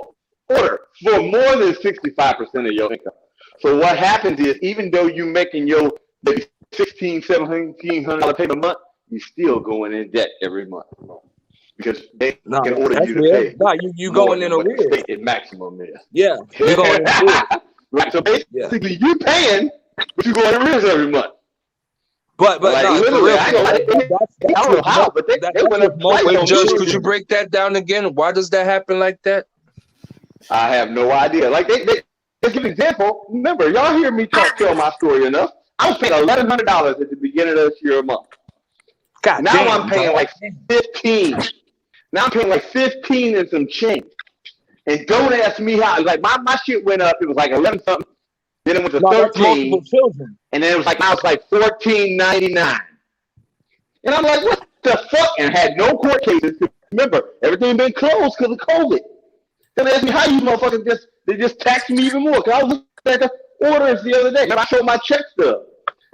order for more than 65% of your income. So what happens is, even though you're making your maybe $1,600, $1,700 payment a month, you're still going in debt every month. Because they can order you to pay. No, you going in arrears. The state maximum is. Yeah, you're going in arrears. Right. So basically, you paying, but you going in arrears every month. But like, no, literally, real, I don't know how, but they went up. Wait, Judge, could you break that down again? Why does that happen like that? I have no idea. Like they give an example. Remember, y'all hear me tell my story enough. I was paying $1,100 at the beginning of this year a month. God now damn, I'm paying like 15. Now I'm paying like 15 and some change. And don't ask me how. Like my shit went up. It was like 11 something. Then it went to 13. And then it was like now it's like $14.99. And I'm like, what the fuck? And had no court cases. Remember, everything been closed because of COVID. Then they asked me how you motherfuckers just taxed me even more. Because I was looking at the orders the other day. And I showed my check stub.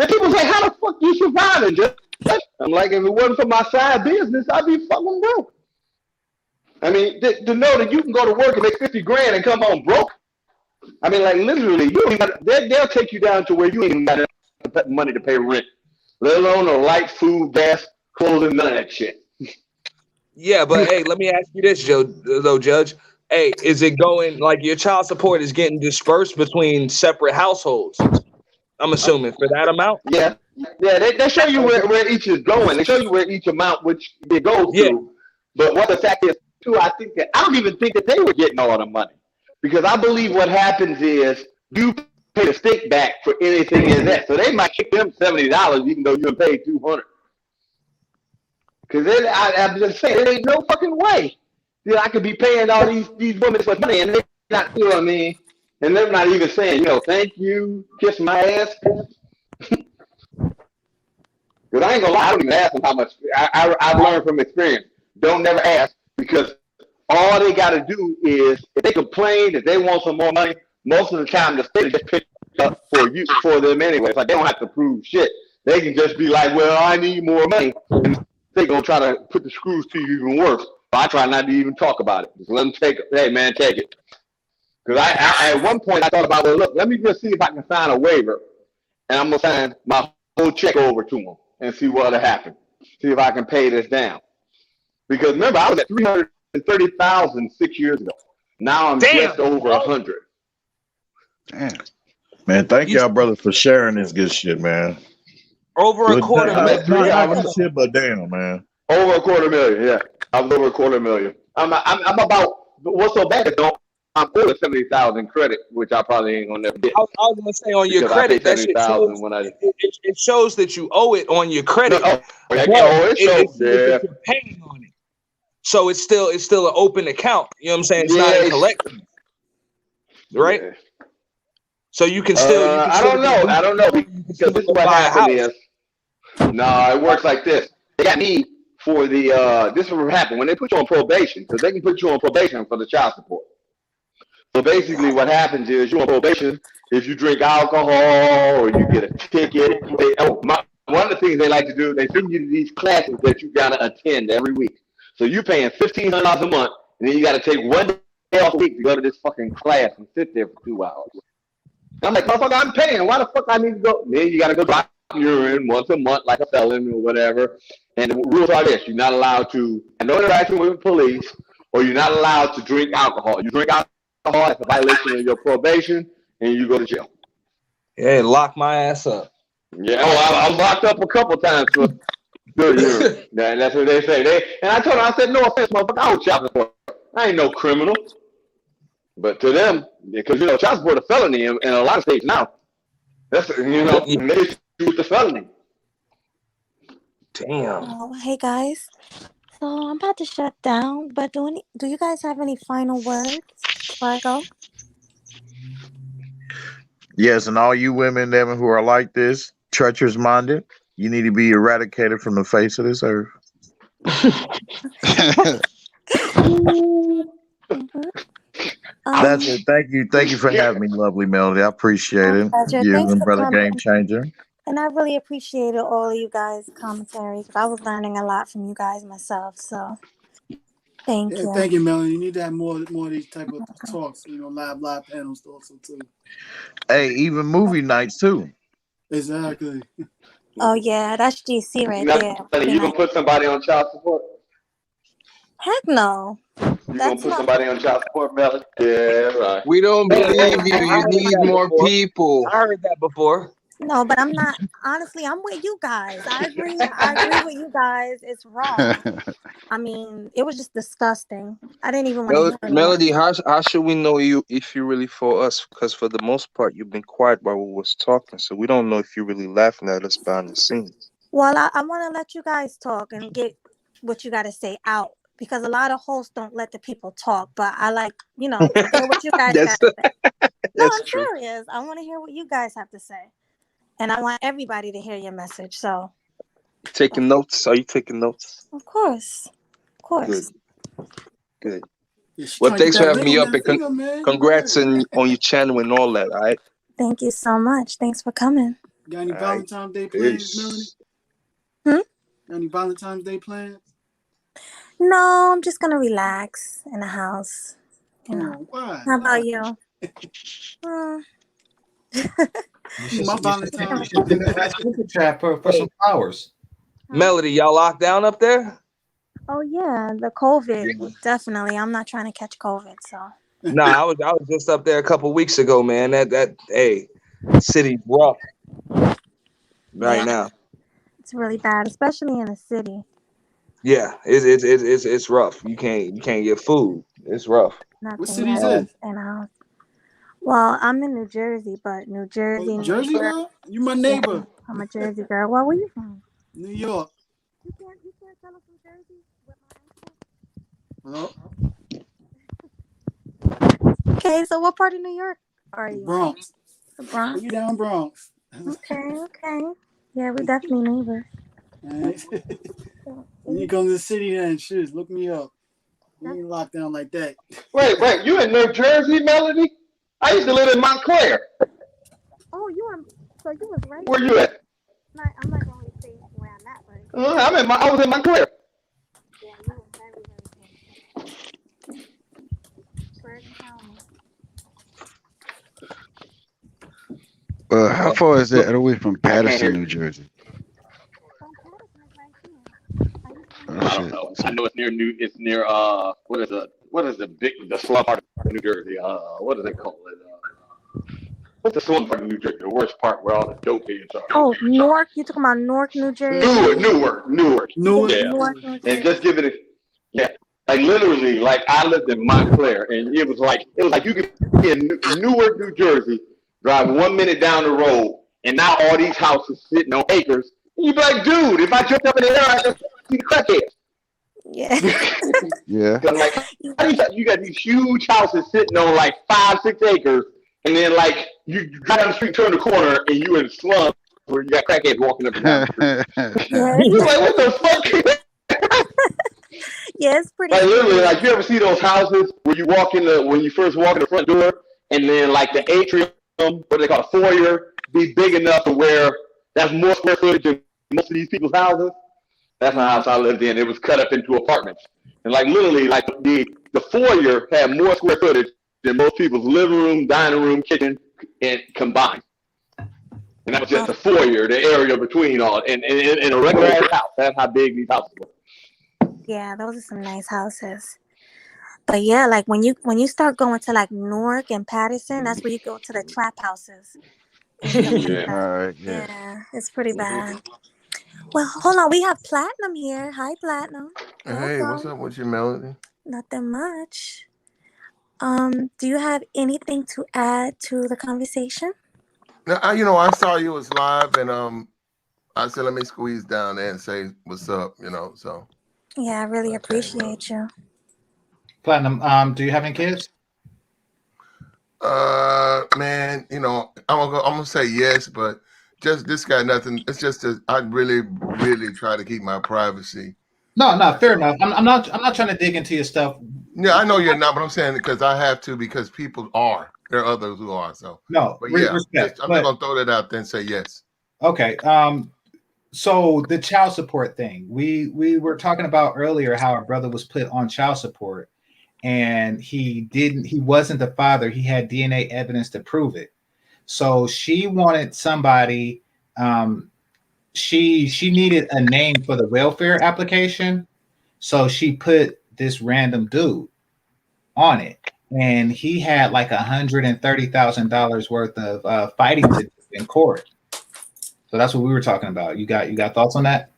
And people was like, how the fuck you surviving? I'm like, if it wasn't for my side business, I'd be fucking broke. I mean, to know that you can go to work and make $50,000 and come home broke. I mean, like literally, they'll take you down to where you ain't even got money to pay rent, let alone no light, food, gas, clothing, none of that shit. Yeah, but hey, let me ask you this, Judge. Hey, is it going like your child support is getting dispersed between separate households? I'm assuming for that amount. Yeah, they show you where each is going. They show you where each amount which it goes Yeah. to. But what the fact is, too, I don't even think that they were getting all the money, because I believe what happens is you pay the state back for anything in that. So they might kick them $70 even though you paid $200. Because I'm just saying, there ain't no fucking way. You know, I could be paying all these women so much money, and they're not, you know what I mean? And they're not even saying, you know, thank you, kiss my ass. Because I ain't gonna lie, I don't even ask them how much. I've learned from experience. Don't never ask, because all they got to do is, if they complain that they want some more money, most of the time the state just picks up for them anyway. It's like they don't have to prove shit. They can just be like, well, I need more money, and they're gonna try to put the screws to you even worse. So I try not to even talk about it. Just let them take it. Hey man, take it. Because I at one point I thought about, well, look, let me just see if I can sign a waiver, and I'm gonna sign my whole check over to them and see what'll happen. See if I can pay this down. Because remember, I was at 330,000 6 years ago. Now I'm just over 100. Damn. Man, thank y'all, brother, for sharing this good shit, man. Over a quarter million. Not million. good shit, but damn, man. Over a quarter million, yeah. I was over a quarter million. I'm about, what's so bad is I'm over 70,000 credit, which I probably ain't gonna never get. I was gonna say on your Because credit, I that paid shit 70,000 shows, when I it shows that you owe it on your credit. No, but it shows shows there. that you're paying on it. So it's still an open account. You know what I'm saying? It's not in collection, right? Yeah. So you can still. I don't know because this is what happened is. No, it works like this. They got me for the this is what happened when they put you on probation, because they can put you on probation for the child support. So basically what happens is you're on probation if you drink alcohol or you get a ticket. One of the things they like to do, they send you to these classes that you gotta attend every week. So you're paying $1,500 a month, and then you gotta take one day off a week to go to this fucking class and sit there for 2 hours. And I'm like, motherfucker, I'm paying. Why the fuck I need to go? Then you gotta go drop urine once a month like a felon or whatever. And the rules are this: you're not allowed to have no interaction with police, or you're not allowed to drink alcohol. You drink alcohol, it's a violation of your probation, and you go to jail. Yeah, lock my ass up. Yeah, I'm locked up a couple times for good urine. That's what they say. And I told them, I said, no offense, motherfucker, I was child support. I ain't no criminal. But to them, because child support is a felony in a lot of states now. That's they shoot the felony. Damn. Oh, hey guys. So I'm about to shut down, but do you guys have any final words before I go? Yes, and all you women, Devin, who are like this, treacherous minded, you need to be eradicated from the face of this earth. That's it. Thank you for having me, lovely Melody. I appreciate it. Pleasure. You Thanks and for brother coming. Game Changer. And I really appreciated all of you guys' commentary, because I was learning a lot from you guys myself. So thank you. Thank you, Melanie. You need to have more of these type of talks, live panels also too. Hey, even movie nights too. Exactly. Oh yeah, that's GC right there. You gonna put somebody on child support? Heck no. You gonna put somebody on child support, Melly? Yeah, right. We don't believe you. You need more people. I heard that before. No, but I'm not. Honestly, I'm with you guys. I agree with you guys. It's wrong. I mean, it was just disgusting. I didn't even want to hear anymore. Melody, how should we know you if you really for us? Because for the most part, you've been quiet while we was talking, so we don't know if you're really laughing at us behind the scenes. Well, I want to let you guys talk and get what you got to say out, because a lot of hosts don't let the people talk. But I like, to hear what you guys got to say. No, I'm serious. I want to hear what you guys have to say. And I want everybody to hear your message. So, taking notes? Are you taking notes? Of course. Good. Well, thanks for having me up, and congrats on your channel and all that. All right. Thank you so much. Thanks for coming. Got any Valentine's Day plans, Melanie? Any Valentine's Day plans? No, I'm just gonna relax in the house. Why? How about you? My Valentine's Super chat for some flowers. Melody, y'all locked down up there? Oh yeah, the COVID. Definitely. I'm not trying to catch COVID, so. Nah, I was just up there a couple weeks ago, man. That hey, city's rough right now. It's really bad, especially in the city. Yeah, it's rough. You can't get food. It's rough. Nothing else in house. Well, I'm in New Jersey, but New Jersey, New Jersey York. girl? You my Yeah, neighbor. I'm a Jersey girl. Well, where you from? New York. You can't tell us from Jersey with No. Okay, so what part of New York are you? Bronx. The Bronx. You down Bronx. Okay. Yeah, we definitely neighbors. Alright. When you come to the city then, shit, look me up. We ain't locked down like that. Wait, you in New Jersey, Melody? I used to live in Montclair. Oh, so you was right. Where you at? I'm not going to say where I'm at, but I was in Montclair. yeah, you was very close. How far is that away from Patterson, New Jersey? I don't know. I know it's near what is the slum part of New Jersey? What do they call it? What's the slum part of New Jersey? The worst part where all the dope heads are. Oh, Newark. You talking about Newark, New Jersey? Newark. Yeah. Newark, New Jersey. And just give it like literally, like I lived in Montclair, and it was like you could be in Newark, New Jersey, drive 1 minute down the road, and now all these houses sitting on acres. And you'd be like, dude, if I jumped up in the air, I'd see the crackheads. Yeah. Yeah. Like, you got these huge houses sitting on like 5-6 acres, and then like you drive down the street, turn the corner, and you in slums where you got crackheads walking up and down the street. You're like, what the fuck? Yeah, it's pretty. Like literally, like you ever see those houses where you when you first walk in the front door, and then like the atrium, what they call a foyer, be big enough to where that's more square footage than most of these people's houses. That's the house I lived in. It was cut up into apartments, and like literally, like the foyer had more square footage than most people's living room, dining room, kitchen, and combined. And that was just the foyer, the area between all, and in a regular house. That's how big these houses were. Yeah, those are some nice houses. But yeah, like when you start going to like Newark and Patterson, that's where you go to the trap houses. Yeah. All right. Yeah, it's pretty bad. Well, hold on. We have Platinum here. Hi, Platinum. Hey, what's up with you, Melody? Nothing much. Do you have anything to add to the conversation? Now, I saw you was live, and I said let me squeeze down there and say what's up. So. Yeah, I really appreciate you. Platinum, do you have any kids? Man, I'm gonna say yes, but just this got nothing. It's just that I really, really try to keep my privacy. No, fair enough. I'm not trying to dig into your stuff. Yeah, I know you're not, but I'm saying because I have to because people are. There are others who are. So no, but yeah, respect. I'm just gonna throw that out there and say yes. Okay. So the child support thing, we were talking about earlier how our brother was put on child support, and he wasn't the father. He had DNA evidence to prove it. So she wanted somebody. She needed a name for the welfare application, so she put this random dude on it, and he had like $130,000 worth of fighting to do in court. So that's what we were talking about. You got thoughts on that?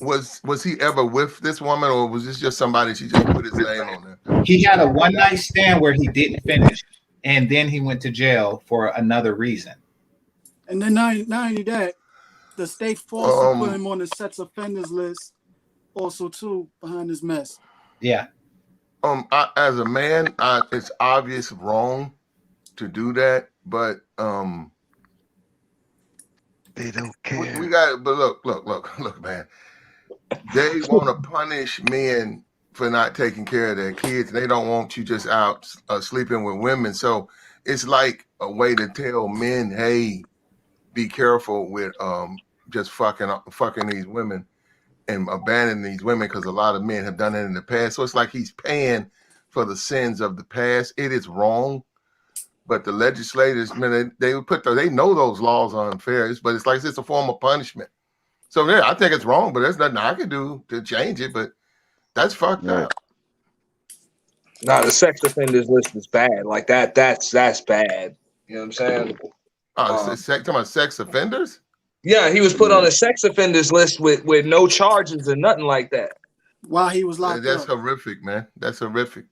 Was he ever with this woman, or was this just somebody she just put his name on there? He had a one-night stand where he didn't finish, and then he went to jail for another reason. And then not only that, the state falsely put him on the sex offenders list, also too behind this mess. Yeah. As a man, it's obvious wrong to do that, but they don't care. We got, but look, man. They want to punish men for not taking care of their kids. They don't want you just out sleeping with women. So it's like a way to tell men, hey, be careful with just fucking these women and abandoning these women, because a lot of men have done it in the past. So it's like he's paying for the sins of the past. It is wrong. But the legislators, man, they know those laws are unfair, but it's like it's a form of punishment. So yeah, I think it's wrong, but there's nothing I can do to change it. But That's fucked Right. up. Nah, the sex offenders list is bad. Like that's bad. You know what I'm saying? Talking about sex offenders? Yeah, he was put on a sex offenders list with no charges or nothing like that. While he was locked That's up. horrific, man. That's horrific.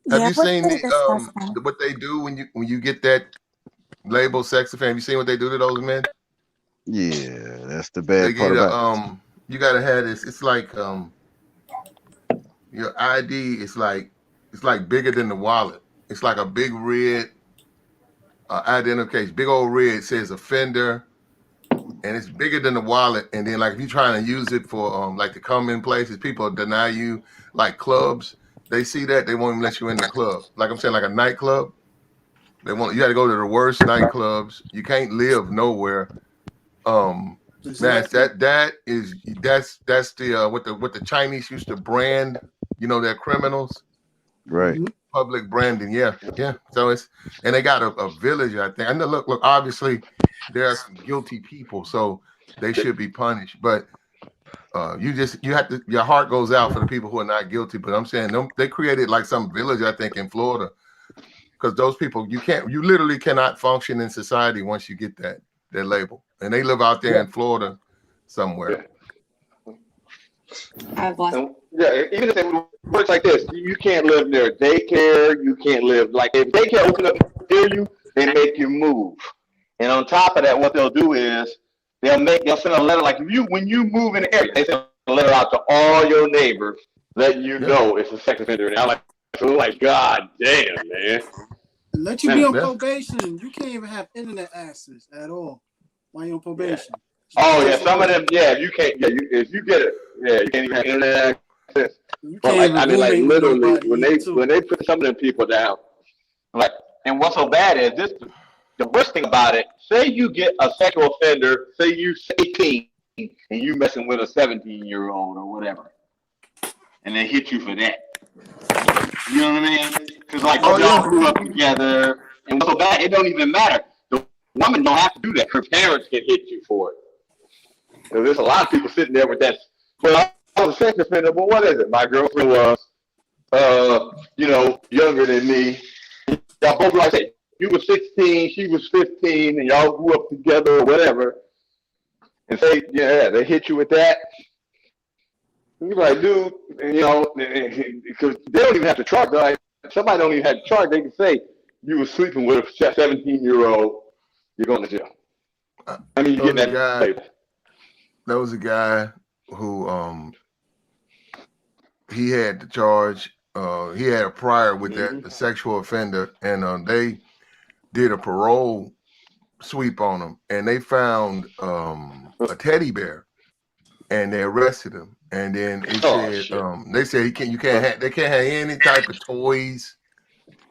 Yeah, Have you it was seen pretty disgusting. what they do when you get that label sex offender? Have you seen what they do to those men? Yeah, that's the They bad part get about it. you gotta have this. It's like your ID is like bigger than the wallet. It's like a big red identification, big old red says offender, and it's bigger than the wallet. And then like if you're trying to use it for like to come in places, people deny you, like clubs. They see that, they won't even let you in the club. Like I'm saying, like a nightclub. You got to go to the worst nightclubs. You can't live nowhere. Man, that's the what the Chinese used to brand. You know, they're criminals. Right. Public branding, yeah. So and they got a village, I think. And look, obviously there are some guilty people, so they should be punished. But you have to. Your heart goes out for the people who are not guilty. But I'm saying they created like some village, I think, in Florida, because those people you literally cannot function in society once you get that label, and they live out there in Florida somewhere. Even if it works like this, you can't live near daycare. You can't live like if daycare open up near you, they make you move. And on top of that, what they'll do is they'll send a letter like when you move in the area, they send a letter out to all your neighbors letting you know it's a sex offender. And I'm like, God damn, man. Let you be on probation. You can't even have internet access at all while you're on probation. Oh yeah, some of them. Yeah, you can't. Yeah, if you get it, you can't even have internet access. But like, I mean, like literally, when they put some of them people down, like, and what's so bad is this. The worst thing about it. Say you get a sexual offender. Say you're 18 and you messing with a 17-year-old or whatever, and they hit you for that. You know what I mean? Because like y'all grew up together, and what's so bad? It don't even matter. The woman don't have to do that. Her parents can hit you for it. So there's a lot of people sitting there with that. Well, I was a sex offender, but what is it? My girlfriend was, younger than me. Y'all both like that. You were 16, she was 15, and y'all grew up together or whatever. And say, they hit you with that. You're like, dude, because they don't even have to charge. Like, somebody don't even have to charge. They can say you were sleeping with a 17-year-old. You're going to jail. I mean, you get that table. There was a guy who he had the charge. He had a prior with that sexual offender, and they did a parole sweep on him, and they found a teddy bear, and they arrested him. And then they said they can't have any type of toys,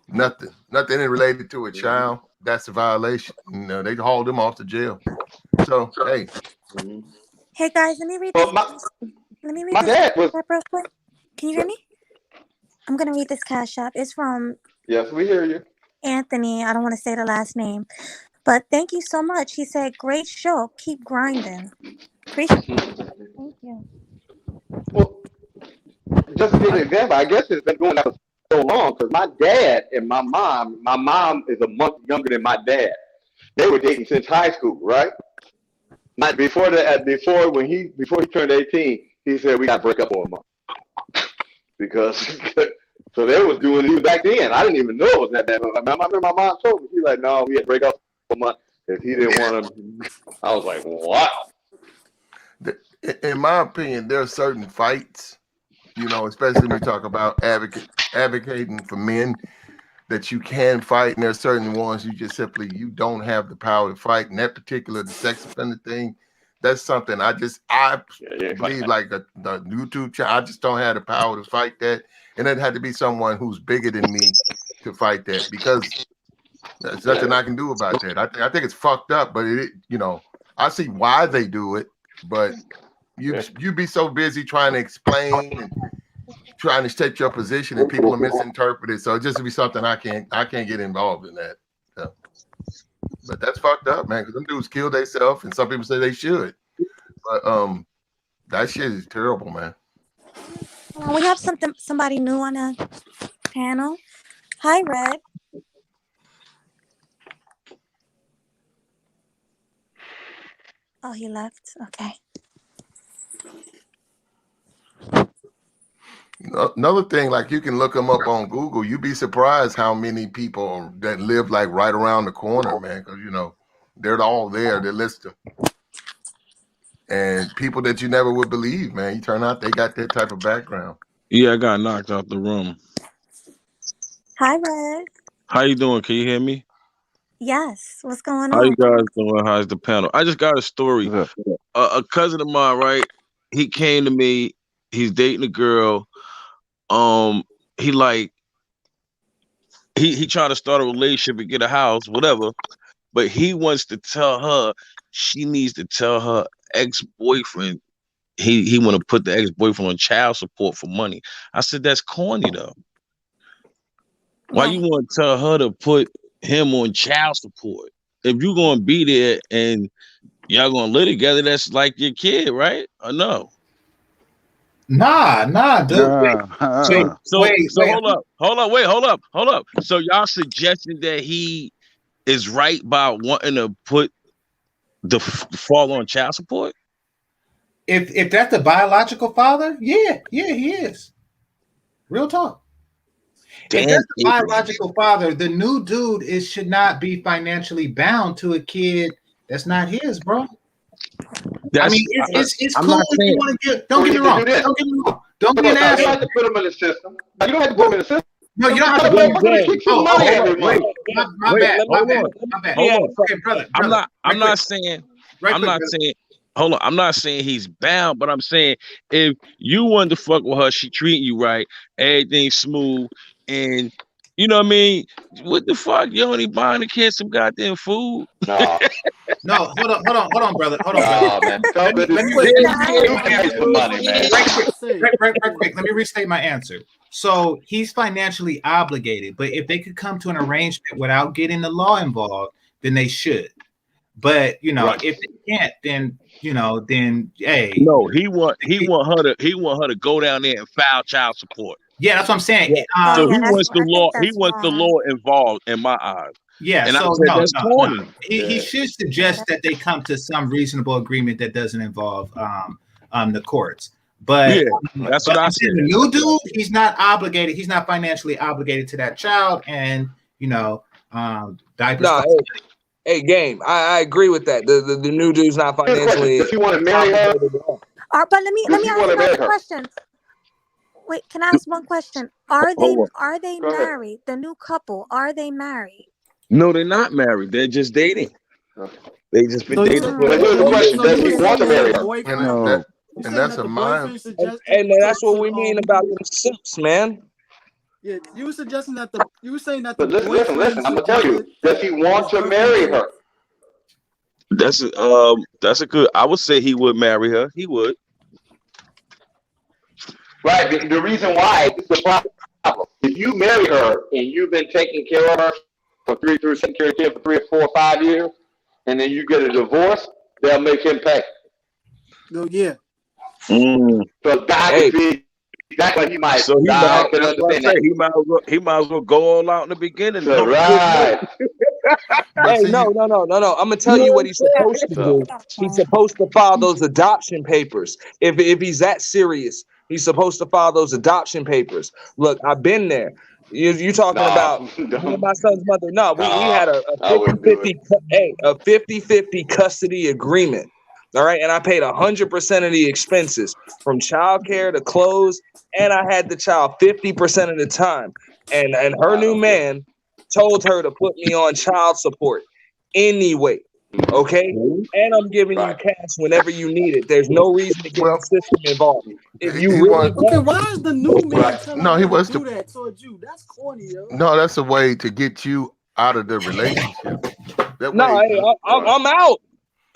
nothing related to a child. That's a violation. They hauled him off to jail. So hey. Hey guys, let me read this. Let me read this cash app real quick. Can you hear me? I'm gonna read this cash app. It's from Yes, we hear you. Anthony. I don't want to say the last name, but thank you so much. He said, "Great show. Keep grinding." Appreciate it. Thank you. Well, just to give an example, I guess it's been going on for so long because my dad and my mom is a month younger than my dad. They were dating since high school, right? Before he turned 18, he said we got to break up for a month because so they was doing it back then. I didn't even know it was that bad. I remember my mom told me, she's like, no, we had to break up for a month because he didn't want to. I was like, wow. In my opinion, there are certain fights, especially when we talk about advocating for men, that you can fight, and there are certain ones you don't have the power to fight. And that particular the sex offender thing, that's something I believe like the YouTube channel. I just don't have the power to fight that, and it had to be someone who's bigger than me to fight that because there's nothing I can do about that. I think it's fucked up, but I see why they do it, but you be so busy trying to explain and trying to state your position, and people are misinterpreted. So just to be something I can't get involved in that. So. But that's fucked up, man. Because them dudes kill themselves, and some people say they should. But that shit is terrible, man. We have somebody new on the panel. Hi, Red. Oh, he left. Okay. Another thing, like you can look them up on Google. You'd be surprised how many people that live like right around the corner, man. Because you know they're all there. They're listed, and people that you never would believe, man. You turn out they got that type of background. Yeah, I got knocked out the room. Hi, Red. How you doing? Can you hear me? Yes. What's going How you on? guys doing? How's the panel? I just got a story. A cousin of mine, right? He came to me. He's dating a girl. He trying to start a relationship and get a house, whatever. But he wants to tell her she needs to tell her ex-boyfriend he want to put the ex-boyfriend on child support for money. I said that's corny though. Why you want to tell her to put him on child support? If you're gonna be there and y'all gonna live together, that's like your kid, right? Or no? Nah, dude. So hold up. So y'all suggesting that he is right by wanting to put the fall on child support? If that's the biological father, yeah, he is. Real talk. If that's the biological father, the new dude should not be financially bound to a kid that's not his, bro. I mean, it's cool if you want to get. Don't get me wrong. Don't be an asshole. You don't have to put him in the system. You don't have to put him in the system. No, you don't have to put him in the system. My bad. Okay, brother. I'm not saying. Hold on. I'm not saying he's bound, but I'm saying if you wanted to fuck with her, she treating you right, everything's smooth, and you know what I mean? What the fuck? You only buying the kid some goddamn food? No, hold on, brother. Man. Let me restate my answer. So he's financially obligated, but if they could come to an arrangement without getting the law involved, then they should. But if they can't, then hey. No, he want her to go down there and file child support. Yeah, that's what I'm saying. Yeah. So he wants the law involved in my eyes. Yeah, and so that's corny. He should suggest that they come to some reasonable agreement that doesn't involve the courts. But that's what I said. The new dude, he's not obligated. He's not financially obligated to that child, and diapers. Hey, game. I agree with that. The new dude's not financially. If you want to marry her, but let me ask you another question. Wait, can I ask one question? Are they married? The new couple, are they married? No, they're not married. They're just dating. They just been dating. But here's the question: does he want to marry her? No. And that's a mind. And that's what we mean about them simps, man. Yeah, you were suggesting that you were saying that But listen, I'm gonna tell you, does he want to marry her? That's a good. I would say he would marry her. He would. Right. The reason why is the problem. If you marry her and you've been taking care of her for 3 or 4 or 5 years, and then you get a divorce, they'll make him pay. No, yeah. So that could be. That's why he might. So he might as well go all out in the beginning. Right. Hey, no. I'm gonna tell you what he's supposed to do. He's supposed to file those adoption papers. If he's that serious, he's supposed to file those adoption papers. Look, I've been there. You talking about my son's mother? No, we had a 50-50 custody agreement. All right, and I paid 100% of the expenses from childcare to clothes, and I had the child 50% of the time. And her new man told her to put me on child support anyway. Okay, and I'm giving you cash whenever you need it. There's no reason to get the system involved. If you really why is the new man telling No, he you was to do that towards you? That's corny, yo. No, that's a way to get you out of the relationship. I'm out.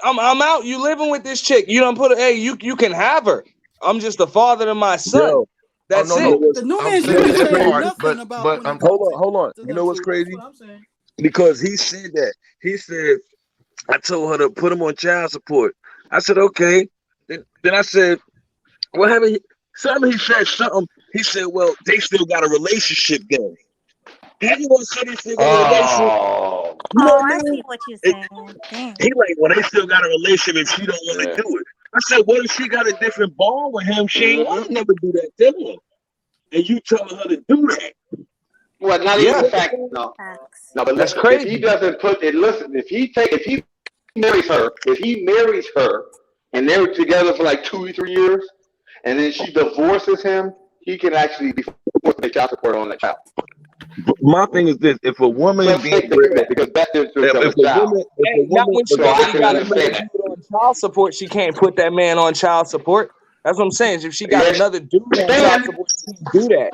I'm out. You living with this chick. You don't put it. Hey, you can have her. I'm just the father to my son. That's it. The new man should be saying nothing about. But hold on. You know what's crazy? Because he said that. He said, I told her to put him on child support. I said, okay. Then I said, well, He said something. He said, "Well, they still got a relationship going." How you gonna say they still got a relationship? Oh, You know Oh, what I I mean? see what you're saying. Damn. He like, well, they still got a relationship and she don't want to yeah. do it. I said, what if she got a different bond with him? She ain't want to never do that to him. And you telling her to do that. Well, not even the fact. No, Facts. no. But That's listen, if he crazy. doesn't put it, listen. If he marries her, and they're together for like 2 or 3 years, and then she divorces him, he can actually be forced to pay child support on that child. But my thing is this: if a woman So is being they do that because that's the interest of if a a child. woman, Not when she So I already can got understand another that. dude on child support. She can't put that man on child support. That's what I'm saying. If she got Yes, another dude on child understand. support, she can't do that.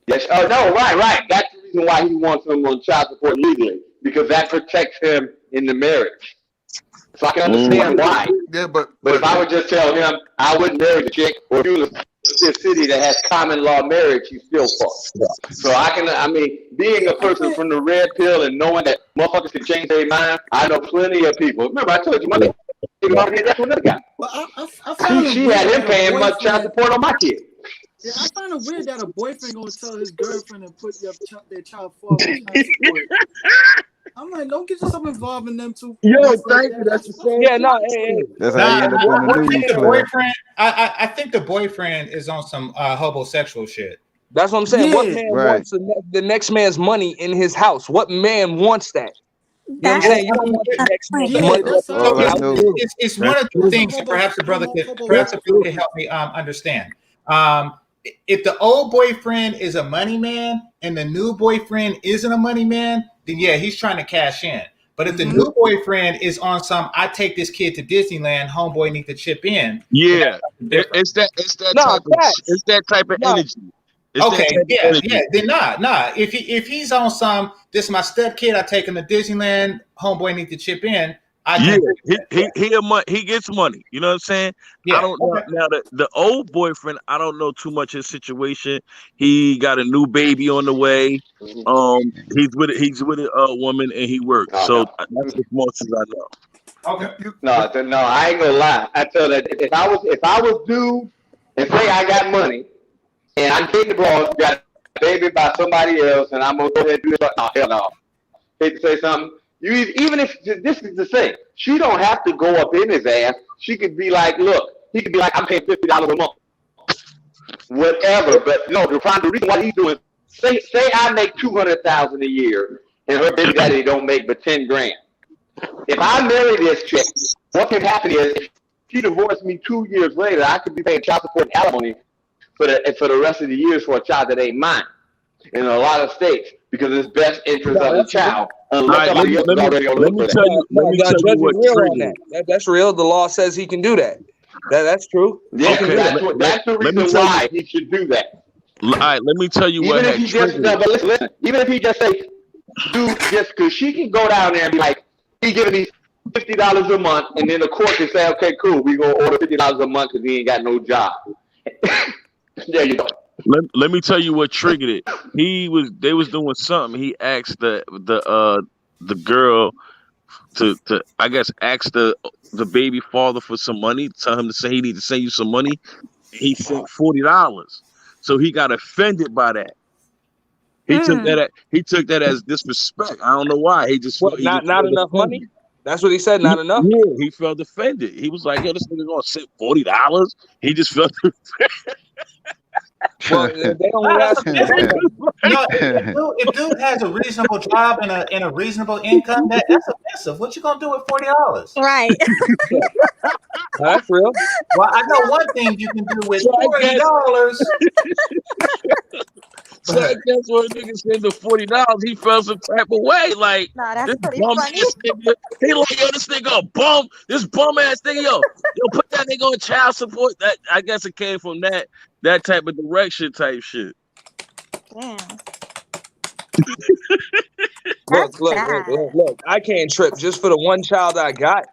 Yes. Oh no. Right. That's the reason why he wants him on child support legally, because that protects him in the marriage. So I can understand why. Yeah, But if I would just tell him I wouldn't marry the chick, or if he was in a city that has common law marriage, he's still fucked. So I mean, being a person from the red pill and knowing that motherfuckers can change their mind, I know plenty of people. Remember, I told you my baby mama did that to another guy. But I find it She weird had him that a paying much child boyfriend. support on my kid. Yeah, I find it weird that a boyfriend gonna tell his girlfriend to put their child forward with child support. I'm like, don't get yourself involved in them two. Yo, mess like thank that. you. That's the same. Yeah, no, hey. That's how you end up on the I think news, the player. boyfriend. I think the boyfriend is on some homosexual shit. That's what I'm saying. Yeah. What man Right. wants the next man's money in his house? What man wants that? You know what I'm That's saying? You don't want the next man's Yeah, money. that's how All I know. It's one of the things that perhaps the brother could help me understand. If the old boyfriend is a money man and the new boyfriend isn't a money man, then yeah, he's trying to cash in. But if the new boyfriend is on some, I take this kid to Disneyland, homeboy need to chip in. Yeah, Different. it's that No, type of facts. it's that type of No. energy. It's Okay, that type of yeah, energy. then nah. If he's on some, this is my step kid, I take him to Disneyland, homeboy need to chip in. I Yeah, can he gets money. You know what I'm saying? Yeah, I don't know. okay. Now the old boyfriend, I don't know too much his situation. He got a new baby on the way. He's with a woman and he works. Oh, So no. that's as much as I know. Okay. No, I ain't gonna lie. I tell that if I was dude and say I got money and I'm dating the bro, got a baby by somebody else, and I'm gonna go ahead and do it. Oh hell no. Hate to say something. Even if this is the thing, she don't have to go up in his ass. She could be like, look, he could be like, I'm paying $50 a month, whatever. But no, the reason why he's doing, say I make $200,000 a year, and her baby daddy don't make but $10,000. If I marry this chick, what can happen is if she divorced me 2 years later, I could be paying child support and alimony for the rest of the years for a child that ain't mine in a lot of states because it's best interest of the child. Unless somebody else is already on the look for that. Let me tell you Judge what is real on triggered that. That's real. The law says he can do that. That's true. Yeah, Okay, that's the let me reason tell you. why he should do that. All right, let me tell you what Even if had he just, triggered no, it. but listen, even if he just say, dude, just because she can go down there and be like, he giving me $50 a month, and then the court can say, okay, cool, we gonna order $50 a month because he ain't got no job. There you go. Let me tell you what triggered it. They was doing something. He asked the girl to I guess ask the baby father for some money, tell him to say he need to send you some money. He sent $40. So he got offended by that. He took that as disrespect. I don't know why. He just What, not felt enough offended. money? That's what he said. Not enough. Yeah, he felt offended. He was like, "Yo, this nigga gonna send $40." He just felt. Well, they only ask for if dude has a reasonable job and a reasonable income, that's offensive. What you gonna do with $40? Right. That's real. Well, I know one thing you can do with So I guess- $40. So I guess when a nigga send the $40, he felt some type of way. Like Nah, that's this pretty bum funny. ass nigga. He like, yo, this nigga a bum. This bum ass nigga, yo, put that nigga on child support. That I guess it came from that type of direction type shit. Damn. Look. I can't trip just for the one child I got.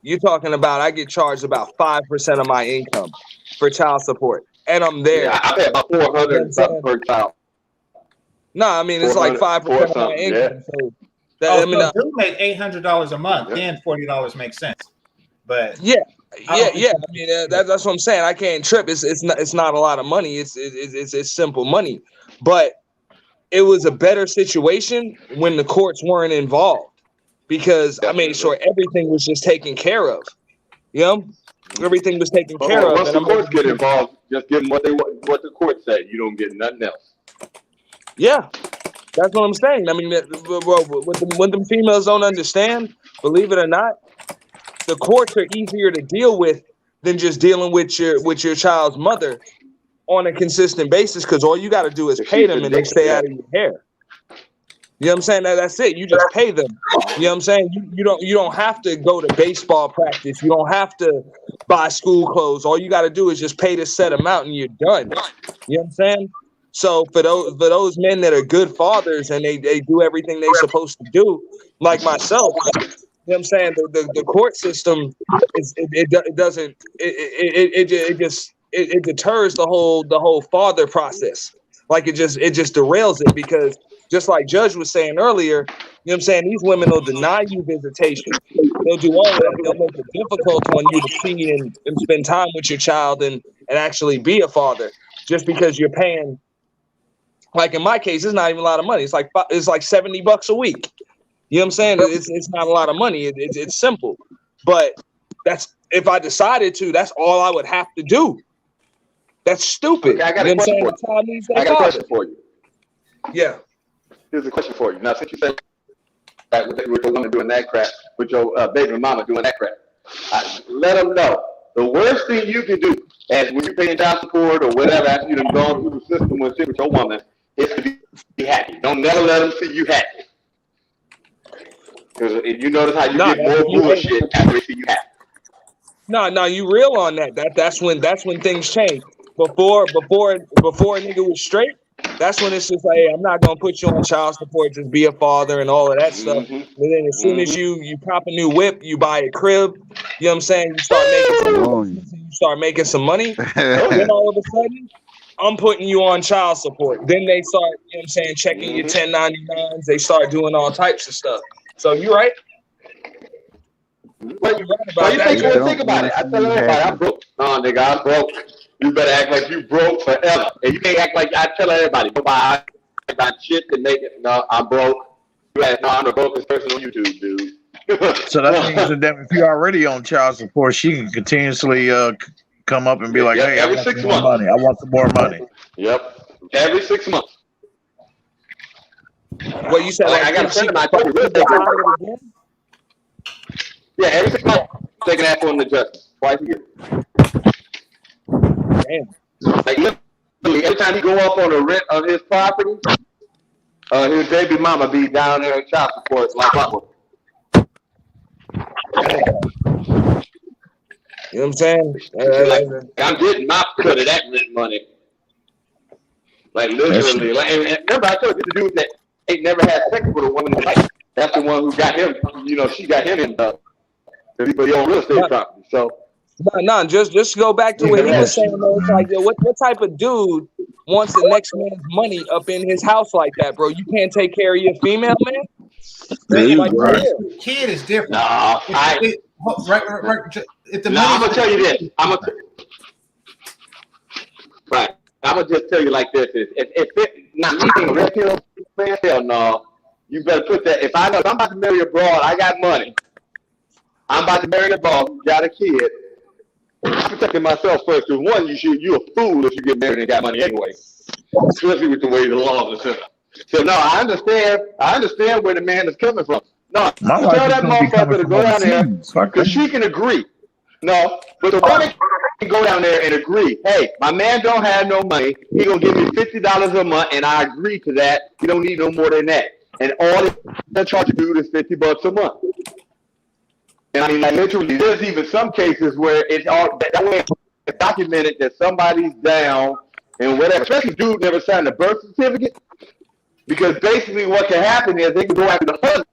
You're talking about I get charged about 5% of my income for child support, and I'm there. Yeah, I pay about $400 per child. No, I mean it's like 5% of my income. So So if you make $800 a month, then $40 makes sense. But yeah, Yeah. I mean, that's what I'm saying. I can't trip. It's not a lot of money. It's simple money, but it was a better situation when the courts weren't involved because I made sure everything was just taken care of. You know, everything was taken care of. Once And the courts get involved, just give them what the court said. You don't get nothing else. Yeah, that's what I'm saying. I mean, what the females don't understand, believe it or not, the courts are easier to deal with than just dealing with your child's mother on a consistent basis because all you got to do is pay them and they stay out of your hair. You know what I'm saying? That's it. You just pay them. You know what I'm saying? You don't have to go to baseball practice. You don't have to buy school clothes. All you got to do is just pay the set amount and you're done. You know what I'm saying? So for those men that are good fathers and they do everything they're supposed to do, like myself, you know what I'm saying? The court system it deters the whole father process. Like it just derails it because just like Judge was saying earlier, you know what I'm saying? These women will deny you visitation. They'll do all of that. They'll make it difficult on you to see and spend time with your child and actually be a father just because you're paying. Like in my case, it's not even a lot of money. It's like $70 a week. You know what I'm saying? It's not a lot of money. It's simple, but that's if I decided to. That's all I would have to do. That's stupid. Okay, I got a question for you. Yeah. Here's a question for you. Now, since you said that with your woman doing that crap, with your baby mama doing that crap, let them know the worst thing you can do, as when you're paying child support or whatever, after you've gone through the system and shit with your woman, is to be happy. Don't never let them see you happy. Because you notice how you get more bullshit after they see you happy. No, you real on that. That's when things change. Before a nigga was straight, that's when it's just like, hey, I'm not gonna put you on child support, just be a father and all of that stuff. And then as soon as you cop a new whip, you buy a crib, you know what I'm saying? You start making some money. Then all of a sudden, I'm putting you on child support. Then they start, you know what I'm saying, checking your 1099s. They start doing all types of stuff. So you're right. Think about it. I tell everybody, I'm broke. No, nigga, I'm broke. You better act like you broke forever. And you can't act like I tell everybody, go buy shit to make it. No, I'm broke. You act, no, I'm the brokest person on YouTube, dude. So that means that if you're already on child support, she can continuously come up and be like, hey, I want some more money. I want some more money. Yep. Every 6 months. What you said? Like, I got a friend of mine told me real estate. Yeah, every 6 months, taking that for an adjustment twice a year. Damn. Like literally, every time he go up on the rent of his property, his baby mama be down there in child support like clockwork. You know what I'm saying? I'm getting my cut of that rent money. Like literally, like and remember I told you the dude that ain't never had sex with a woman in his life. That's the one who got him. You know, she got him in for the own real estate property. So. No, just go back to what he was saying. Though. It's like, yo, what type of dude wants the next man's money up in his house like that, bro? You can't take care of your female, man. Kid is different. No, if the I'm gonna tell you this. I'm gonna just tell you like this: if it not me being a red pill man, hell no. You better put that. If I know if I'm about to marry a broad, I got money. I'm about to marry a broad, got a kid. I'm protecting myself first. Because one, you're a fool if you get married and got money anyway. Especially with the way the law is set up. So no, I understand where the man is coming from. No, tell that motherfucker to go down there because she can agree. No, but the woman can go down there and agree. Hey, my man don't have no money. He gonna give me $50 a month, and I agree to that. He don't need no more than that. And all they're charging dude is $50 a month. And I mean, like literally, there's even some cases where it's all that way it's documented that somebody's down and whatever. Especially if dude never signed a birth certificate, because basically what can happen is they can go after the husband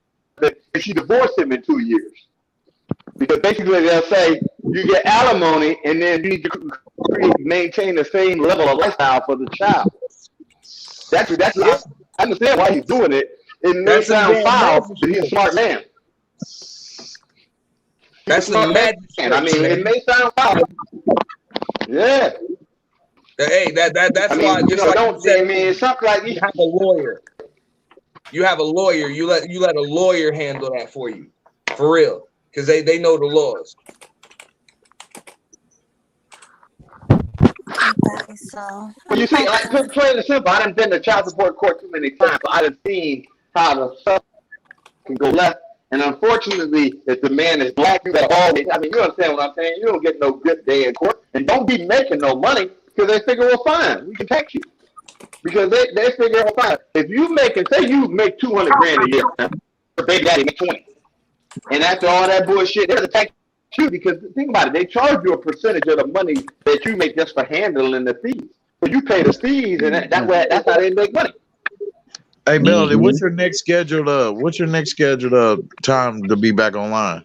if she divorced him in 2 years. Because basically they'll say you get alimony and then you need to maintain the same level of lifestyle for the child. That's I understand why he's doing it. It may sound foul, but he's a smart man. That's the magic. I mean, it may sound wild. Yeah. Hey, that's why. You know, don't. I mean, it's something like you have a lawyer. You have a lawyer. You let a lawyer handle that for you, for real, because they know the laws. Okay, so Well, you see, like plain and simple, I done been to child support court too many times, so I done seen how the stuff can go left. And unfortunately, if the man is black, you gotta always. I mean, you understand what I'm saying? You don't get no good day in court, and don't be making no money because they figure, well, fine, we can tax you. Because they figure, well, fine, if you say you make $200 grand a year, your baby daddy make 20, and after all that bullshit, they're gonna tax you because think about it, they charge you a percentage of the money that you make just for handling the fees. So you pay the fees, and that's how they make money. Hey, Melody, what's your next scheduled time to be back online?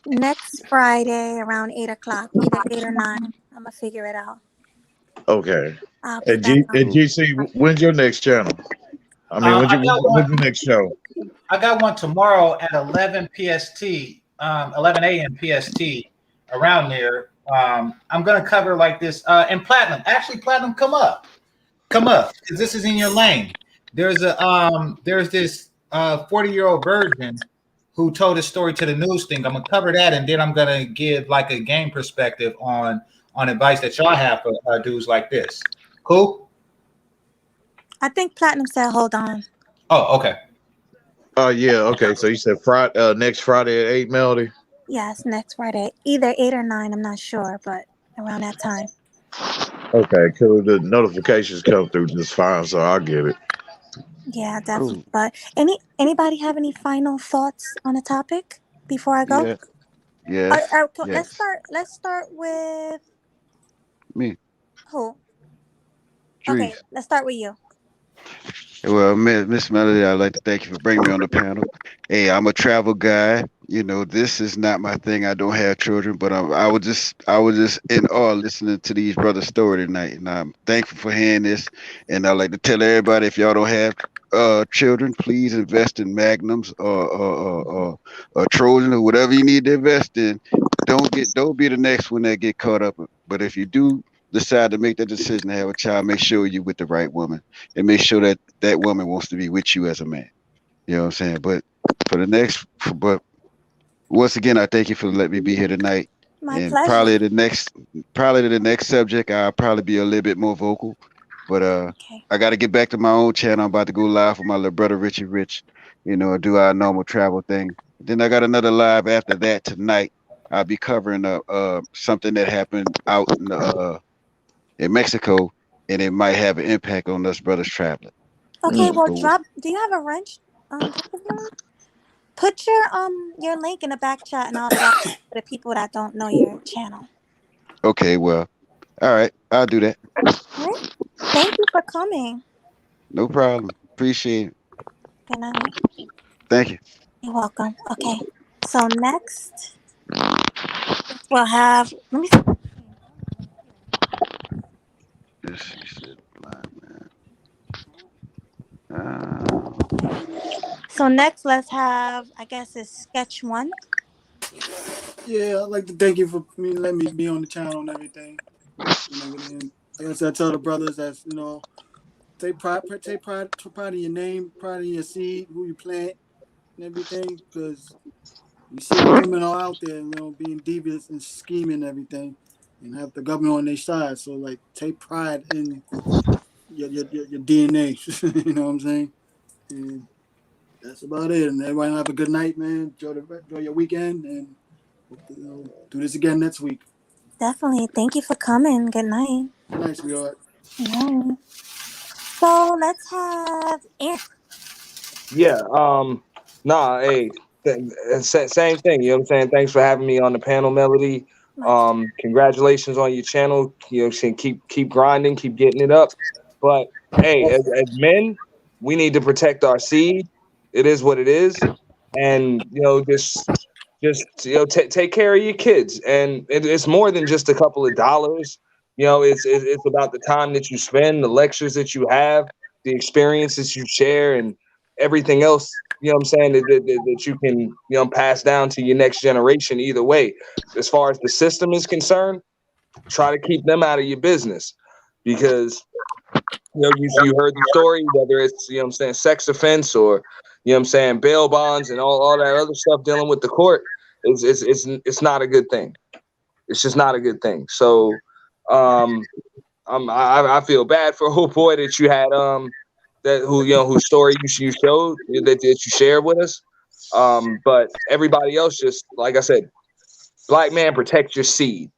next Friday around 8 o'clock, either 8 or 9. I'm gonna figure it out. Okay. I'll be And back on. GC, when's your next channel? I mean, when's your next show? I got one tomorrow at 11 PST, 11 a.m. PST, around there. I'm gonna cover like this. And Platinum, actually, Platinum, come up, because this is in your lane. There's this 40-year-old virgin who told a story to the news thing. I'm gonna cover that, and then I'm gonna give like a game perspective on advice that y'all have for dudes like this. Cool. I think Platinum said, "Hold on." Oh, okay. Oh yeah, okay. So you said Friday, next Friday at 8, Melody? Yes, next Friday, either 8 or 9. I'm not sure, but around that time. Okay, cool. The notifications come through just fine, so I'll get it. Yeah, definitely. But anybody have any final thoughts on the topic before I go? Yeah. Yes. Let's start with Me. who? Drees. Okay, let's start with you. Well, Miss Melody, I'd like to thank you for bringing me on the panel. Hey, I'm a travel guy. You know, this is not my thing. I don't have children, but I was just in awe listening to these brothers' story tonight, and I'm thankful for hearing this. And I'd like to tell everybody, if y'all don't have children, please invest in Magnums or Trojan or whatever you need to invest in. Don't be the next one that get caught up. But if you do decide to make that decision to have a child, make sure you're with the right woman, and make sure that that woman wants to be with you as a man. You know what I'm saying? But once again, I thank you for letting me be here tonight. My and pleasure. probably the next subject, I'll probably be a little bit more vocal. But I got to get back to my own channel. I'm about to go live with my little brother Richie Rich, you know, do our normal travel thing. Then I got another live after that tonight. I'll be covering something that happened out in Mexico, and it might have an impact on us brothers traveling. Okay, well, do you have a wrench? Put your link in the back chat, and I'll drop it for the people that don't know your channel. Okay, well, all right, I'll do that. All right. Thank you for coming. No problem. Appreciate it. Good night. Thank you. You're welcome. Okay, so next we'll have. Let me see. So next, let's have. I guess it's sketch 1. Yeah, I'd like to thank you for letting me be on the channel and everything. Like I said, I tell the brothers that, you know, take pride in your name, pride in your seed, who you plant, and everything, because you see how women are out there, you know, being devious and scheming and everything, and have the government on their side. So, like, take pride in your DNA. You know what I'm saying? And that's about it. And everybody have a good night, man. Enjoy your weekend, and do this again next week. Definitely. Thank you for coming. Good night. Good night, sweetheart. Good night. So let's have Aaron. Yeah. Hey, same thing. You know what I'm saying? Thanks for having me on the panel, Melody. Congratulations on your channel. You know what I'm saying? Keep grinding, keep getting it up. But hey, as men, we need to protect our seed. It is what it is, and you know, just take care of your kids. And it's more than just a couple of dollars. You know, it's about the time that you spend, the lectures that you have, the experiences you share, and everything else, you know what I'm saying, that you can, you know, pass down to your next generation either way. As far as the system is concerned, try to keep them out of your business, because, you know, you heard the story, whether it's, you know what I'm saying, sex offense or, you know what I'm saying, bail bonds and all that other stuff dealing with the court, it's not a good thing. It's just not a good thing. So I feel bad for old boy that you had whose story you showed, that you shared with us. But everybody else, just like I said, black man, protect your seed.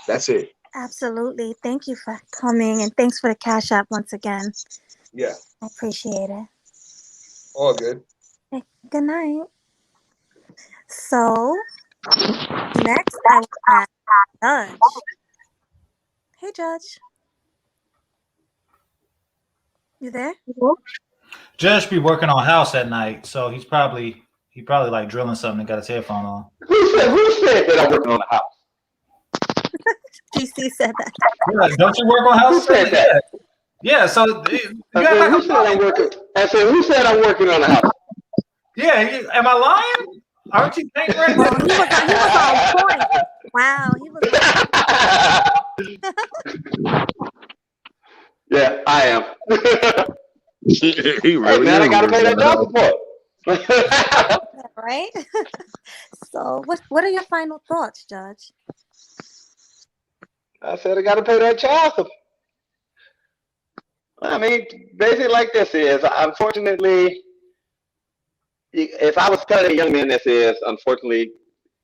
That's it. Absolutely. Thank you for coming, and thanks for the cash app once again. Yeah. I appreciate it. All good. Okay, good night. So next I will have Judge. Hey, Judge. You there? Judge be working on house at night, so he probably like drilling something and got his headphone on. Who said that I'm working on the house? GC said that. Yeah, don't you work on house? Who said that? Yeah. So you I got said, like who said I'm working? I said, who said I'm working on the house? Yeah. Am I lying? Aren't you paint ready? Well, he was on point. Wow, he was on Yeah, I am. He really hey man, I is gotta pay working that on the child support. right? So what are your final thoughts, Judge? I said I gotta pay that child support. I mean, basically like this is, unfortunately, if I was telling a young man this is, unfortunately,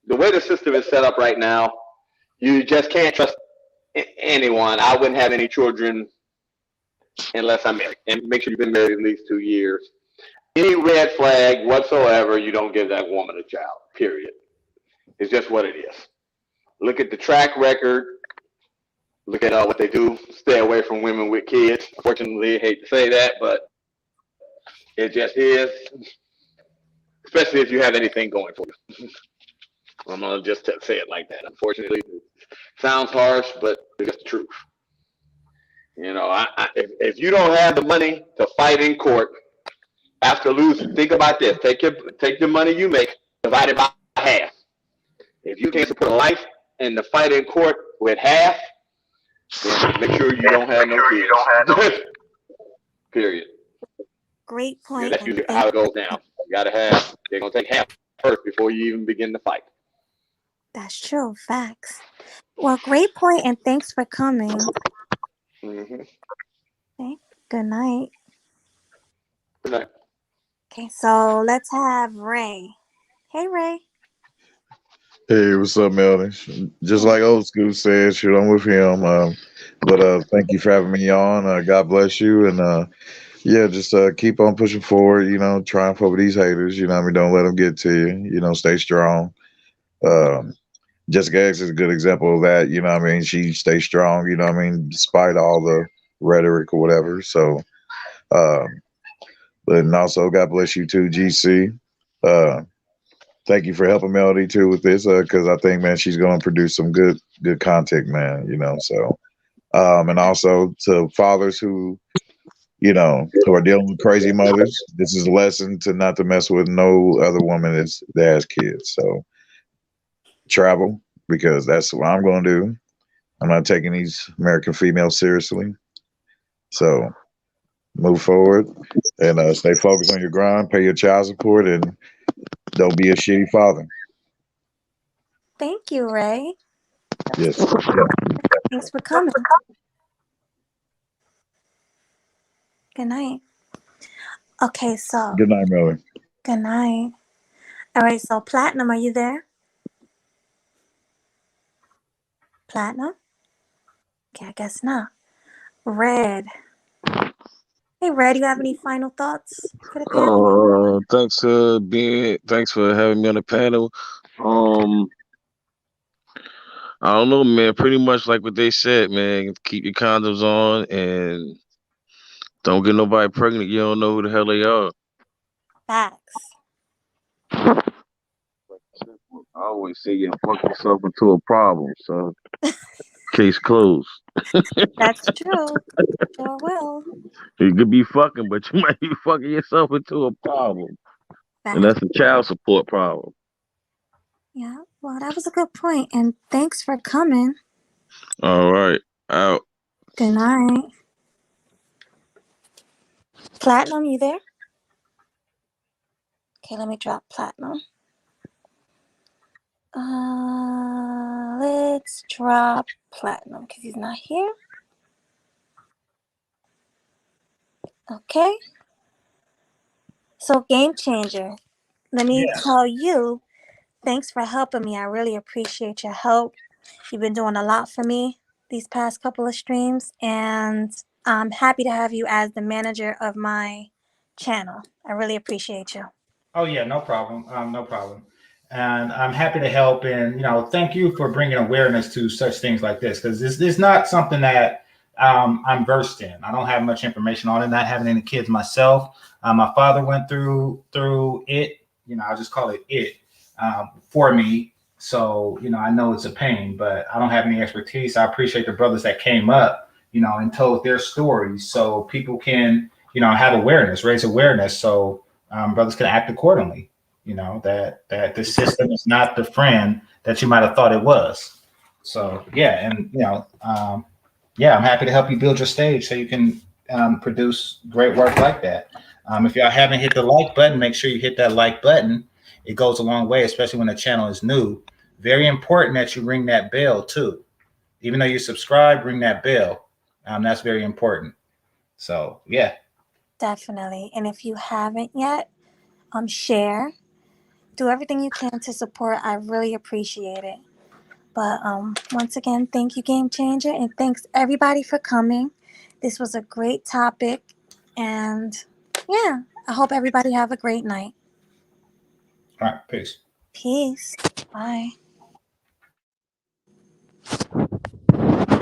the way the system is set up right now, you just can't trust anyone. I wouldn't have any children unless I'm married. And make sure you've been married at least 2 years. Any red flag whatsoever, you don't give that woman a child, period. It's just what it is. Look at the track record. Look at what they do. Stay away from women with kids. Unfortunately, I hate to say that, but it just is. Especially if you have anything going for you. I'm going to just say it like that. Unfortunately, it sounds harsh, but it's just the truth. You know, if you don't have the money to fight in court after losing, think about this. Take the money you make, divide it by half. If you can't support a life and the fight in court with half, then make sure you don't have no kids. Period. Great point. Yeah, that's usually how it goes down. You gotta have. They're gonna take half first before you even begin to fight. That's true. Facts. Well, great point, and thanks for coming. Mm-hmm. Okay. Good night. Good night. Okay, so let's have Ray. Hey, Ray. Hey, what's up, Melody? Just like old school said, shoot, I'm with him. But thank you for having me on. God bless you, and yeah, just keep on pushing forward. You know, triumph over these haters. You know, what I mean, don't let them get to you. You know, stay strong. Jessica X is a good example of that. You know, what I mean, she stays strong. You know, what I mean, despite all the rhetoric or whatever. So, but also, God bless you too, GC. Thank you for helping Melody too with this, because I think, man, she's going to produce some good content, man. You know, so and also to fathers who, you know, who are dealing with crazy mothers, this is a lesson to not to mess with no other woman that has kids. So travel, because that's what I'm going to do. I'm not taking these American females seriously. So move forward and stay focused on your grind, pay your child support, and don't be a shitty father. Thank you, Ray. Yes. Thanks for coming. Good night. Okay, so Good night, Melody. good night. All right, so Platinum, are you there? Platinum? Okay, I guess not. Red. Hey, Red, you have any final thoughts for the panel? Thanks for having me on the panel. I don't know, man. Pretty much like what they said, man. Keep your condoms on and don't get nobody pregnant. You don't know who the hell they are. Facts. I always say you fuck yourself into a problem. So Case closed. That's true. Sure will. You could be fucking, but you might be fucking yourself into a problem. And Facts. that's a child support problem. Yeah. Well, that was a good point, and thanks for coming. All right. Out. Good night. Platinum, you there? Okay, let me drop Platinum. Let's drop Platinum because he's not here. Okay. So, Game Changer, let me tell you, thanks for helping me. I really appreciate your help. You've been doing a lot for me these past couple of streams, and I'm happy to have you as the manager of my channel. I really appreciate you. Oh yeah, no problem. No problem. And I'm happy to help. And thank you for bringing awareness to such things like this, because this is not something that I'm versed in. I don't have much information on it. Not having any kids myself. My father went through it. I'll just call it for me. So I know it's a pain, but I don't have any expertise. I appreciate the brothers that came up, and told their stories, so people can have awareness, raise awareness, so brothers can act accordingly. That the system is not the friend that you might have thought it was. So yeah, and I'm happy to help you build your stage so you can produce great work like that. If y'all haven't hit the like button, make sure you hit that like button. It goes a long way, especially when the channel is new. Very important that you ring that bell too. Even though you subscribe, ring that bell. That's very important. So yeah. Definitely. And if you haven't yet, share. Do everything you can to support. I really appreciate it. But once again, thank you, Game Changer, and thanks everybody for coming. This was a great topic, and yeah, I hope everybody have a great night. All right, peace. Peace. Bye.